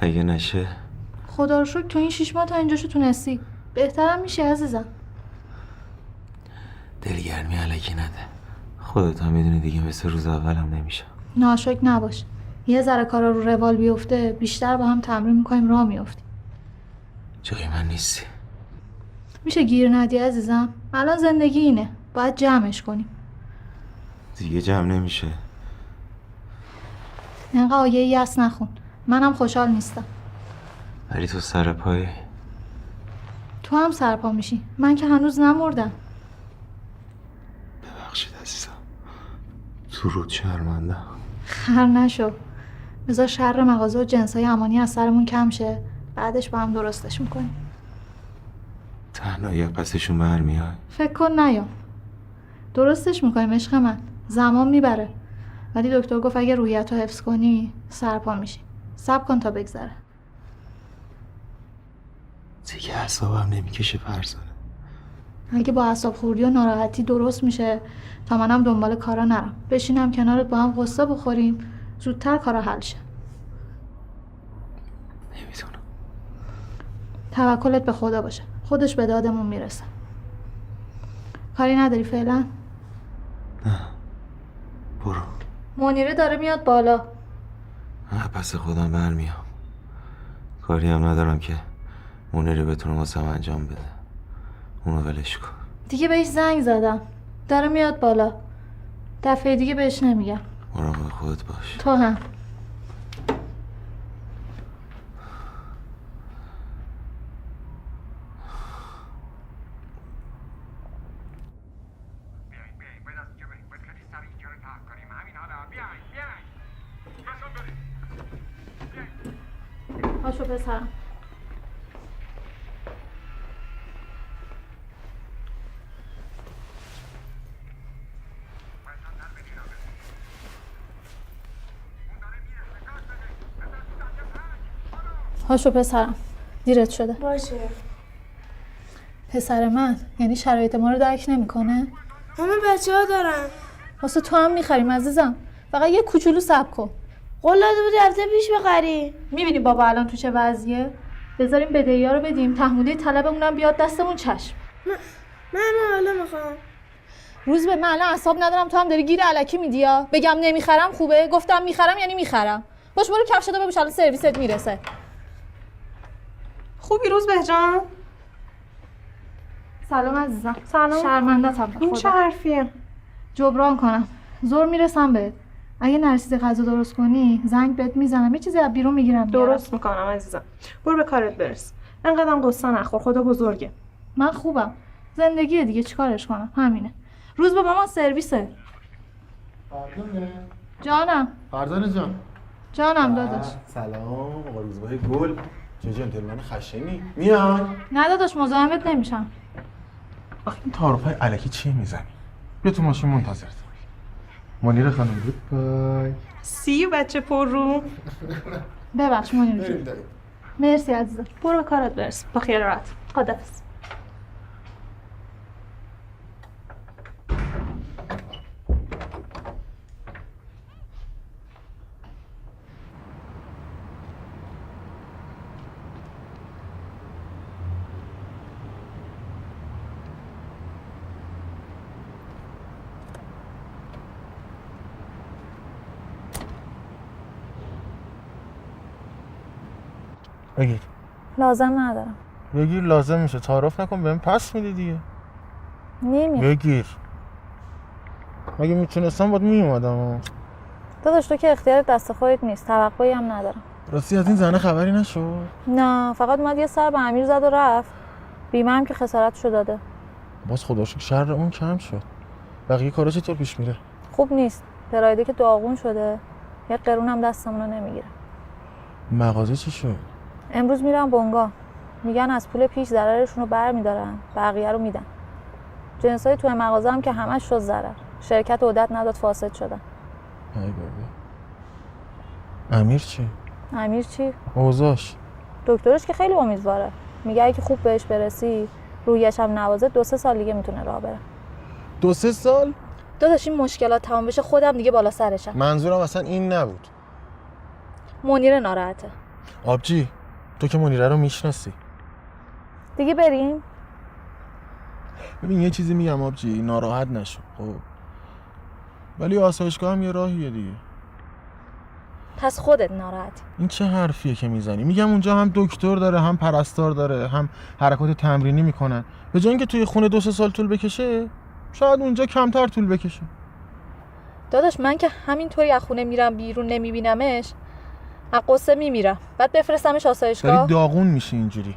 اگه نشه خدا رو شکر تو این 6 ماه تا اینجاشو تونستی. بهترم میشه عزیزم. دلگرمی علکی نده. خودت هم میدونی دیگه مثل روز اولم نمیشه. ناشک نباش. یه ذره کارا رو روال بیفته بیشتر با هم تمرین میکنیم راه میافتیم. جای من نیستی. میشه گیر ندی عزیزم. الان زندگی اینه. باید جمعش کنیم. دیگه جمع نمیشه. اینقدر آیه یأس نخون. منم خوشحال نیستم. ولی تو سر پایی. تو هم سرپا میشی. من که هنوز نمردم. ببخشید عزیزم. تو رود شرمندم. خر نشو. بذار شر مغازه و جنسای امانی از سرمون کم شه. بعدش با هم درستش میکنیم. تنهایی پسشون برمیای. فکر کن نیام. درستش میکنیم عشق من. زمان میبره. ولی دکتر گفت اگه روحیتو حفظ کنی سرپا میشی. صبر کن تا بگذره. دیگه اعصابم نمیکشه فرزانه. اگه با اعصاب خوردی و ناراحتی درست میشه تا منم دنبال کارا نرم، بشینم کنارت با هم قصه بخوریم، زودتر کارا حل شه. نمیتونم. توکلت به خدا باشه، خودش به دادمون میرسه. کاری نداری فعلا؟ نه برو. منیره داره میاد بالا. پس خودم برمیام. کاری هم ندارم که منیره بتونه واسم انجام بده. اونو ولش کن. دیگه بهش زنگ زدم، داره میاد بالا. دفعه دیگه بهش نمیگم. مراقب خودت باش. تو هم. پاشو پسرم. پاشو پسرم، دیرت شده. باشه. پسر من یعنی شرایط ما رو درک نمیکنه؟ همه بچه‌ها دارن. واسه تو هم میخریم عزیزم، فقط یه کوچولو صبر کن. قول داده بودی هفته پیش بخری. میبینی بابا الان تو چه وضعیه؟ بذاریم بدهی‌ها رو بدیم، محمودی طلبمونم بیاد دستمون. چشم. من حالا میخوام. روز به من الان اعصاب ندارم، تو هم داری گیر الکی میدی ها. بگم نمیخرم خوبه؟ گفتم میخرم یعنی میخرم. باش برو کفشتو بپوش، الان سرویست میرسه. خوبی روز به جان؟ سلام عزیزم. سلام. شرمنده‌ام. این چه حرفیه؟ جبران کنم. زور میرسم بهت. اگه نرسیدی غذا درست کنی زنگ بهت میزنم، یه چیزی از بیرون میگیرم. درست میکنم عزیزم. برو به کارت برس. انقدرم قصه نخور، خدا بزرگه. من خوبم. زندگیه دیگه، چیکارش کنم؟ همینه. روز به مامان سرویسه. فرزانه. جانم. فرزانه جان. جانم داداش. سلام آقا روزبه گل. چه جنتلمن خشنی. میان؟ نه داداش مزاحمت نمیشم. آخه این تعارفای الکی چیه میزنی؟ بیا تو ماشین منتظرت. منیره خانم گود بای. سی بچه پر رو. ببخش منیره جون. مرسی عزیزم. برو به کارت برس. با خیال راحت. خداحافظ. بگیر. لازم ندارم. بگیر لازم میشه. تعارف نکن بهم پس میدی دیگه. نمیاد. بگیر. مگه میتونستم باید میومدم. داداش تو که اختیارت دست خودت نیست، توقعی هم ندارم. راستی از این زنه خبری نشد؟ نه فقط اومد یه سر به امیر زد و رفت. بیمه هم که خسارتشو داده. باز خدا شکر شر اون کم شد. بقیه کارا چطور پیش میره؟ خوب نیست. پرایده که داغون شده. یه قرون هم دستمونو نمیگیره. مغازه چی شد؟ امروز میرم بنگاه. میگن از پول پیش ضررشون رو برمیدارن، بقیه رو میدن. جنسای توی مغازه هم که همش شد ضرر. شرکت عدت نداد، فاسد شدن. ای بابا. امیر چی؟ امیر چی؟ اوضاعش. دکترش که خیلی امیدواره. میگه اگه خوب بهش برسی، روحیش هم نوازه، 2-3 سال دیگه میتونه راه بره. 2-3 سال؟ داداش این مشکلات تمام بشه خودم دیگه بالا سرشم. منظورم اصلا این نبود. منیره ناراحته. آبجی تو که منیره رو میشناسی. دیگه بریم؟ ببین یه چیزی میگم آبجی، ناراحت نشو. خب ولی آسایشگاه هم یه راهیه دیگه. پس خودت ناراحتی. این چه حرفیه که میزنی؟ میگم اونجا هم دکتر داره، هم پرستار داره، هم حرکات تمرینی میکنن. به جای اینکه توی خونه 2-3 سال طول بکشه، شاید اونجا کمتر طول بکشه. داداش من که همینطوری از خونه میرم بیرون نمیبینمش، از قصه میمیرم. بعد بفرستمش آسایشگاه. داری داغون میشی اینجوری.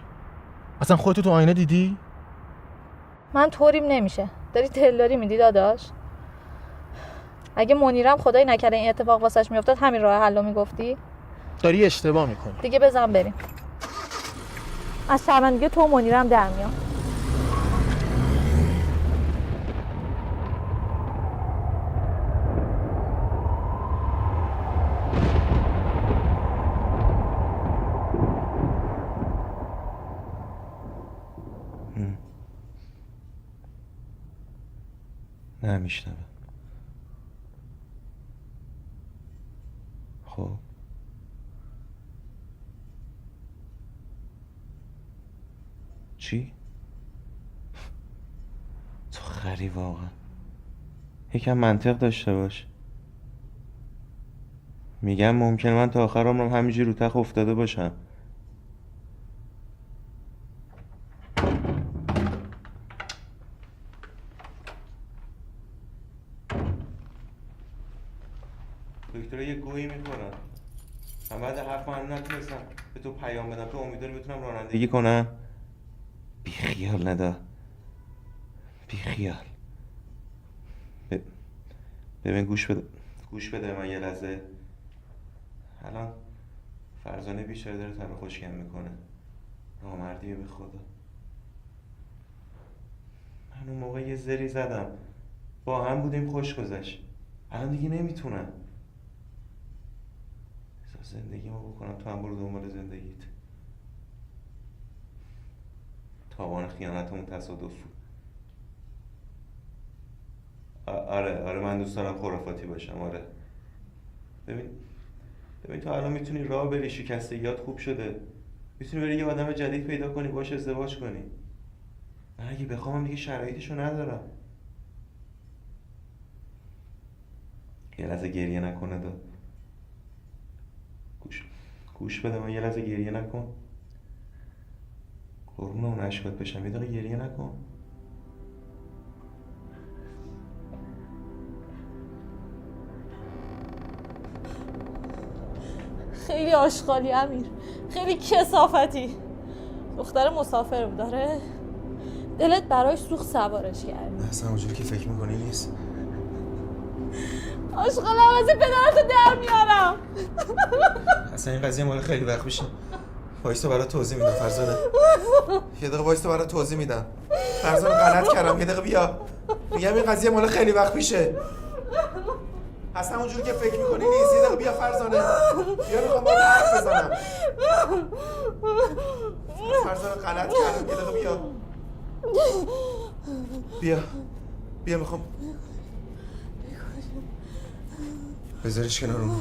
اصلا خودتو تو آینه دیدی؟ من طوریم نمیشه. داری دلداری میدی داداش؟ اگه منیرم خدای نکرده این اتفاق واسش میافتاد همین راه حلو میگفتی؟ داری اشتباه میکنی. دیگه بزن بریم. از شرمندگی تو منیرم در میام. نه میشنوه. خب چی؟ تو خری واقعا. یکم منطق داشته باش. میگم ممکنه من تا آخر عمرم همینجوری رو تخت افتاده باشم. دکترها یه گویی میکنن. من بعد حرف من نتونستم به تو پیام بدم. تو امیدواری بتونم رانندگی کنم؟ بی خیال ندا. بی خیال. ببین گوش بده من یه لحظه. الان فرزانه بیچاره داره تنو خوشگم میکنه. نامردیه به خدا. من اون موقع یه زری زدم. با هم بودیم خوش گذشت. الان دیگه نمیتونم. زندگیمو بکنم تو هم برو دنبال زندگیت. تاوان خیانتمون تصادف بود. آره من دوست دارم خرافاتی باشم. آره ببین تو الان میتونی راه بری. شکستگیات خوب شده. میتونی بری یه آدم جدید پیدا کنی باش ازدواج کنی. من اگه بخوام دیگه شرایطشو ندارم. یه لحظه گریه نکنه دا. گوش بده من یه لحظه گریه نکن. قربون اون عشقات بشم یه دقیقه گریه نکن. خیلی آشغالی امیر، خیلی کثافتی. دختر مسافرم داره، دلت براش سوخت سوارش کردی. اصلا اونجوری که فکر میکنی نیست. آشغالم از پدرتو در میارم. اصلا این قضیه مال خیلی وقت میشه. وایستا برات توضیح میدم فرزانه. یه دقیقه وایستا برات توضیح میدم. فرزانه غلط کردم. یه دقیقه بیا. میگم این قضیه مال خیلی وقت میشه. اصلا اونجوری که فکر میکنی نیست. یه دقیقه بیا فرزانه. بیا میخوام باید حرف بزنم. فرزانه غلط کردم. یه دقیقه بیا میخوام بذارش کنارم.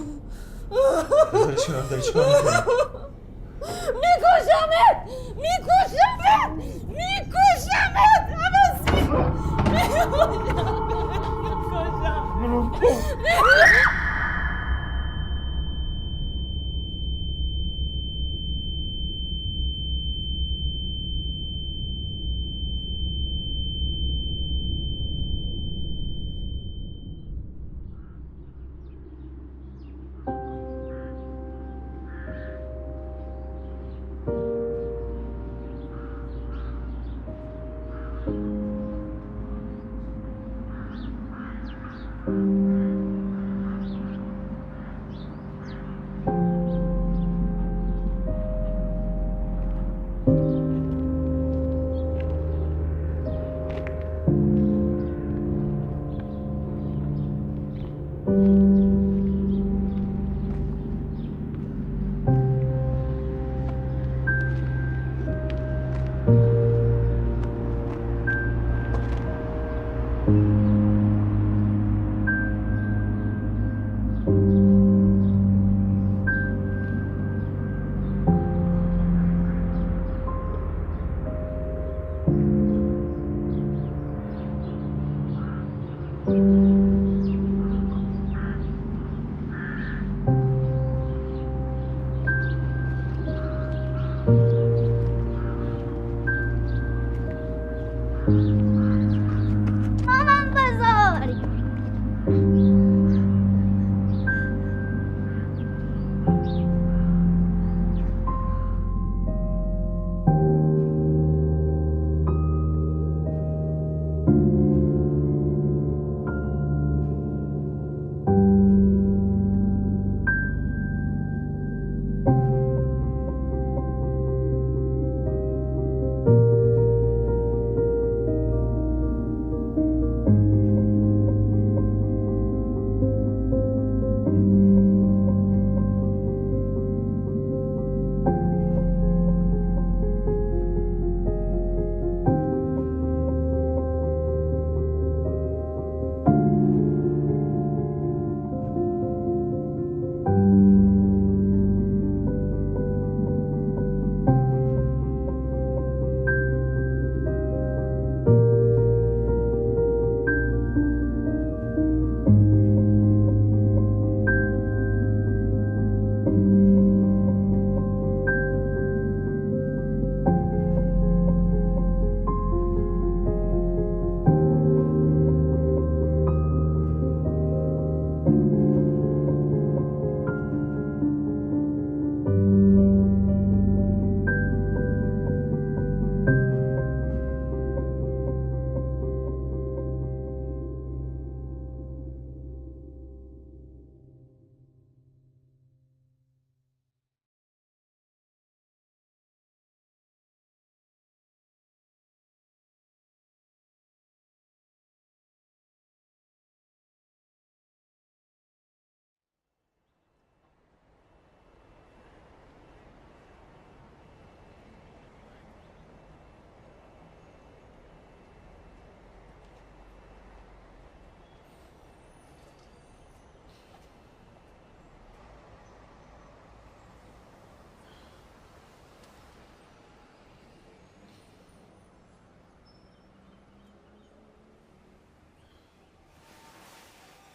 بذارش کنارم. داری چیکار میکنی؟ میکشمت.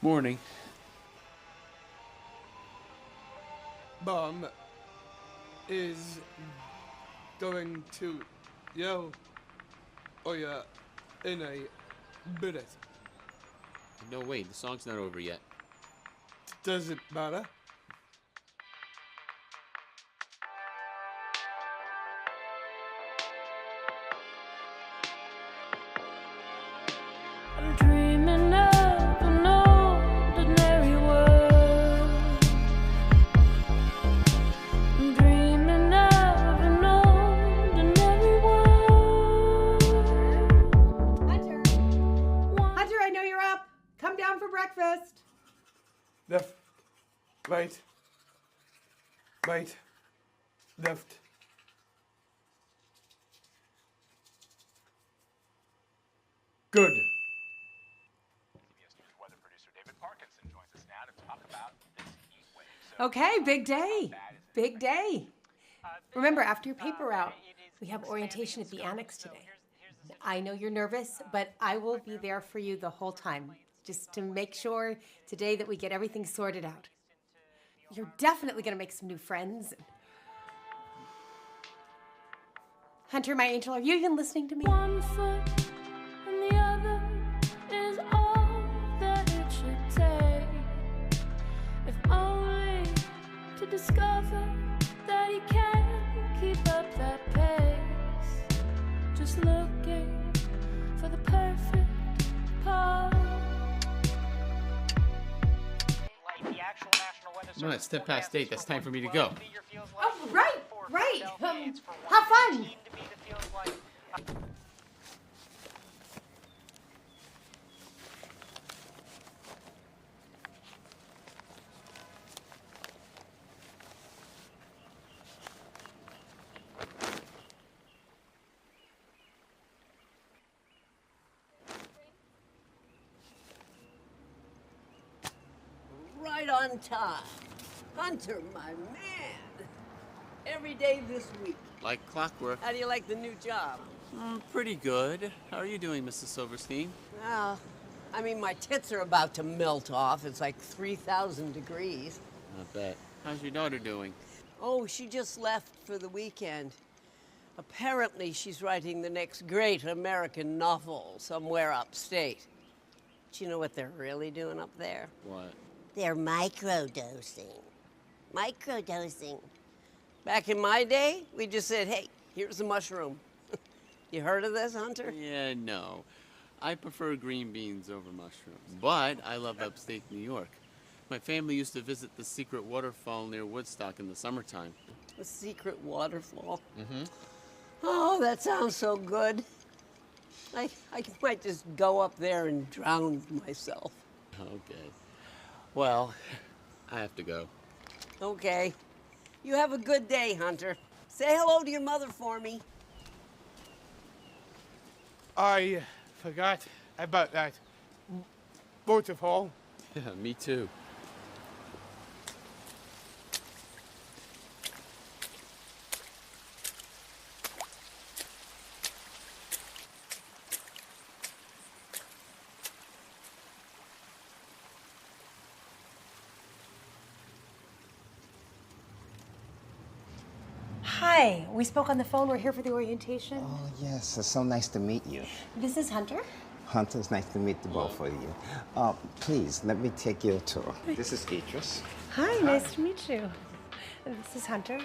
Morning. Mom is going to yell Oya in a minute. No, wait, the song's not over yet. Does it matter? I'm dreaming of an ordinary world. I'm dreaming of an ordinary world. Hunter, I know you're up. Come down for breakfast. Left, right, right, left. Good. Okay, big day. Big day. Remember, after your paper route, we have orientation at the annex today. I know you're nervous, but I will be there for you the whole time, just to make sure today that we get everything sorted out. You're definitely going to make some new friends. Hunter, my angel, are you even listening to me? One foot and the other is all that it should take. If only to discover that he can keep up that pace. Just looking for the perfect part. No, it's 10 past 8. That's time for me to go. Oh, right. Have fun. Right on time. Hunter, my man. Every day this week. Like clockwork. How do you like the new job? Pretty good. How are you doing, Mrs. Silverstein? Well, I mean, my tits are about to melt off. It's like 3,000 degrees. I bet. How's your daughter doing? Oh, she just left for the weekend. Apparently, she's writing the next great American novel somewhere upstate. Do you know what they're really doing up there? What? They're microdosing. Microdosing. Back in my day, we just said, hey, here's a mushroom. You heard of this, Hunter? Yeah, no. I prefer green beans over mushrooms. But I love upstate New York. My family used to visit the secret waterfall near Woodstock in the summertime. The secret waterfall? Mm-hmm. Oh, that sounds so good. I might just go up there and drown myself. Okay. Well, I have to go. Okay. You have a good day, Hunter. Say hello to your mother for me. I forgot about that waterfall. Yeah, me too. Hi, we spoke on the phone. We're here for the orientation. Oh, yes. It's so nice to meet you. This is Hunter. Hunter, it's nice to meet the both of you. Please, let me take you a tour. This is Beatrice. Hi, nice to meet you. This is Hunter.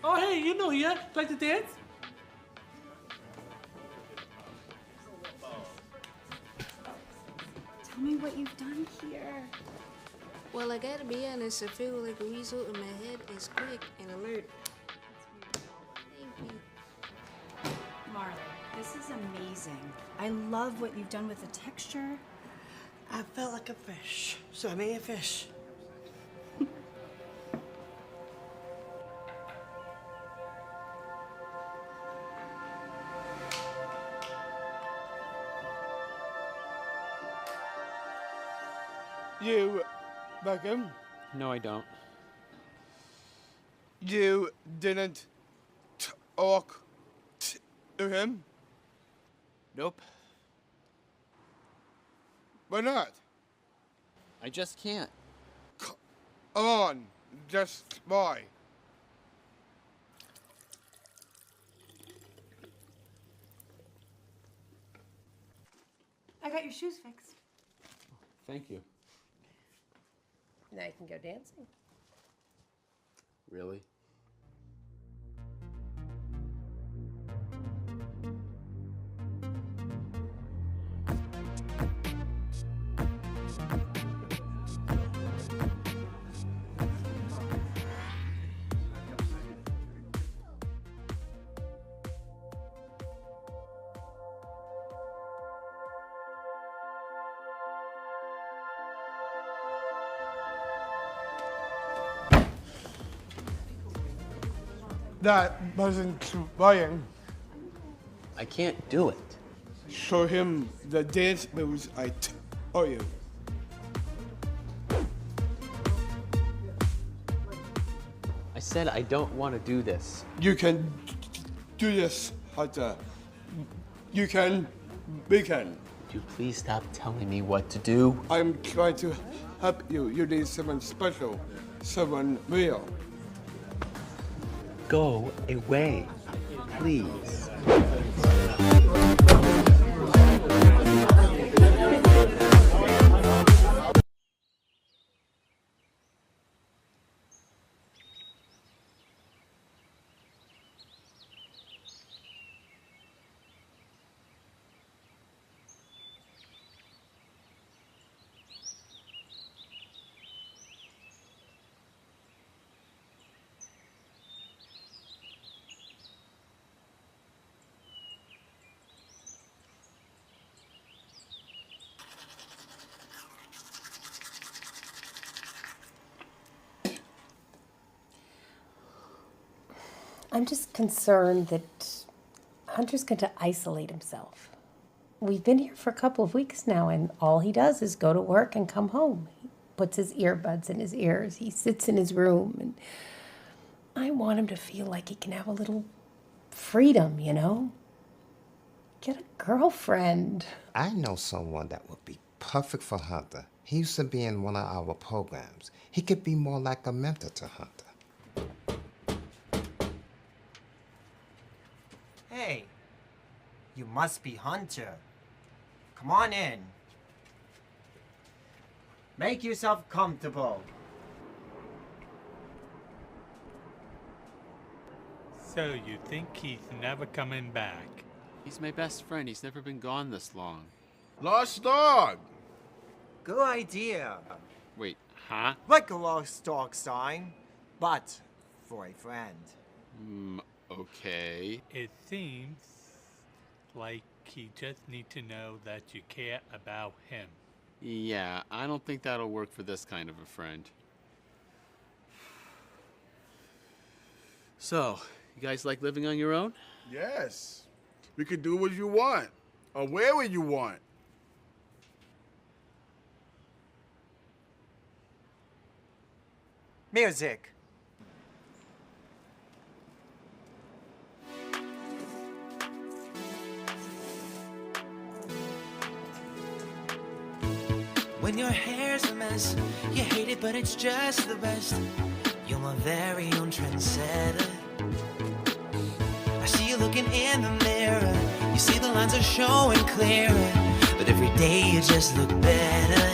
Oh, hey, you know here. Like to dance? Tell me what you've done here. Well, I gotta be honest, I feel like a weasel and my head is quick and alert. Thank you. Marley, this is amazing. I love what you've done with the texture. I felt like a fish, so I made a fish. You like him? No, I don't. You didn't talk to him? Nope. Why not? I just can't. Come on, just why? I got your shoes fixed. Thank you. Now you can go dancing. Really? That wasn't Ryan. I can't do it. Show him the dance moves I taught you. I said I don't want to do this. You can do this, Hunter. You can. We can. Would you please stop telling me what to do? I'm trying to help you. You need someone special, someone real. Go away, please. I'm just concerned that Hunter's going to isolate himself. We've been here for a couple of weeks now, and all he does is go to work and come home. He puts his earbuds in his ears. He sits in his room, and I want him to feel like he can have a little freedom, you know? Get a girlfriend. I know someone that would be perfect for Hunter. He used to be in one of our programs. He could be more like a mentor to Hunter. Hey, you must be Hunter. Come on in. Make yourself comfortable. So you think he's never coming back? He's my best friend. He's never been gone this long. Lost dog. Good idea. Wait, huh? Like a lost dog sign, but for a friend. Okay. It seems like he just needs to know that you care about him. Yeah, I don't think that'll work for this kind of a friend. So, you guys like living on your own? Yes. We could do what you want, or wherever you want. Music. When your hair's a mess, you hate it, but it's just the best. You're my very own trendsetter. I see you looking in the mirror. You see the lines are showing clearer, but every day you just look better.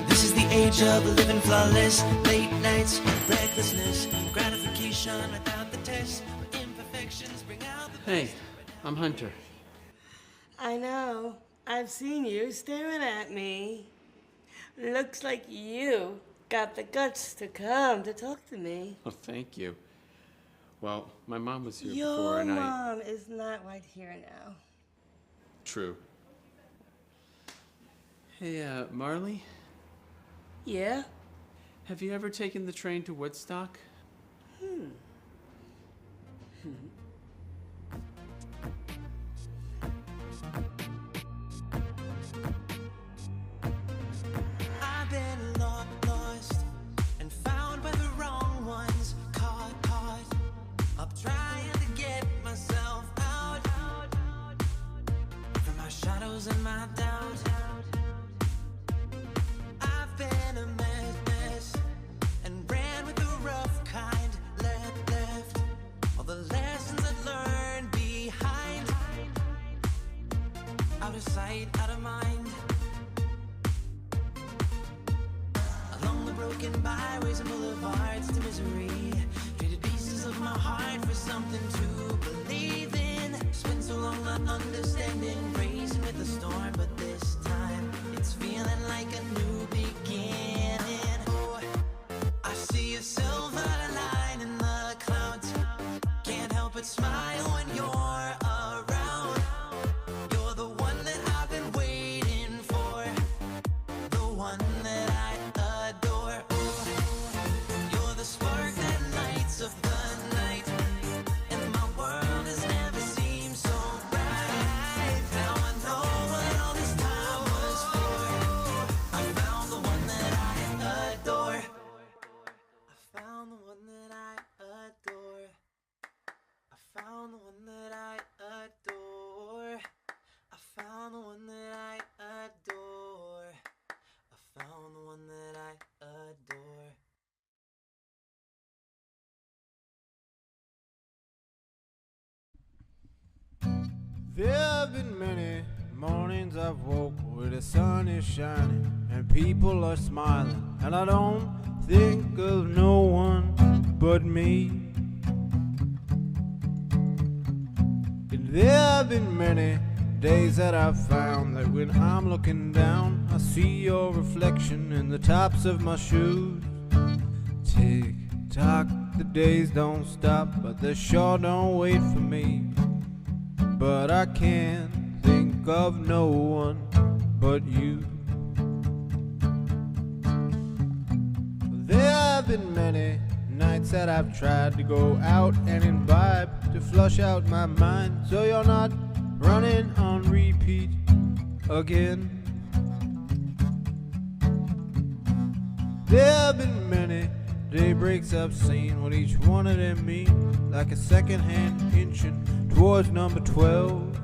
This is the age of living flawless. Late nights, recklessness, gratification without the test. Imperfections bring out the Hey, I'm Hunter. I know. I've seen you staring at me. Looks like you got the guts to come to talk to me. Oh, thank you. Well, my mom was here Your before and mom is not right here now. True. Hey, Marley? Yeah? Have you ever taken the train to Woodstock? I've been lost and found by the wrong ones. Caught up trying to get myself out from my shadows and my doubt. Out of sight, out of mind. Along the broken byways and boulevards to misery. Traded pieces of my heart for something to believe in. Spent so long not understanding, racing with the storm, but this time it's feeling like a new beginning. Oh, I see a silver line in the clouds. Can't help but smile when you're around. You're the one that I've been waiting for, the one that I adore. Oh, you're the spark that lights up the night, and my world has never seemed so bright. Now I know what all this time was for. I found the one that I adore. I found the one that I adore. I found the one that I adore. I found the one that I adore. I found the one that I adore. There have been many mornings I've woke where the sun is shining and people are smiling, and I don't think of no one but me. And there have been many days that I've found that when I'm looking down, I see your reflection in the tops of my shoes. Tick tock, the days don't stop, but they sure don't wait for me. But I can't think of no one but you. There have been many nights that I've tried to go out and imbibe to flush out my mind, so you're not running on repeat again. There have been many daybreaks I've seen, with each one of them mean like a second hand inching towards number 12.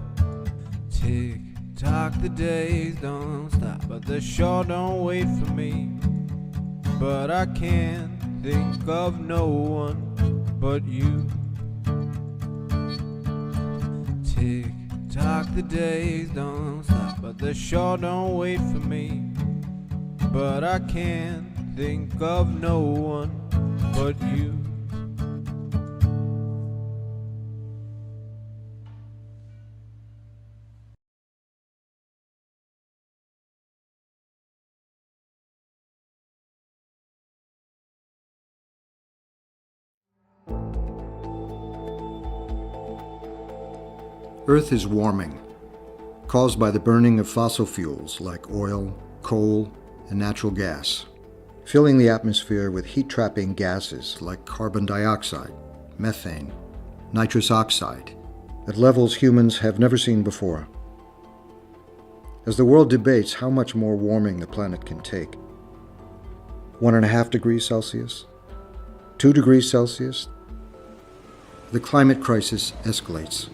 Tick tock, the days don't stop, but they sure don't wait for me. But I can't think of no one but you. Tick tock, the days don't stop, but they sure don't wait for me. But I can't think of no one but you. Earth is warming, caused by the burning of fossil fuels like oil, coal, and natural gas, filling the atmosphere with heat-trapping gases like carbon dioxide, methane, nitrous oxide, at levels humans have never seen before. As the world debates how much more warming the planet can take, 1.5 degrees Celsius, 2 degrees Celsius, the climate crisis escalates.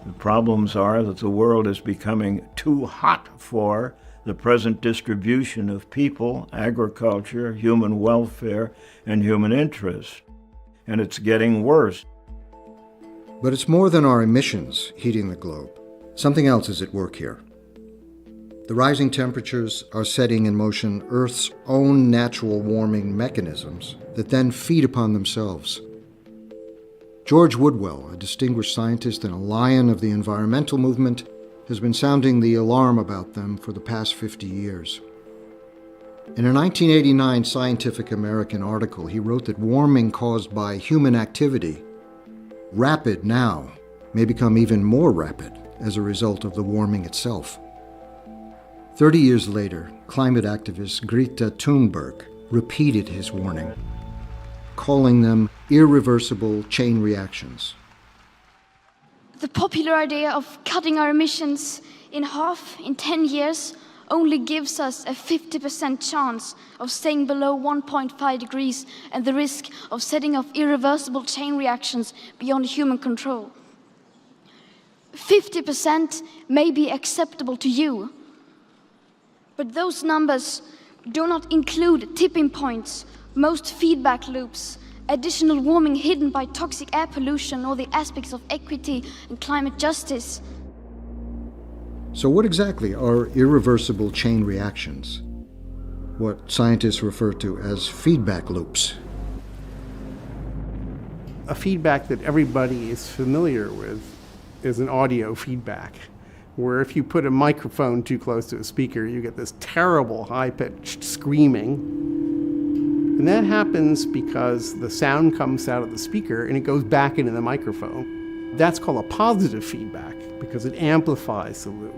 The problems are that the world is becoming too hot for the present distribution of people, agriculture, human welfare, and human interest. And it's getting worse. But it's more than our emissions heating the globe. Something else is at work here. The rising temperatures are setting in motion Earth's own natural warming mechanisms that then feed upon themselves. George Woodwell, a distinguished scientist and a lion of the environmental movement, has been sounding the alarm about them for the past 50 years. In a 1989 Scientific American article, he wrote that warming caused by human activity, rapid now, may become even more rapid as a result of the warming itself. 30 years later, climate activist Greta Thunberg repeated his warning, calling them irreversible chain reactions. The popular idea of cutting our emissions in half in 10 years only gives us a 50% chance of staying below 1.5 degrees and the risk of setting off irreversible chain reactions beyond human control. 50% may be acceptable to you, but those numbers do not include tipping points, most feedback loops, additional warming hidden by toxic air pollution, or the aspects of equity and climate justice. So what exactly are irreversible chain reactions? What scientists refer to as feedback loops. A feedback that everybody is familiar with is an audio feedback, where if you put a microphone too close to a speaker, you get this terrible high-pitched screaming. And that happens because the sound comes out of the speaker and it goes back into the microphone. That's called a positive feedback because it amplifies the loop.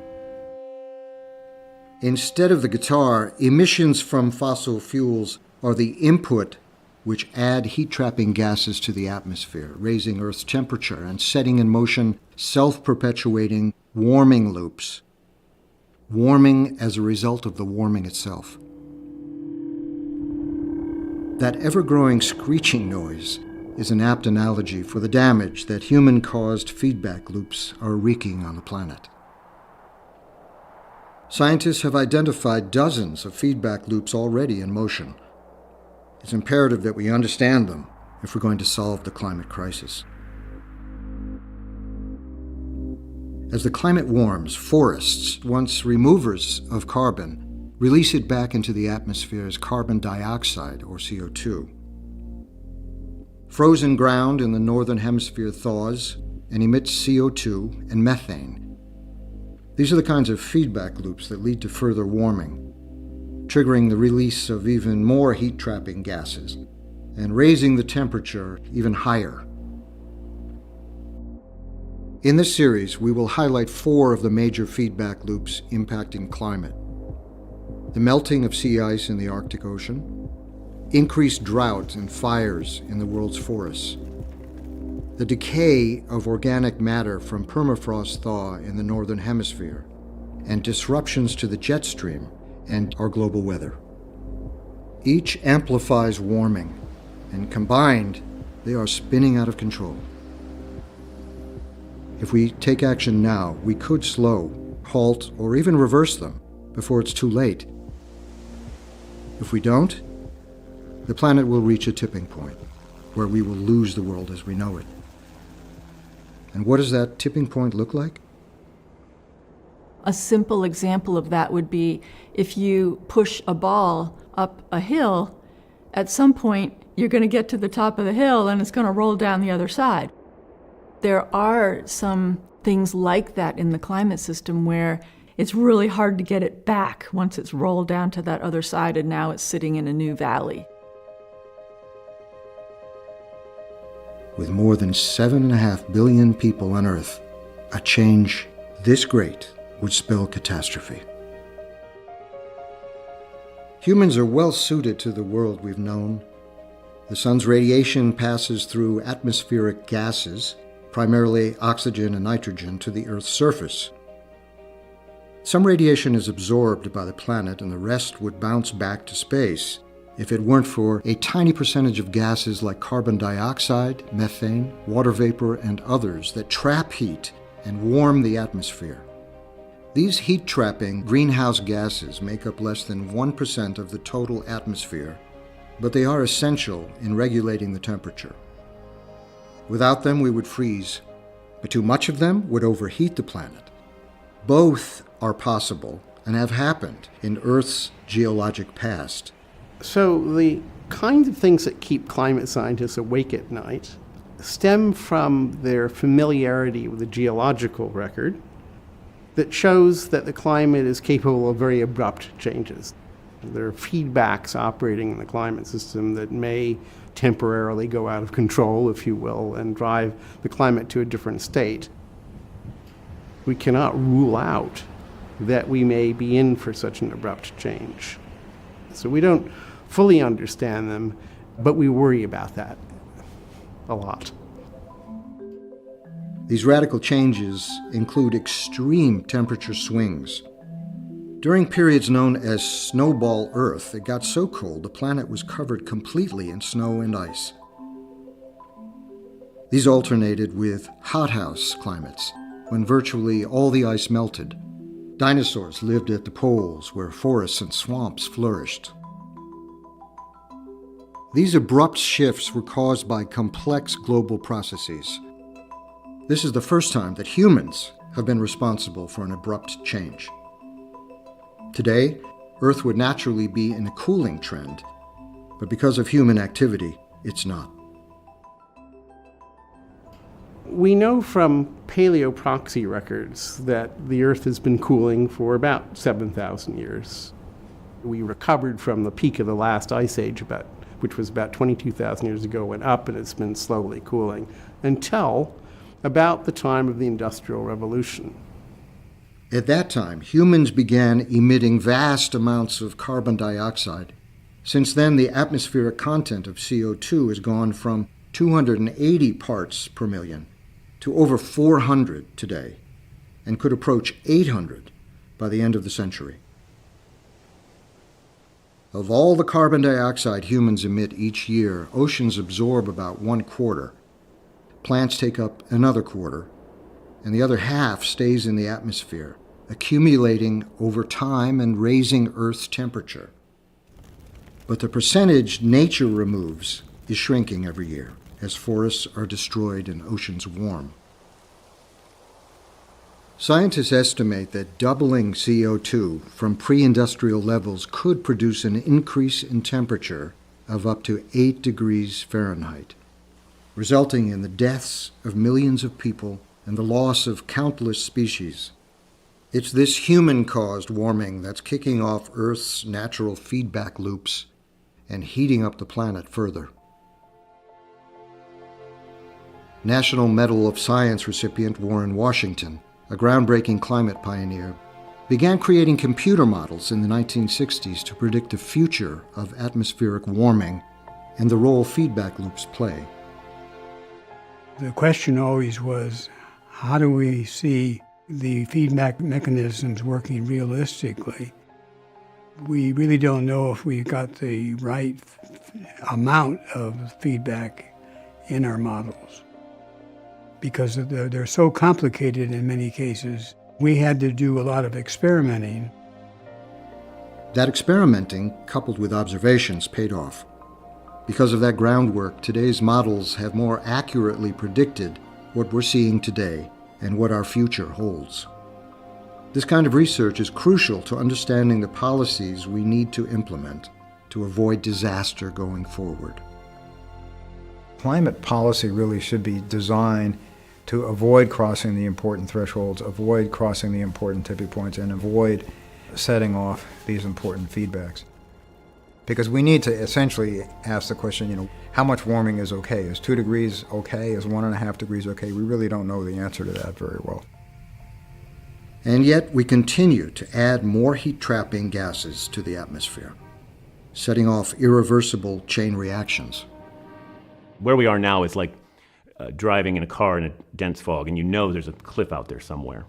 Instead of the guitar, emissions from fossil fuels are the input which add heat-trapping gases to the atmosphere, raising Earth's temperature and setting in motion self-perpetuating warming loops. Warming as a result of the warming itself. That ever-growing screeching noise is an apt analogy for the damage that human-caused feedback loops are wreaking on the planet. Scientists have identified dozens of feedback loops already in motion. It's imperative that we understand them if we're going to solve the climate crisis. As the climate warms, forests, once removers of carbon, release it back into the atmosphere as carbon dioxide, or CO2. Frozen ground in the northern hemisphere thaws and emits CO2 and methane. These are the kinds of feedback loops that lead to further warming, triggering the release of even more heat-trapping gases and raising the temperature even higher. In this series, we will highlight 4 of the major feedback loops impacting climate. The melting of sea ice in the Arctic Ocean, increased drought and fires in the world's forests, the decay of organic matter from permafrost thaw in the northern hemisphere, and disruptions to the jet stream and our global weather. Each amplifies warming, and combined, they are spinning out of control. If we take action now, we could slow, halt, or even reverse them before it's too late. If we don't, the planet will reach a tipping point where we will lose the world as we know it. And what does that tipping point look like? A simple example of that would be if you push a ball up a hill, at some point you're going to get to the top of the hill and it's going to roll down the other side. There are some things like that in the climate system where it's really hard to get it back once it's rolled down to that other side and now it's sitting in a new valley. With more than 7.5 billion people on Earth, a change this great would spell catastrophe. Humans are well suited to the world we've known. The sun's radiation passes through atmospheric gases, primarily oxygen and nitrogen, to the Earth's surface. Some radiation is absorbed by the planet and the rest would bounce back to space if it weren't for a tiny percentage of gases like carbon dioxide, methane, water vapor, and others that trap heat and warm the atmosphere. These heat-trapping greenhouse gases make up less than 1% of the total atmosphere, but they are essential in regulating the temperature. Without them, we would freeze, but too much of them would overheat the planet. Both are possible and have happened in Earth's geologic past. So the kinds of things that keep climate scientists awake at night stem from their familiarity with the geological record that shows that the climate is capable of very abrupt changes. There are feedbacks operating in the climate system that may temporarily go out of control, if you will, and drive the climate to a different state. We cannot rule out that we may be in for such an abrupt change. So we don't fully understand them, but we worry about that a lot. These radical changes include extreme temperature swings. During periods known as Snowball Earth, it got so cold the planet was covered completely in snow and ice. These alternated with hothouse climates, when virtually all the ice melted. Dinosaurs lived at the poles, where forests and swamps flourished. These abrupt shifts were caused by complex global processes. This is the first time that humans have been responsible for an abrupt change. Today, Earth would naturally be in a cooling trend, but because of human activity, it's not. We know from paleoproxy records that the Earth has been cooling for about 7,000 years. We recovered from the peak of the last ice age, which was about 22,000 years ago, went up, and it's been slowly cooling until about the time of the Industrial Revolution. At that time, humans began emitting vast amounts of carbon dioxide. Since then, the atmospheric content of CO2 has gone from 280 parts per million to over 400 today, and could approach 800 by the end of the century. Of all the carbon dioxide humans emit each year, oceans absorb about 1/4. Plants take up another 1/4, and the other half stays in the atmosphere, accumulating over time and raising Earth's temperature. But the percentage nature removes is shrinking every year as forests are destroyed and oceans warm. Scientists estimate that doubling CO2 from pre-industrial levels could produce an increase in temperature of up to 8 degrees Fahrenheit, resulting in the deaths of millions of people and the loss of countless species. It's this human-caused warming that's kicking off Earth's natural feedback loops and heating up the planet further. National Medal of Science recipient Warren Washington, a groundbreaking climate pioneer, began creating computer models in the 1960s to predict the future of atmospheric warming and the role feedback loops play. The question always was, how do we see the feedback mechanisms working realistically? We really don't know if we got the right amount of feedback in our models, because they're so complicated in many cases. We had to do a lot of experimenting. That experimenting, coupled with observations, paid off. Because of that groundwork, today's models have more accurately predicted what we're seeing today and what our future holds. This kind of research is crucial to understanding the policies we need to implement to avoid disaster going forward. Climate policy really should be designed to avoid crossing the important thresholds, avoid crossing the important tipping points, and avoid setting off these important feedbacks. Because we need to essentially ask the question, how much warming is okay? Is 2 degrees okay? Is 1.5 degrees okay? We really don't know the answer to that very well. And yet we continue to add more heat-trapping gases to the atmosphere, setting off irreversible chain reactions. Where we are now is like driving in a car in a dense fog, and you know there's a cliff out there somewhere,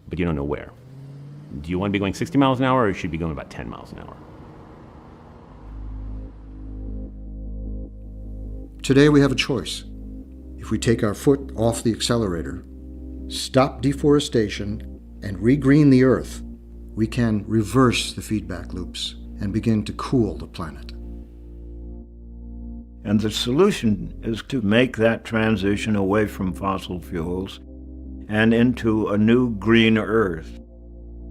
but you don't know where. Do you want to be going 60 miles an hour, or should you be going about 10 miles an hour? Today we have a choice. If we take our foot off the accelerator, stop deforestation, and regreen the Earth, we can reverse the feedback loops and begin to cool the planet. And the solution is to make that transition away from fossil fuels and into a new green Earth.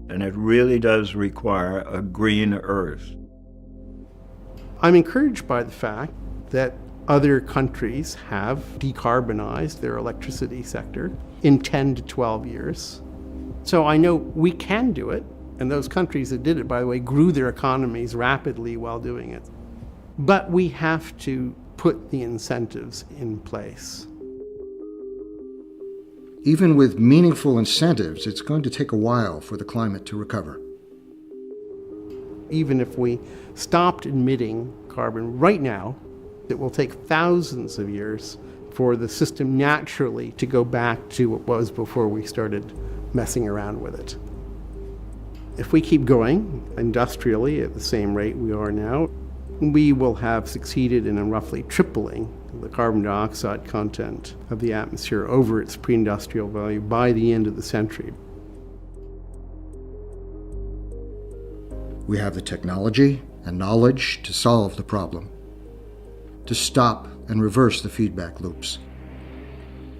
And it really does require a green Earth. I'm encouraged by the fact that other countries have decarbonized their electricity sector in 10 to 12 years. So I know we can do it, and those countries that did it, by the way, grew their economies rapidly while doing it. But we have to put the incentives in place. Even with meaningful incentives, it's going to take a while for the climate to recover. Even if we stopped emitting carbon right now, it will take thousands of years for the system naturally to go back to what was before we started messing around with it. If we keep going industrially at the same rate we are now, we will have succeeded in roughly tripling the carbon dioxide content of the atmosphere over its pre-industrial value by the end of the century. We have the technology and knowledge to solve the problem, to stop and reverse the feedback loops.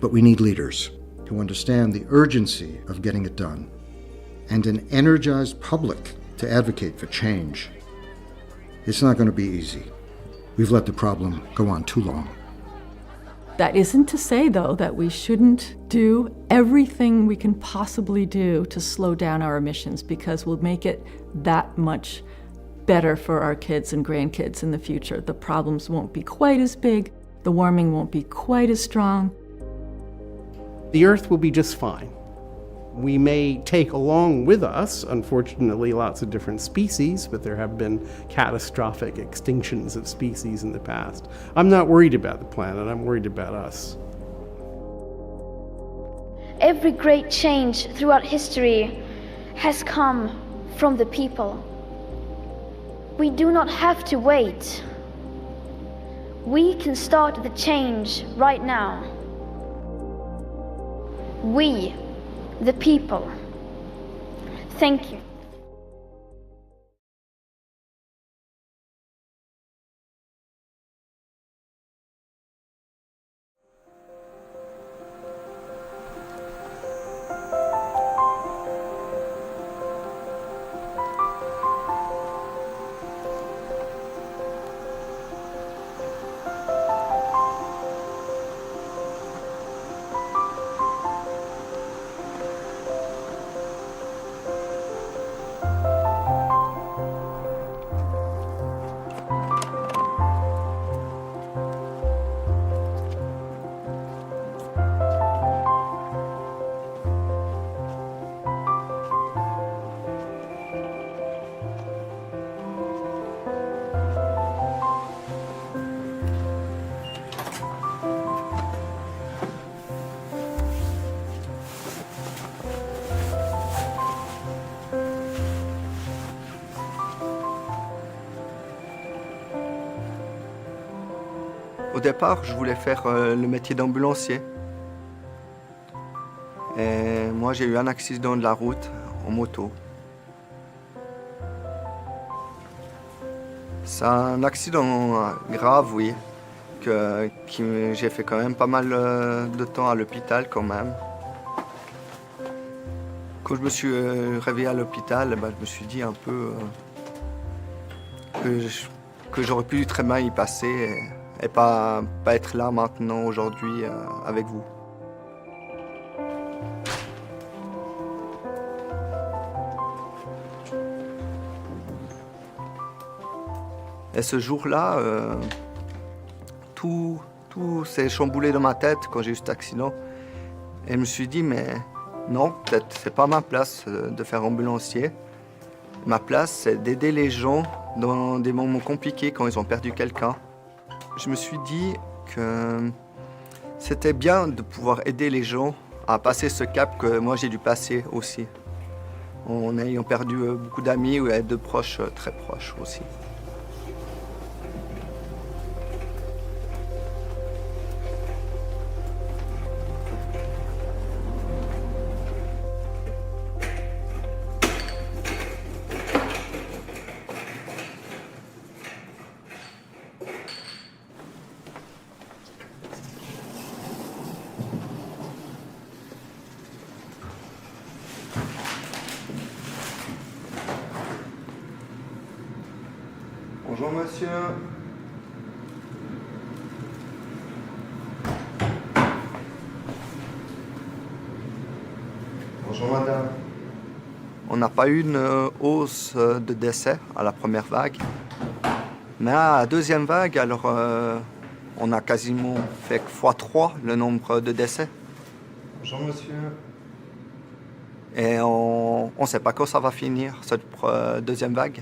But we need leaders, who understand the urgency of getting it done, and an energized public to advocate for change. It's not going to be easy. We've let the problem go on too long. That isn't to say, though, that we shouldn't do everything we can possibly do to slow down our emissions, because we'll make it that much better for our kids and grandkids in the future. The problems won't be quite as big, the warming won't be quite as strong. The Earth will be just fine. We may take along with us, unfortunately, lots of different species, but there have been catastrophic extinctions of species in the past. I'm not worried about the planet, I'm worried about us. Every great change throughout history has come from the people. We do not have to wait. We can start the change right now. We, the people. Thank you. Au départ, je voulais faire le métier d'ambulancier. Et moi, j'ai eu un accident de la route en moto. C'est un accident grave, oui. J'ai fait quand même pas mal de temps à l'hôpital quand même. Quand je me suis réveillé à l'hôpital, je me suis dit un peu que j'aurais pu très bien y passer et pas être là maintenant, aujourd'hui, avec vous. Et ce jour-là, tout s'est chamboulé dans ma tête quand j'ai eu cet accident. Et je me suis dit, mais non, peut-être c'est pas ma place de faire ambulancier. Ma place, c'est d'aider les gens dans des moments compliqués quand ils ont perdu quelqu'un. Je me suis dit que c'était bien de pouvoir aider les gens à passer ce cap que moi j'ai dû passer aussi, en ayant perdu beaucoup d'amis et de proches très proches aussi. Bonjour monsieur. Bonjour madame. On n'a pas eu une hausse de décès à la première vague. Mais à la deuxième vague, alors on a quasiment fait x3 le nombre de décès. Bonjour monsieur. Et on ne sait pas quand ça va finir, cette deuxième vague.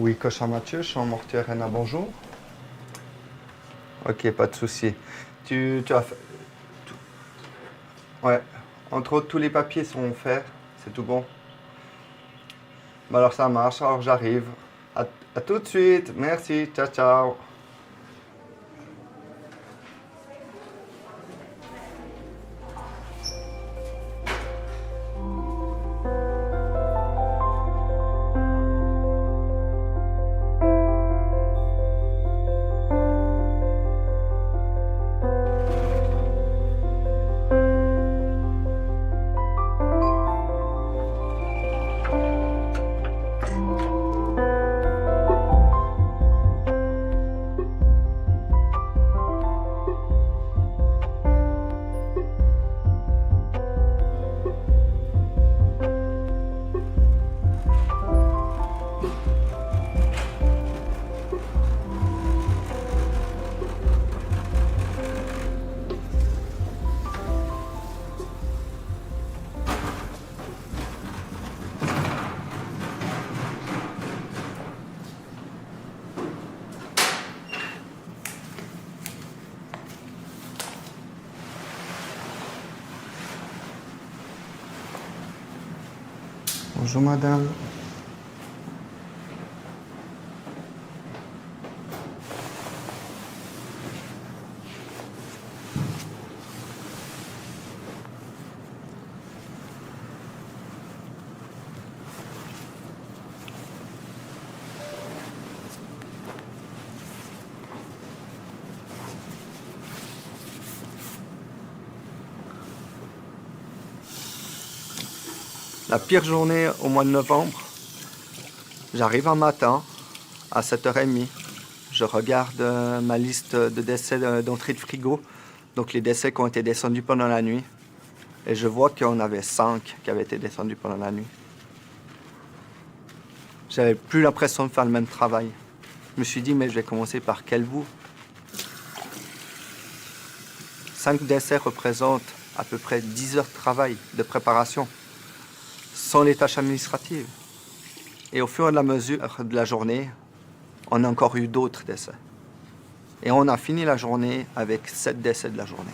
Oui, cochon Mathieu, champ mortuaire Réna, bonjour. Ok, pas de souci. Tu as fait... Ouais, entre autres, tous les papiers sont faits, c'est tout bon. Bah alors ça marche, alors j'arrive. À tout de suite, merci, ciao ciao. Bonjour madame. La pire journée au mois de novembre, j'arrive un matin à 7h30. Je regarde ma liste de décès d'entrée de frigo, donc les décès qui ont été descendus pendant la nuit. Et je vois qu'on avait 5 qui avaient été descendus pendant la nuit. J'avais plus l'impression de faire le même travail. Je me suis dit, mais je vais commencer par quel bout? 5 décès représentent à peu près 10 heures de travail, de préparation, sans les tâches administratives. Et au fur et à mesure de la journée, on a encore eu d'autres décès. Et on a fini la journée avec 7 décès de la journée.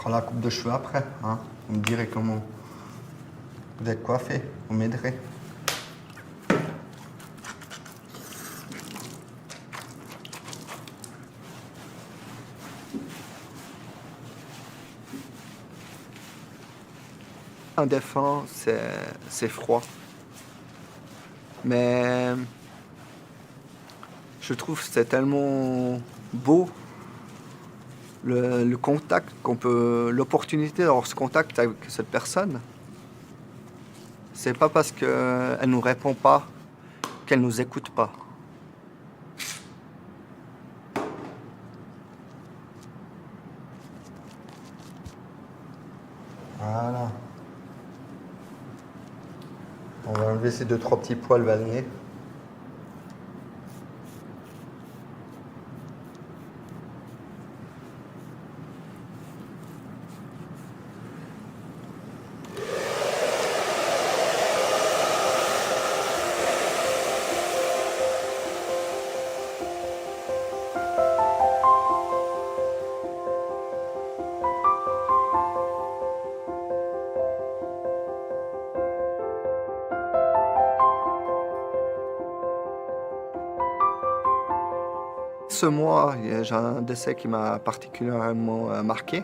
La coupe de cheveux après, hein. Vous me direz comment vous êtes coiffé, vous m'aiderez. Un défunt, c'est froid. Mais je trouve que c'est tellement beau. Le contact l'opportunité d'avoir ce contact avec cette personne, c'est pas parce qu'elle nous répond pas qu'elle nous écoute pas. Voilà. On va enlever ces 2-3 petits poils balayés. Ce mois, j'ai un décès qui m'a particulièrement marqué.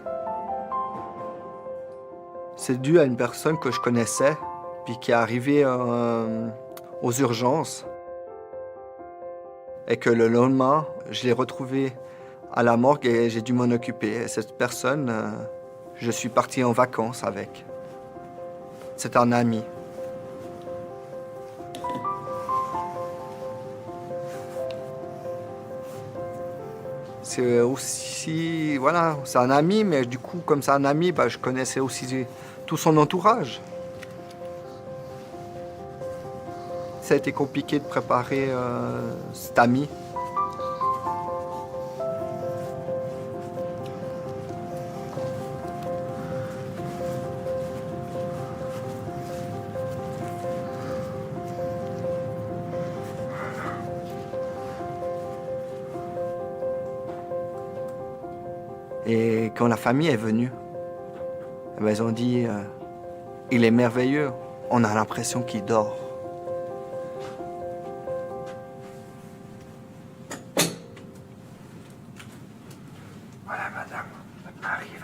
C'est dû à une personne que je connaissais, puis qui est arrivée aux urgences. Et que le lendemain, je l'ai retrouvée à la morgue et j'ai dû m'en occuper. Et cette personne, je suis parti en vacances avec. C'est un ami. C'est aussi, voilà, c'est un ami, mais du coup, comme c'est un ami, bah, je connaissais aussi tout son entourage. Ça a été compliqué de préparer cet ami. Et quand la famille est venue, eh ben, ils ont dit il est merveilleux, on a l'impression qu'il dort. Voilà, madame, arrivez.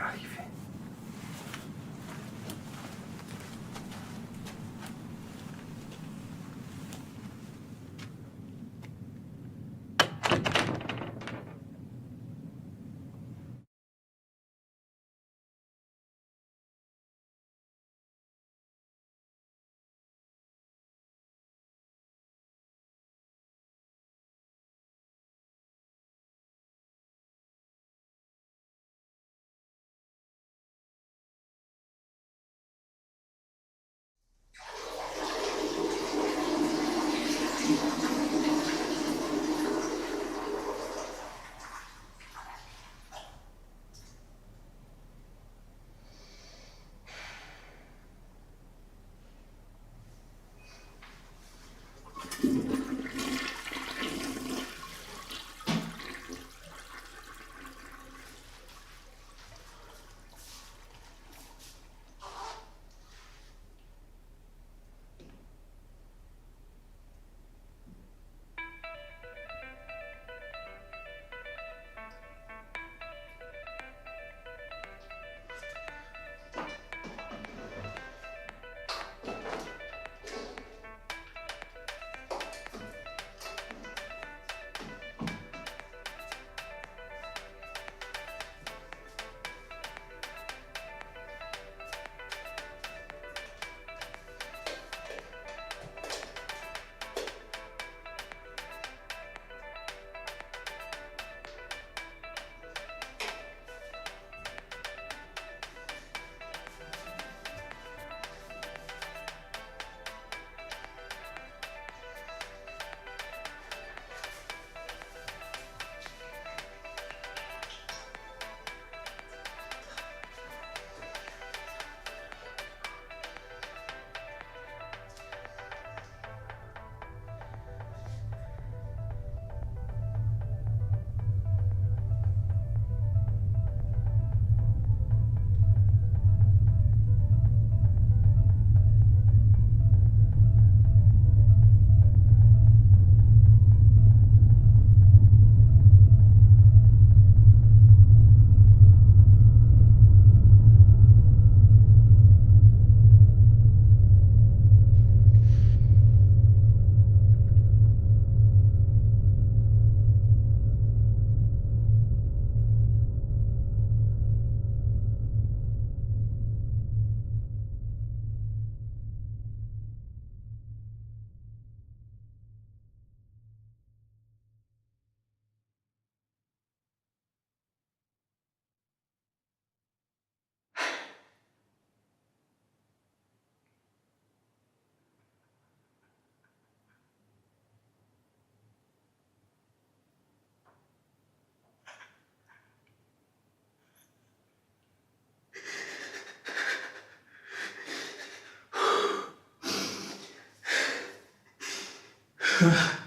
Superman.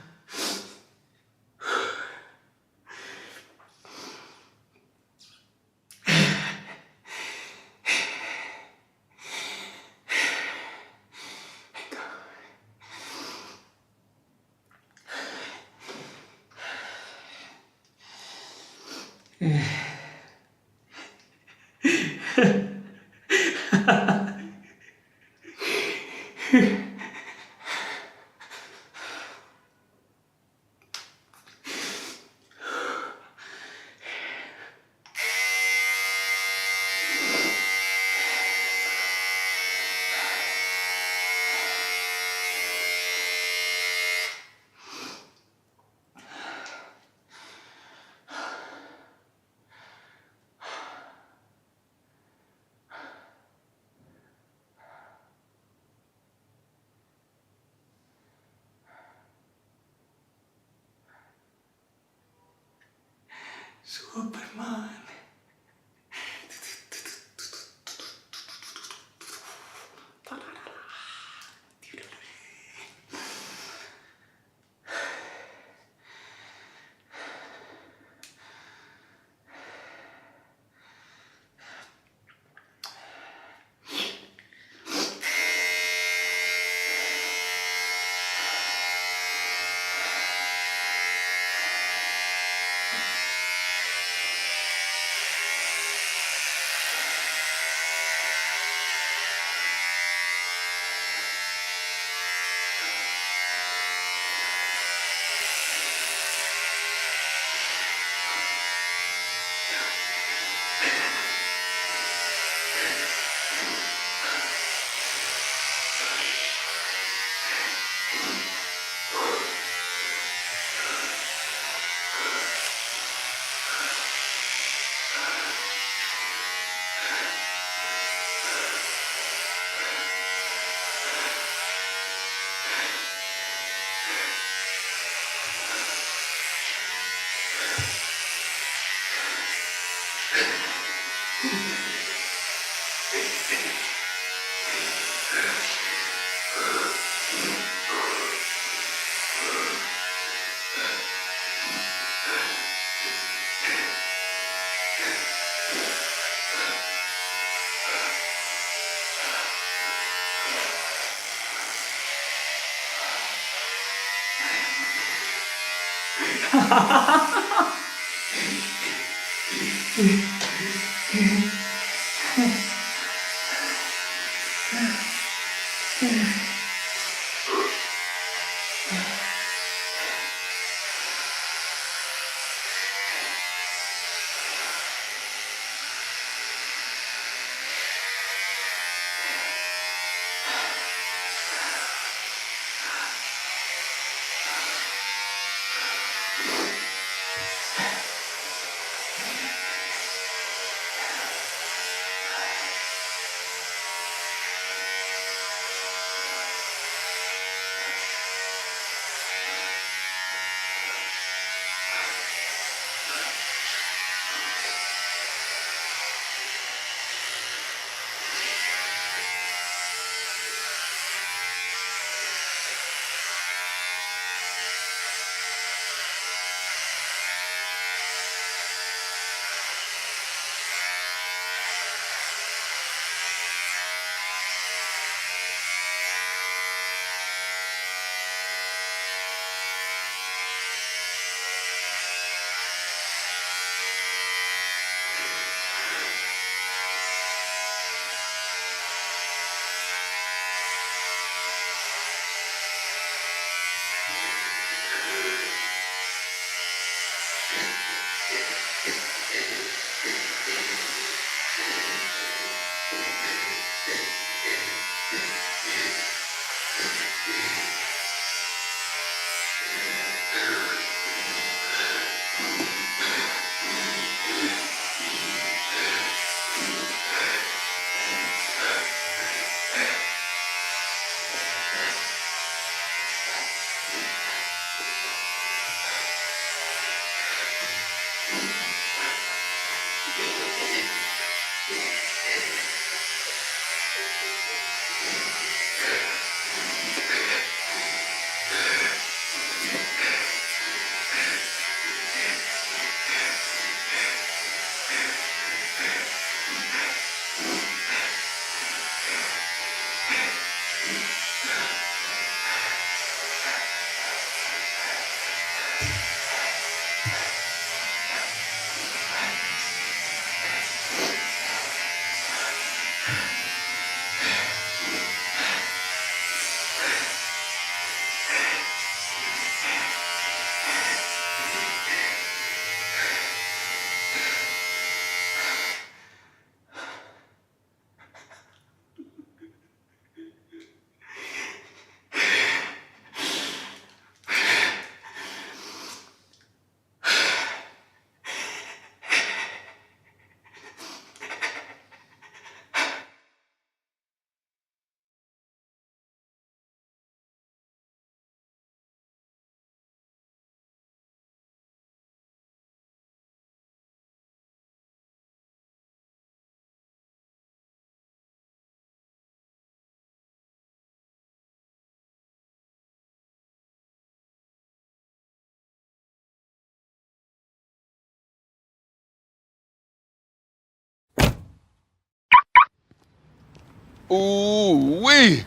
Ooh-wee.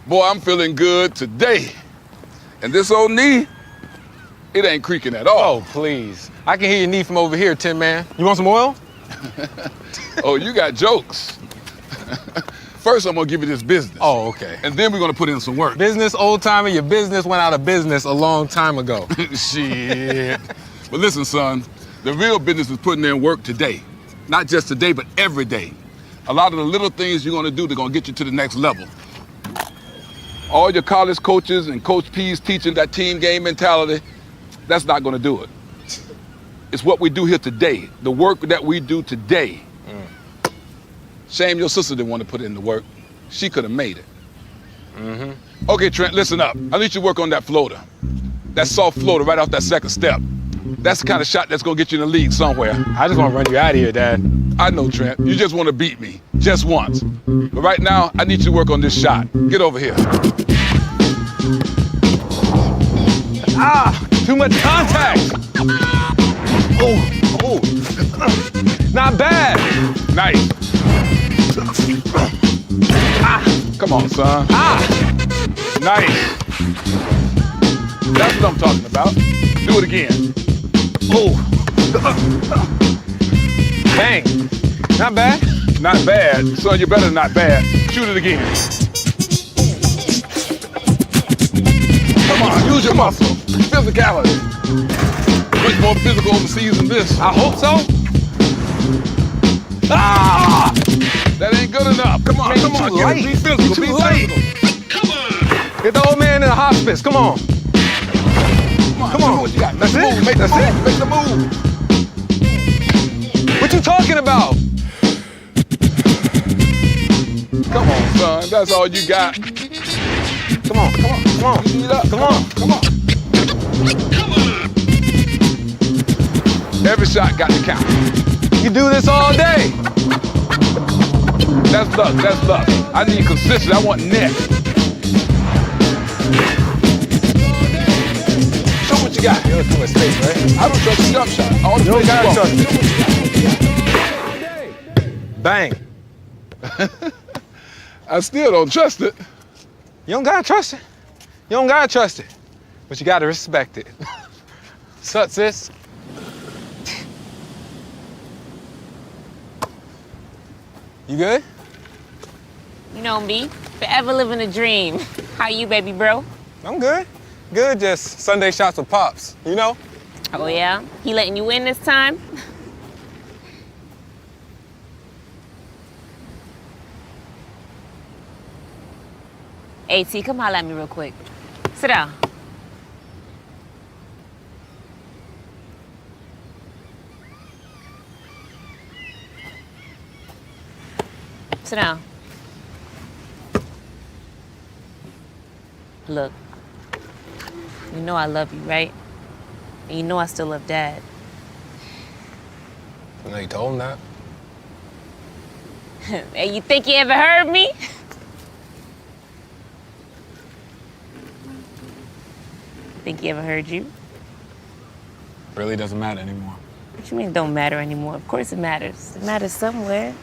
Boy, I'm feeling good today. And this old knee, it ain't creaking at all. Oh, please. I can hear your knee from over here, Tin Man. You want some oil? Oh, you got jokes. First, I'm gonna give you this business. Oh, okay. And then we're gonna put in some work. Business, old timer, your business went out of business a long time ago. Shit. But listen, son, the real business is putting in work today. Not just today, but every day. A lot of the little things you're gonna do, they're gonna get you to the next level. All your college coaches and Coach P's teaching that team game mentality, that's not gonna do it. It's what we do here today, the work that we do today. Shame your sister didn't want to put in the work. She could have made it. Okay, Trent, listen up. I need you to work on that floater. That soft floater right off that second step. That's the kind of shot that's gonna get you in the league somewhere. I just want to run you out of here, Dad. I know, Trent. You just want to beat me, just once. But right now, I need you to work on this shot. Get over here. Ah, too much contact. Oh. Not bad. Nice. Ah, come on, son. Ah, nice. That's what I'm talking about. Do it again. Oh. Bang. Not bad. Not bad. Son, you're better than not bad. Shoot it again. Come on, use your muscle. Physicality. Much more physical overseas than this. I hope so. Ah! That ain't good enough. Come on, Man, come on. too light. Be physical. You too Be light. physical. Come on. Get the old man in the hospice. Come on. Come on. What you got? Make the move. Make the move. What you talking about? Come on, son. That's all you got. Come on. Speed up. Come on. Every shot got to count. You do this all day. That's luck. That's luck. I need consistency. I want net. Show what you got. You're too much space, right? I don't trust the jump shot. All the You don't gotta trust it. Bang. I still don't trust it. You don't gotta trust it. You don't gotta trust it. But you gotta respect it. Sup, sis? You good? You know me, forever living a dream. How you, baby bro? I'm good. Good, just Sunday shots with Pops, you know? Oh yeah? He letting you in this time? Hey, T, come holler at me real quick. Sit down. Sit down. Look, you know I love you, right? And you know I still love Dad. I know you told him that. Hey, you think you ever heard me? Think he ever heard you? Really doesn't matter anymore. What you mean it don't matter anymore? Of course it matters. It matters somewhere.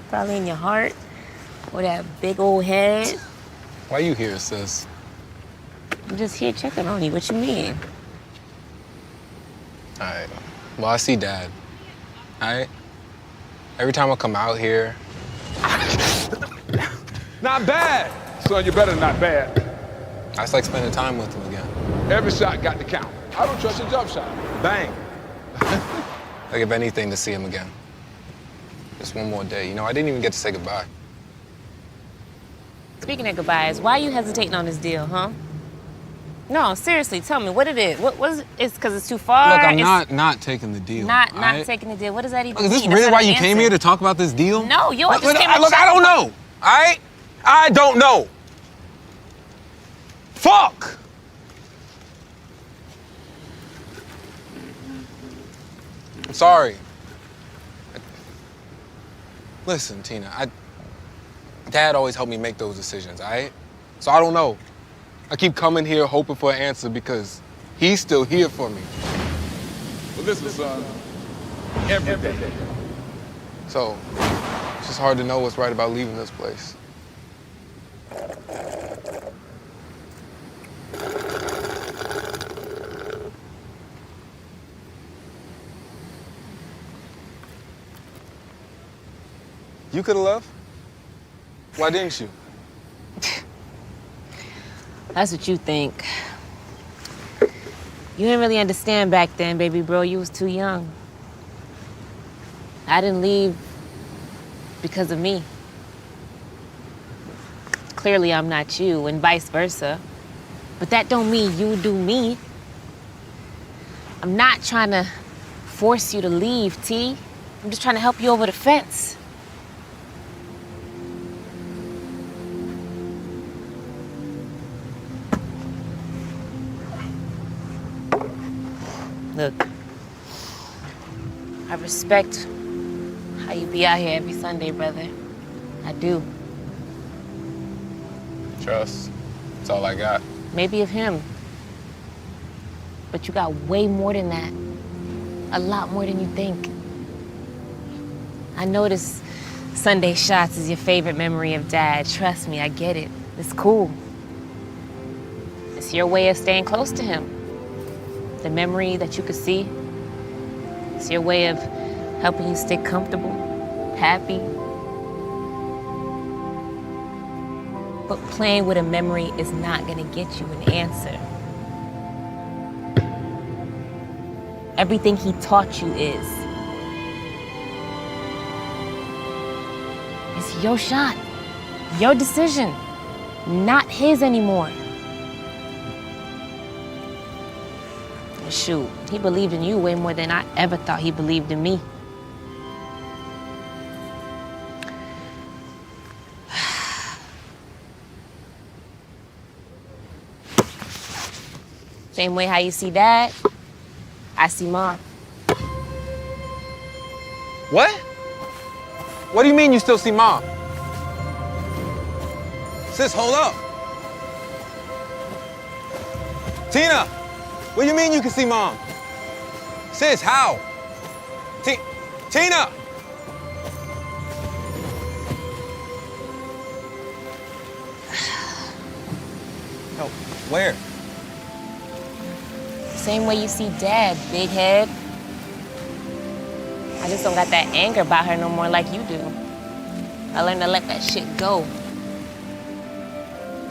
Probably in your heart. Or that big old head. Why you here, sis? I'm just here checking on you. What you mean? All right. Well, I see Dad. All right? Every time I come out here... Not bad. Son, you're better than not bad. I just like spending time with him again. Every shot got to count. I don't trust your jump shot. Bang. I'd give anything to see him again. Just one more day. You know, I didn't even get to say goodbye. Speaking of goodbyes, why are you hesitating on this deal, huh? No, seriously, tell me what it is. What was it? It's because it's too far? Look, I'm not taking the deal. Not right? taking the deal. What does that even Look, mean? is this really why you came here to talk about this deal? No, yo, I just came to Look, check I don't on- know. All right? I don't know. Fuck! I'm sorry. Listen, Tina, Dad always helped me make those decisions, all right? So I don't know. I keep coming here hoping for an answer because he's still here for me. But listen, son, every day. So, It's just hard to know what's right about leaving this place. You could have left. Why didn't you? That's what you think. You didn't really understand back then, baby bro. You was too young. I didn't leave because of me. Clearly, I'm not you, and vice versa. But that don't mean you do me. I'm not trying to force you to leave, T. I'm just trying to help you over the fence. Look, I respect how you be out here every Sunday, brother. I do. Trust. That's all I got. Maybe of him. But you got way more than that. A lot more than you think. I know this Sunday shots is your favorite memory of Dad. Trust me, I get it. It's cool. It's your way of staying close to him. The memory that you could see. It's your way of helping you stay comfortable, happy. But playing with a memory is not gonna get you an answer. Everything he taught you is. It's your shot, your decision, not his anymore. Shoot, he believed in you way more than I ever thought he believed in me. Same way how you see Dad, I see Mom. What? What do you mean you still see Mom? Sis, hold up. Tina, what do you mean you can see Mom? Sis, how? Tina! No, where? Same way you see Dad, big head. I just don't got that anger about her no more like you do. I learned to let that shit go.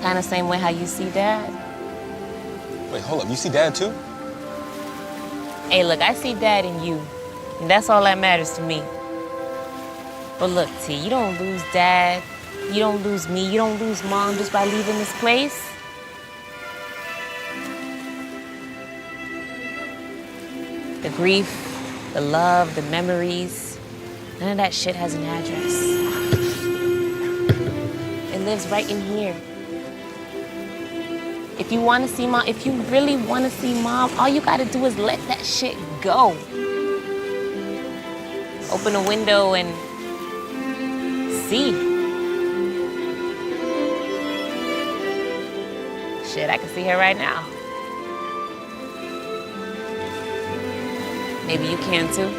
Kinda same way how you see Dad. Wait, hold up, you see Dad too? Hey, look, I see Dad in you, and that's all that matters to me. But look, T, you don't lose Dad, you don't lose me, you don't lose Mom just by leaving this place. The grief, the love, the memories, none of that shit has an address. It lives right in here. If you want to see Mom, if you really want to see Mom, all you got to do is let that shit go. Open a window and see. Shit, I can see her right now. Maybe you can too.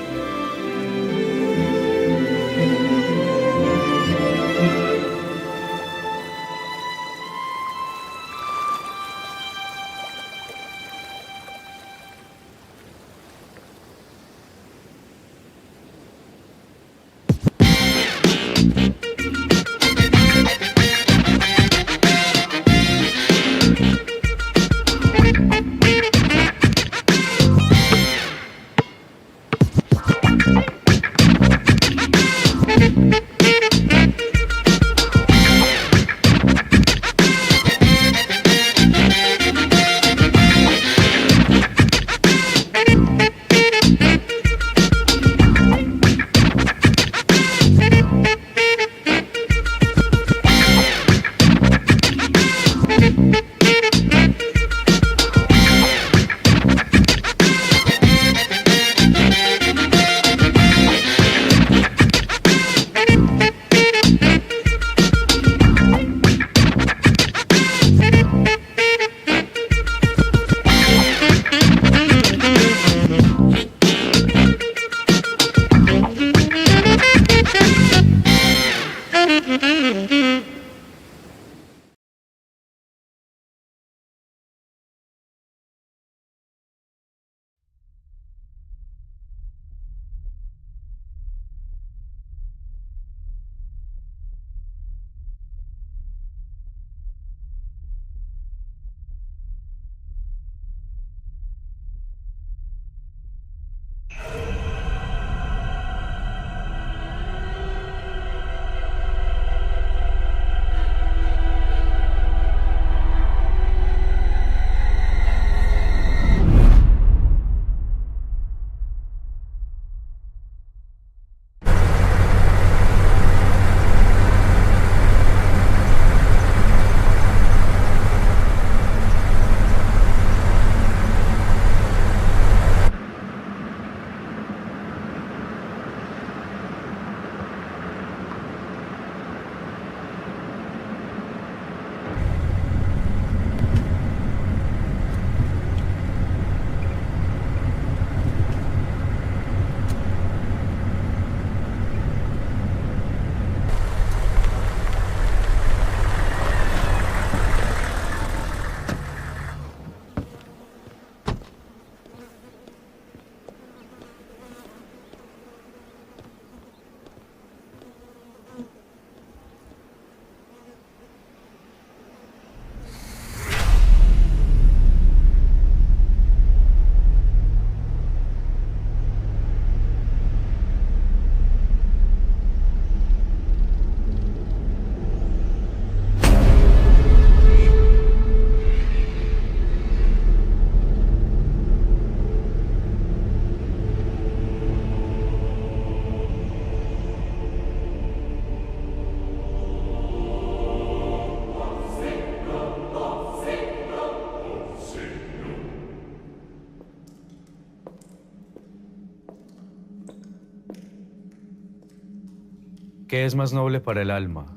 ¿Qué es más noble para el alma?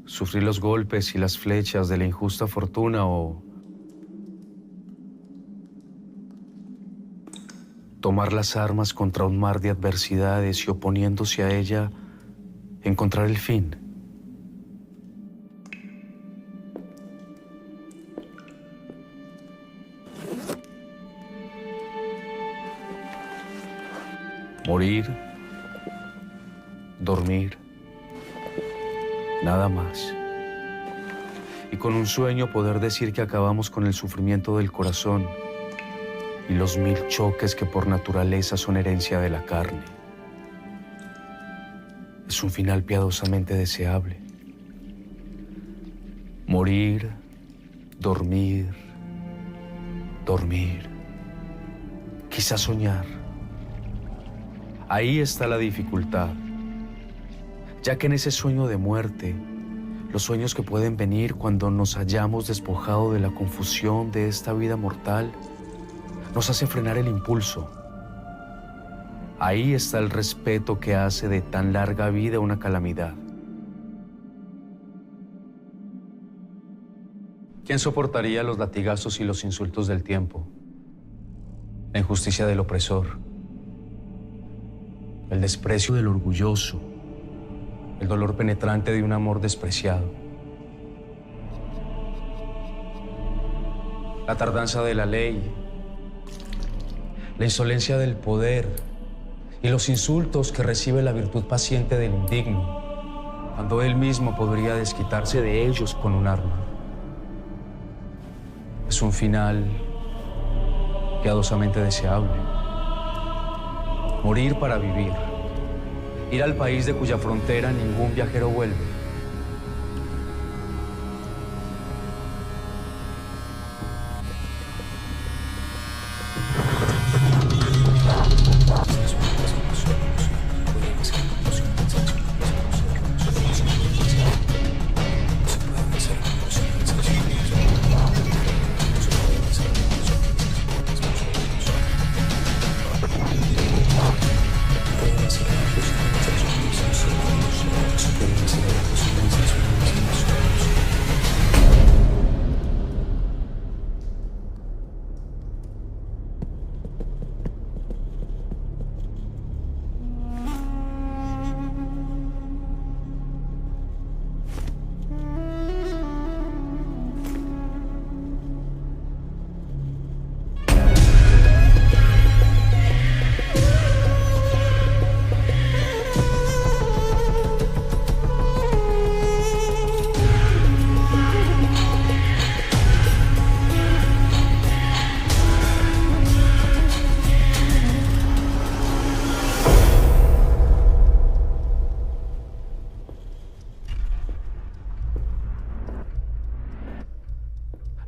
¿Sufrir los golpes y las flechas de la injusta fortuna o tomar las armas contra un mar de adversidades y oponiéndose a ella, encontrar el fin? Morir, dormir, nada más. Y con un sueño poder decir que acabamos con el sufrimiento del corazón y los 1000 choques que por naturaleza son herencia de la carne. Es un final piadosamente deseable. Morir, dormir, dormir, quizás soñar. Ahí está la dificultad, ya que en ese sueño de muerte, los sueños que pueden venir cuando nos hayamos despojado de la confusión de esta vida mortal, nos hace frenar el impulso. Ahí está el respeto que hace de tan larga vida una calamidad. ¿Quién soportaría los latigazos y los insultos del tiempo? La injusticia del opresor, el desprecio del orgulloso, el dolor penetrante de un amor despreciado, la tardanza de la ley, la insolencia del poder y los insultos que recibe la virtud paciente del indigno, cuando él mismo podría desquitarse de ellos con un arma. Es un final piadosamente deseable. Morir para vivir. Ir al país de cuya frontera ningún viajero vuelve.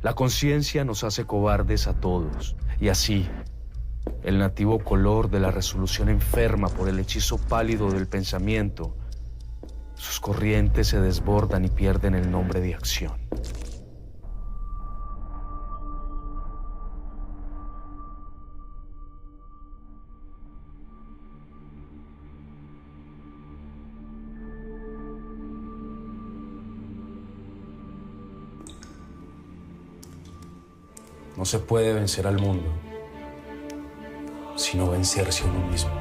La conciencia nos hace cobardes a todos, y así, el nativo color de la resolución enferma por el hechizo pálido del pensamiento, sus corrientes se desbordan y pierden el nombre de acción. No se puede vencer al mundo, sino vencerse a uno mismo.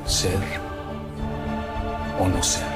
Ser o no ser.